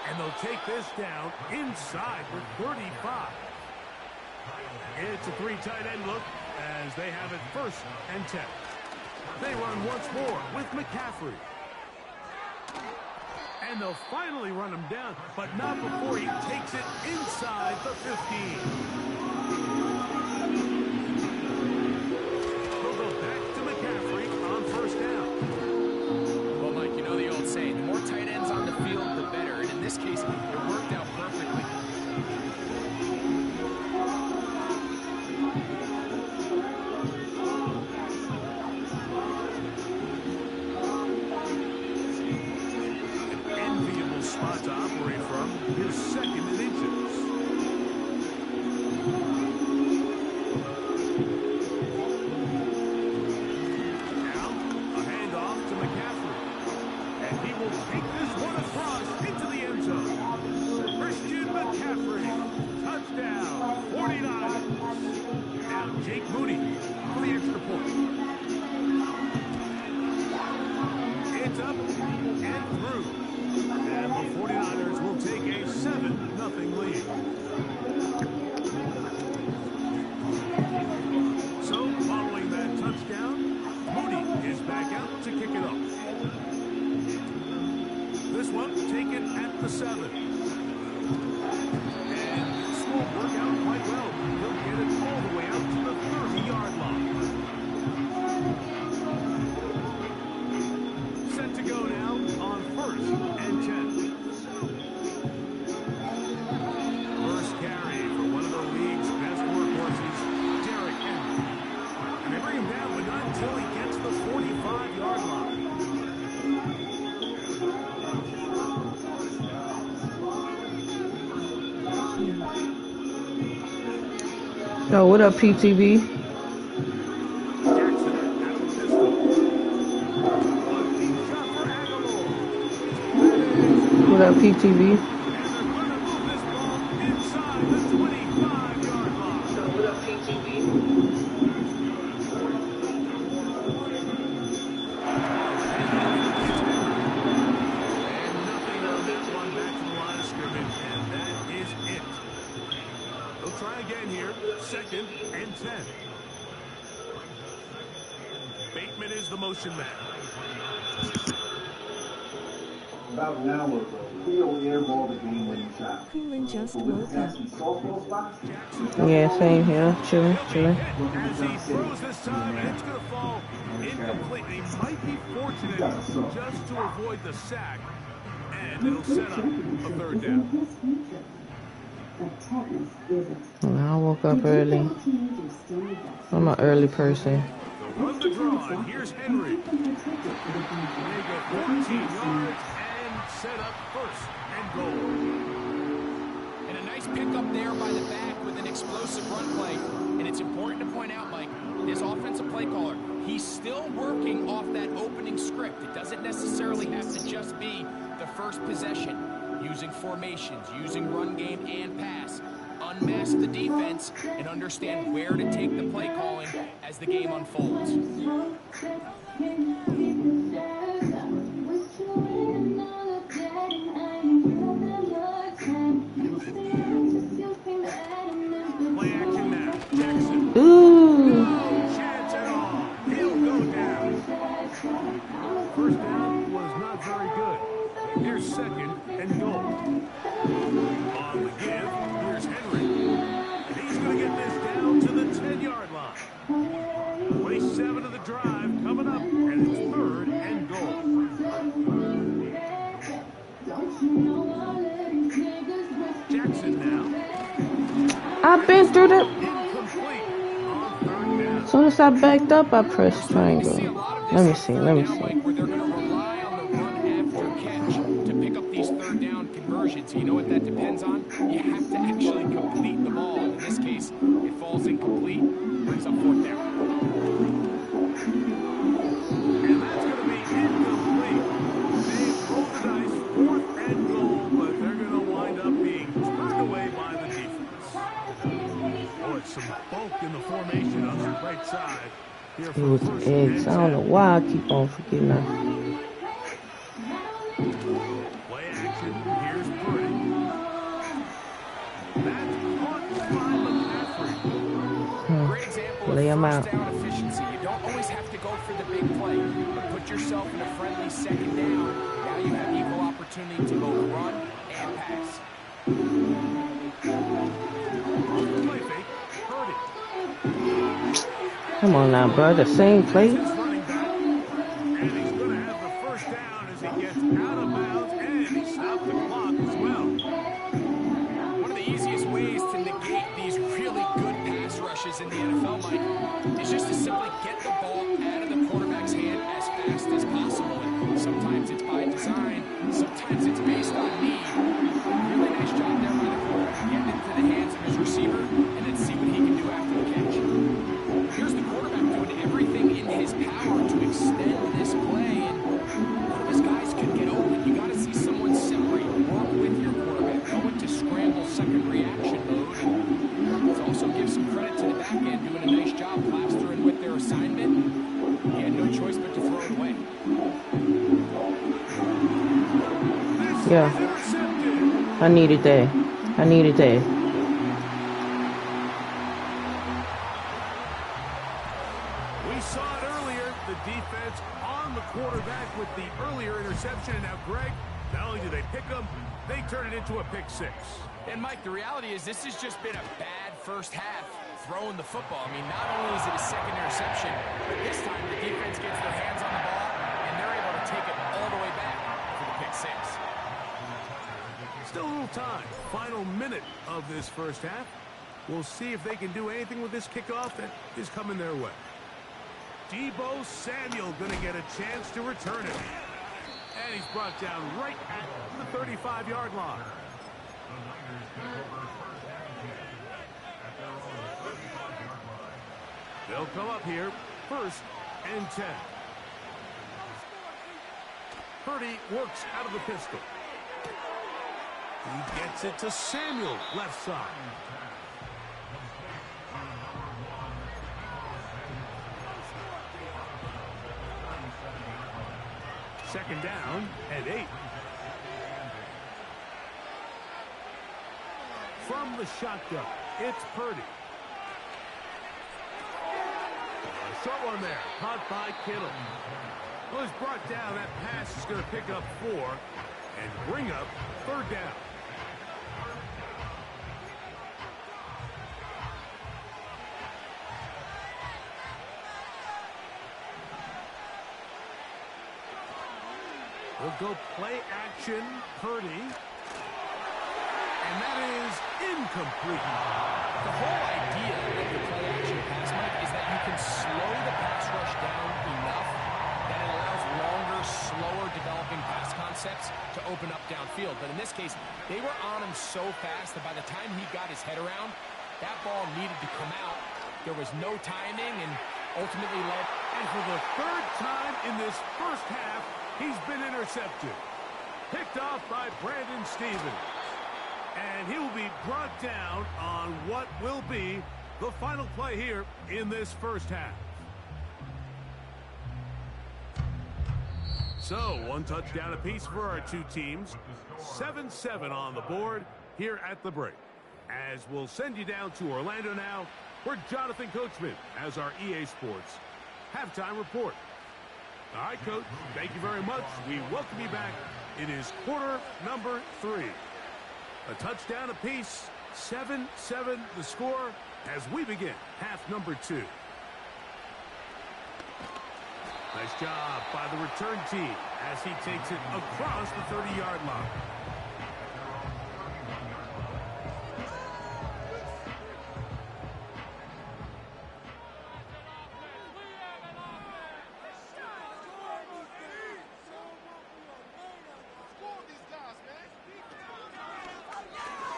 And they'll take this down inside with 35. It's a 3 tight end look as they have it first and 10. They run once more with McCaffrey. And they'll finally run him down, but not before he takes it inside the 15. They'll go back to McCaffrey on first down. Well, Mike, you know the old saying, the more tight ends on the field, the better. And in this case, it worked out perfectly. Spot to operate from. Here's second and inches. Now, a handoff to McCaffrey. And he will take this one across into the end zone. Christian McCaffrey. Touchdown. 49. Now, Jake Moody for the extra point. It's up and through. And the 49ers will take a 7-0 lead. So, following that touchdown, Moody is back out to kick it off. This one taken at the 7. And this will work out quite well. He'll get it all the way out to the 30-yard line. Yo, what up, PTV? What up, PTV? Try again here. 2nd and 10. Bateman is the motion man. About an hour ago, Theo airballed the game-winning shot. Cleveland just woke up. Yeah, same here. Chilling. As he throws this time, and it's going to fall incomplete. He might be fortunate just to avoid the sack, and it'll set up a 3rd down. I woke up early. I'm an early person. Run the draw, and here's Henry. They go 14 yards and set up 1st and goal. And a nice pickup there by the back with an explosive run play. And it's important to point out, Mike, this offensive play caller, he's still working off that opening script. It doesn't necessarily have to just be the first possession. Using formations, using run game and pass. Unmask the defense and understand where to take the play calling as the game unfolds. Play action now. Jackson. Ooh. No chance at all. He'll go down. 1st down was not very good. Here's 2nd and goal. On the give, here's Henry. And he's going to get this down to the 10-yard line. Play 7 of the drive coming up, and it's 3rd and goal. Jackson now. I've been through the... Incomplete on 3rd down. As soon as I backed up, I pressed triangle. Let me see. Where they're going to rely on the run after catch to pick up these 3rd down conversions. You know what that depends on? You have to actually complete the ball. In this case, it falls incomplete, brings up 4th down. And that's going to be incomplete. They've rolled the dice, 4th and goal, but they're going to wind up being turned away by the defense. Boy, some bulk in the formation on the right side. Here It was eggs. I don't know why I keep on forgetting that. Play action. Here's Purdy. That's caught by McCaffrey. Great example Lay of 'em first out. down efficiency. You don't always have to go for the big play, but put yourself in a friendly 2nd down. Now you have equal opportunity to both run and pass. Play fake. Purdy. Come on now, bro. The same play. He's running back. And he's going to have the 1st down as he gets out of bounds, and he stopped the clock as well. One of the easiest ways to negate these really good pass rushes in the NFL, Mike, is just to simply get the ball out of the quarterback's hand as fast as possible. And sometimes it's by design, sometimes it's based on need. Really nice job there by the quarterback, getting into the hands of his receiver, and then see what he can do after the catch. Here's the quarterback doing everything in his power to extend this play, and none of his guys could get open. You got to see someone separate, work with your quarterback, go into scramble 2nd reaction mode, and let's also give some credit to the back end, doing a nice job plastering with their assignment. He had no choice but to throw it away. Yeah. I needed that. I needed that. We saw it earlier, the defense on the quarterback with the earlier interception. And now, Greg, not only do they pick them, they turn it into a pick 6. And, Mike, the reality is this has just been a bad first half throwing the football. I mean, not only is it a 2nd interception, but this time the defense gets their hands on the ball, and they're able to take it all the way back for the pick 6. Still a little time. Final minute of this first half. We'll see if they can do anything with this kickoff that is coming their way. Deebo Samuel going to get a chance to return it. And he's brought down right at the 35-yard line. They'll come up here, 1st and 10. Purdy works out of the pistol. He gets it to Samuel, left side. Second down and 8. From the shotgun, it's Purdy. A short one there, caught by Kittle. Well, he's brought down. That pass is going to pick up 4 and bring up 3rd down. We'll go play action, Purdy. And that is incomplete. The whole idea of the play action pass, Mike, is that you can slow the pass rush down enough that it allows longer, slower developing pass concepts to open up downfield. But in this case, they were on him so fast that by the time he got his head around, that ball needed to come out. There was no timing and ultimately led. And for the 3rd time in this first half, he's been intercepted. Picked off by Brandon Stephens. And he will be brought down on what will be the final play here in this first half. So, 1 touchdown apiece for our 2 teams. 7-7 on the board here at the break. As we'll send you down to Orlando now, where Jonathan Coachman has our EA Sports halftime report. All right, Coach, thank you very much. We welcome you back. It is quarter number 3. A touchdown apiece, 7-7 the score as we begin half number 2. Nice job by the return team as he takes it across the 30-yard line.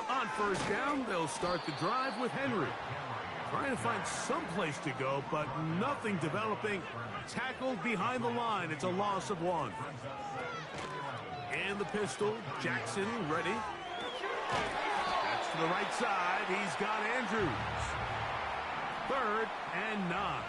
On 1st down, they'll start the drive with Henry. Trying to find some place to go, but nothing developing. Tackled behind the line. It's a loss of 1. And the pistol, Jackson ready. That's to the right side. He's got Andrews. 3rd and 9.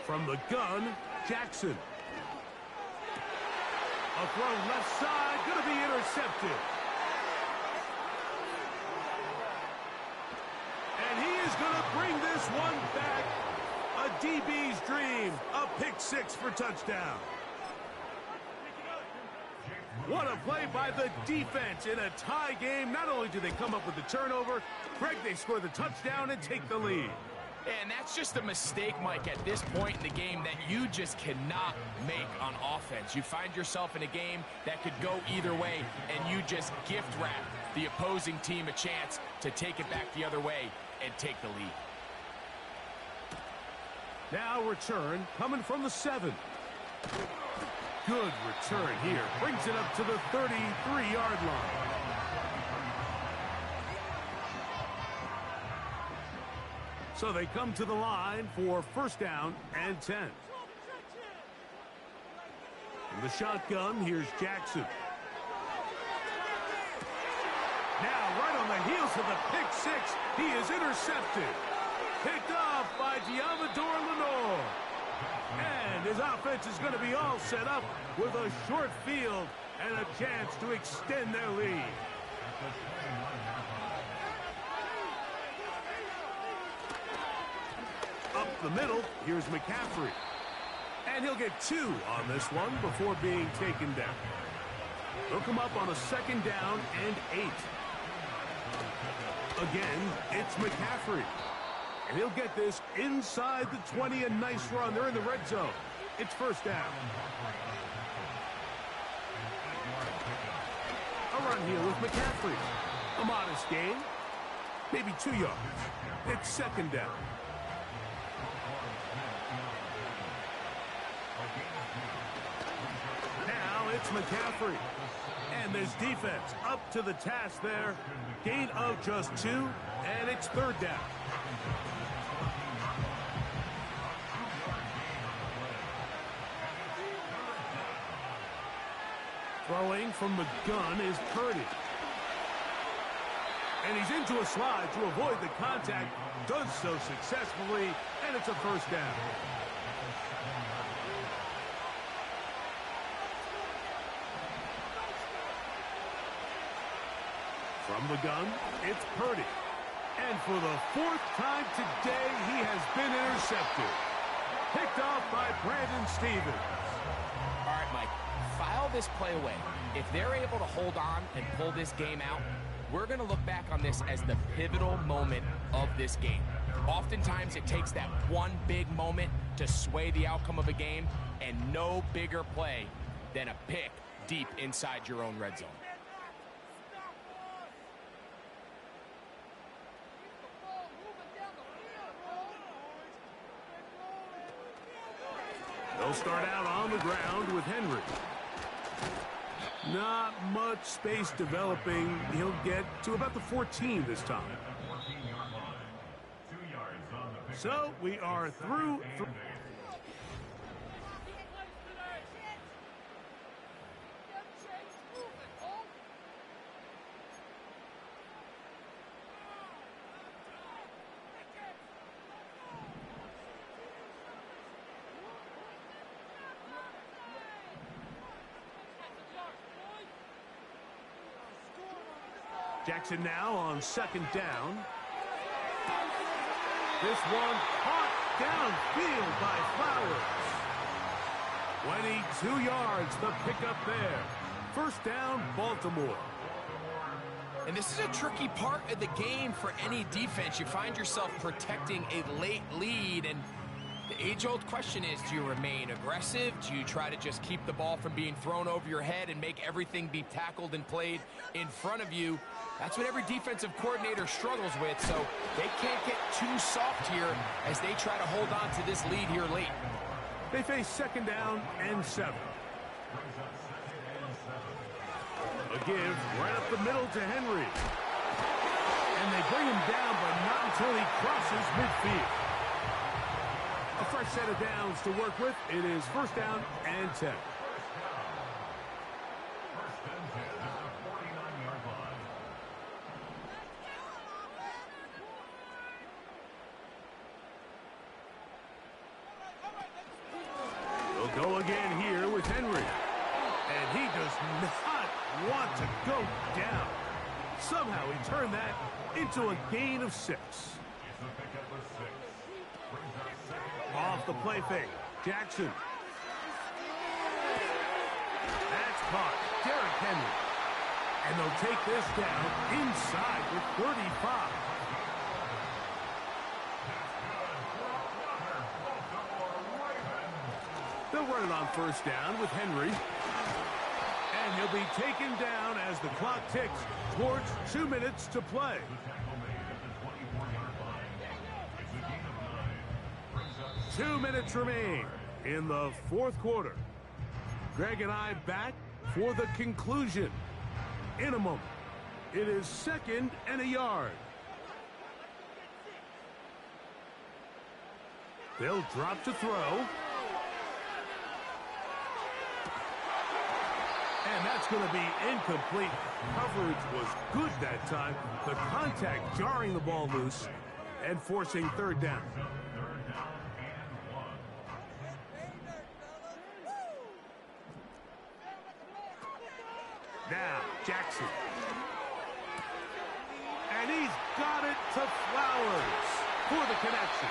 From the gun, Jackson. A throw left side, going to be intercepted. And he is going to bring this one back. A DB's dream, a pick 6 for touchdown. What a play by the defense in a tie game. Not only do they come up with the turnover, Greg, they score the touchdown and take the lead. And that's just a mistake, Mike, at this point in the game that you just cannot make on offense. You find yourself in a game that could go either way, and you just gift wrap the opposing team a chance to take it back the other way and take the lead. Now return coming from the 7. Good return here. Brings it up to the 33-yard line. So they come to the line for 1st down and 10. In the shotgun, here's Jackson. Now, right on the heels of the pick 6, he is intercepted. Picked off by Diamador Lenore. And his offense is going to be all set up with a short field and a chance to extend their lead. Up the middle, here's McCaffrey. And he'll get 2 on this one before being taken down. They'll come up on a 2nd down and 8. Again, it's McCaffrey. And he'll get this inside the 20, a nice run. They're in the red zone. It's 1st down. A run here with McCaffrey. A modest gain. Maybe 2 yards. It's 2nd down. it's McCaffrey. And this defense up to the task there. Gain of just 2, and it's third down. Throwing from the gun is Purdy. And he's into a slide to avoid the contact. Does so successfully, and it's a first down. From the gun, it's Purdy. And for the 4th time today, he has been intercepted. Picked off by Brandon Stephens. All right, Mike, file this play away. If they're able to hold on and pull this game out, we're going to look back on this as the pivotal moment of this game. Oftentimes, it takes that one big moment to sway the outcome of a game, and no bigger play than a pick deep inside your own red zone. They'll start out on the ground with Henry. Not much space developing. He'll get to about the 14 this time. So we are through. Jackson now on second down. This one caught downfield by Flowers. 22 yards, the pickup there. First down, Baltimore. And this is a tricky part of the game for any defense. You find yourself protecting a late lead, and the age-old question is, do you remain aggressive? Do you try to just keep the ball from being thrown over your head and make everything be tackled and played in front of you? That's what every defensive coordinator struggles with, so they can't get too soft here as they try to hold on to this lead here late. They face second down and 7. A give right up the middle to Henry. And they bring him down, but not until he crosses midfield. A fresh set of downs to work with. It is first down and 10. They'll go again here with Henry. And he does not want to go down. Somehow he turned that into a gain of 6. Off the play fake, Jackson. That's caught, Derrick Henry. And they'll take this down inside the 35. They'll run it on first down with Henry. And he'll be taken down as the clock ticks towards 2 minutes to play. Two minutes remain in the fourth quarter. Greg and I back for the conclusion. In a moment, it is second and a yard. They'll drop to throw. And that's going to be incomplete. Coverage was good that time. The contact jarring the ball loose and forcing third down. Now, Jackson. And he's got it to Flowers for the connection.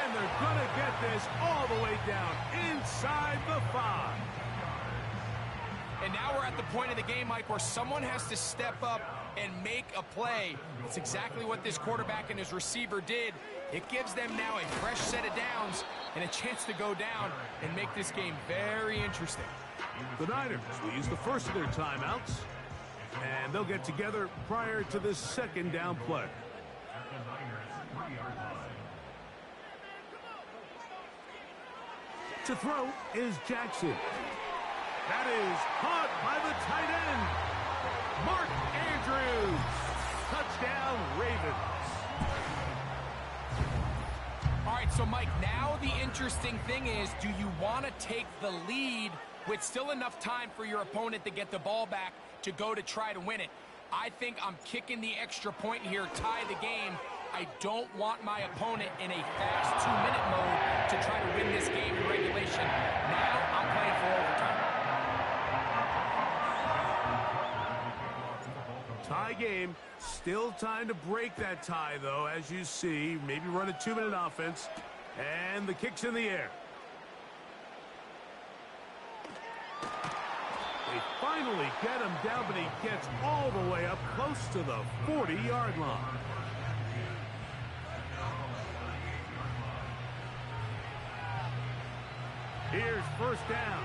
And they're going to get this all the way down inside the 5. And now we're at the point of the game, Mike, where someone has to step up and make a play. It's exactly what this quarterback and his receiver did. It gives them now a fresh set of downs and a chance to go down and make this game very interesting. The Niners will use the first of their timeouts, and they'll get together prior to this second down play. To throw is Jackson. That is caught by the tight end, Mark Andrews. Touchdown, Ravens. All right, so Mike, now the interesting thing is, do you want to take the lead with still enough time for your opponent to get the ball back to go to try to win it? I think I'm kicking the extra point here, tie the game. I don't want my opponent in a fast 2-minute mode to try to win this game in regulation. Now I'm playing for overtime. Tie game. Still time to break that tie, though, as you see. Maybe run a 2-minute offense. And the kick's in the air. They finally get him down, but he gets all the way up close to the 40-yard line. Here's first down.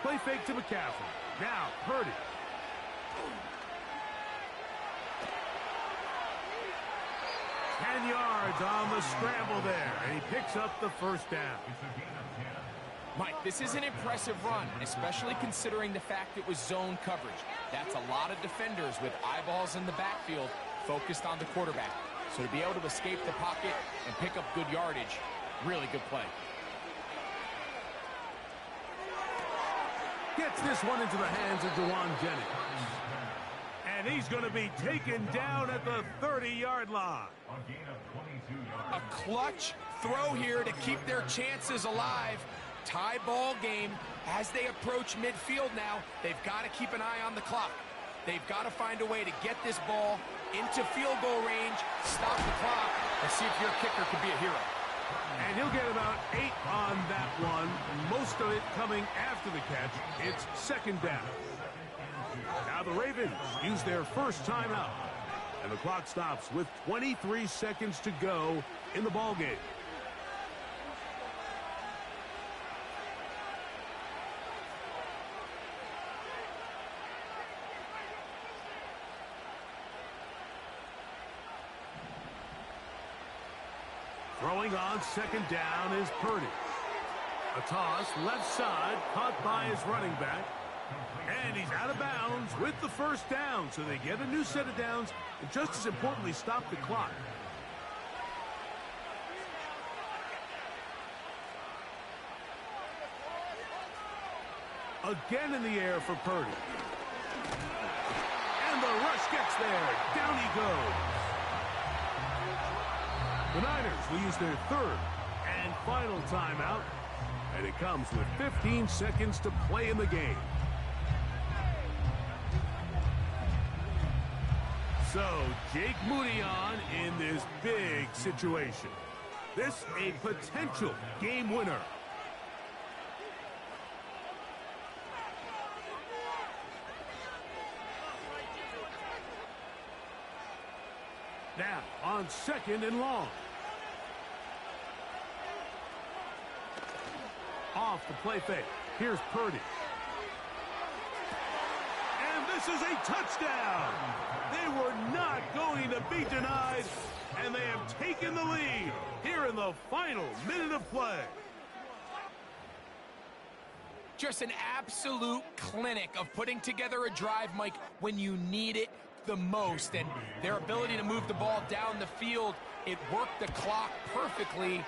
Play fake to McCaffrey. Now, Purdy. 10 yards on the scramble there, and he picks up the first down. Mike, this is an impressive run, especially considering the fact it was zone coverage. That's a lot of defenders with eyeballs in the backfield focused on the quarterback. So to be able to escape the pocket and pick up good yardage, really good play. Gets this one into the hands of Jawan Jennings. And he's going to be taken down at the 30-yard line. A clutch throw here to keep their chances alive. Tie ball game as they approach midfield now. They've got to keep an eye on the clock. They've got to find a way to get this ball into field goal range, stop the clock, and see if your kicker could be a hero. And he'll get about 8 on that one, most of it coming after the catch. It's second down. Now the Ravens use their first timeout, and the clock stops with 23 seconds to go in the ballgame. Throwing on second down is Purdy. A toss left side, caught by his running back. And he's out of bounds with the first down. So they get a new set of downs and just as importantly stop the clock. Again in the air for Purdy. And the rush gets there. Down he goes. The Niners will use their third and final timeout, and it comes with 15 seconds to play in the game. So, Jake Moody on in this big situation. This a potential game winner. Now, on second and long. Off the play fake. Here's Purdy. And this is a touchdown. They were not going to be denied, and they have taken the lead here in the final minute of play. Just an absolute clinic of putting together a drive, Mike, when you need it the most. And their ability to move the ball down the field, it worked the clock perfectly.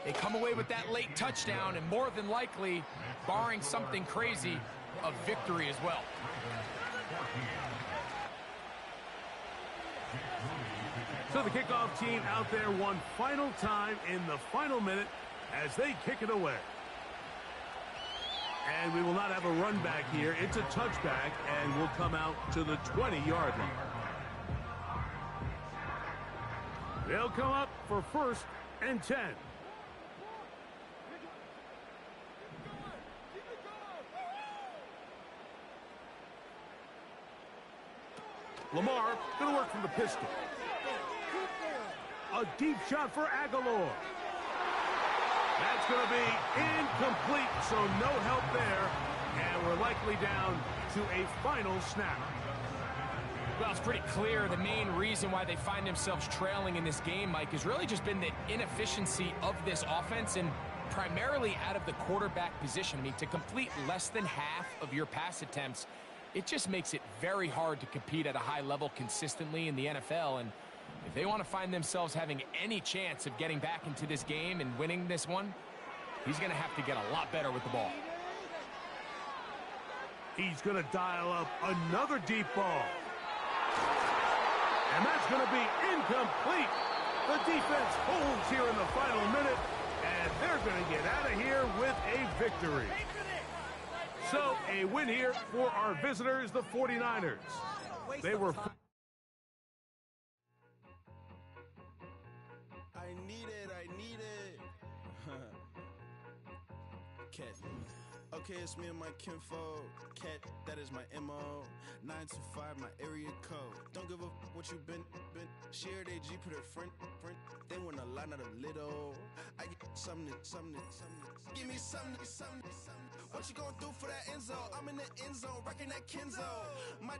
They come away with that late touchdown, and more than likely, barring something crazy, a victory as well. So the kickoff team out there one final time in the final minute as they kick it away. And we will not have a run back here. It's a touchback, and we'll come out to the 20-yard line. They'll come up for first and 10. Lamar going to work from the pistol. A deep shot for Aguilar. That's going to be incomplete, so no help there. And we're likely down to a final snap. Well, it's pretty clear the main reason why they find themselves trailing in this game, Mike, has really just been the inefficiency of this offense. And primarily out of the quarterback position. I mean, to complete less than half of your pass attempts, it just makes it very hard to compete at a high level consistently in the NFL. And if they want to find themselves having any chance of getting back into this game and winning this one, he's going to have to get a lot better with the ball. He's going to dial up another deep ball. And that's going to be incomplete. The defense holds here in the final minute, and they're going to get out of here with a victory. So, a win here for our visitors, the 49ers. They were... I need it. Cat. Okay, it's me and my kinfolk. Cat, that is my MO. 925, my area code. Don't give a what you been. Shared AG, put her friend. They want a lot, not a little. I get something. Give me something. What you gonna do for that end zone? I'm in the end zone, wrecking that Kenzo. My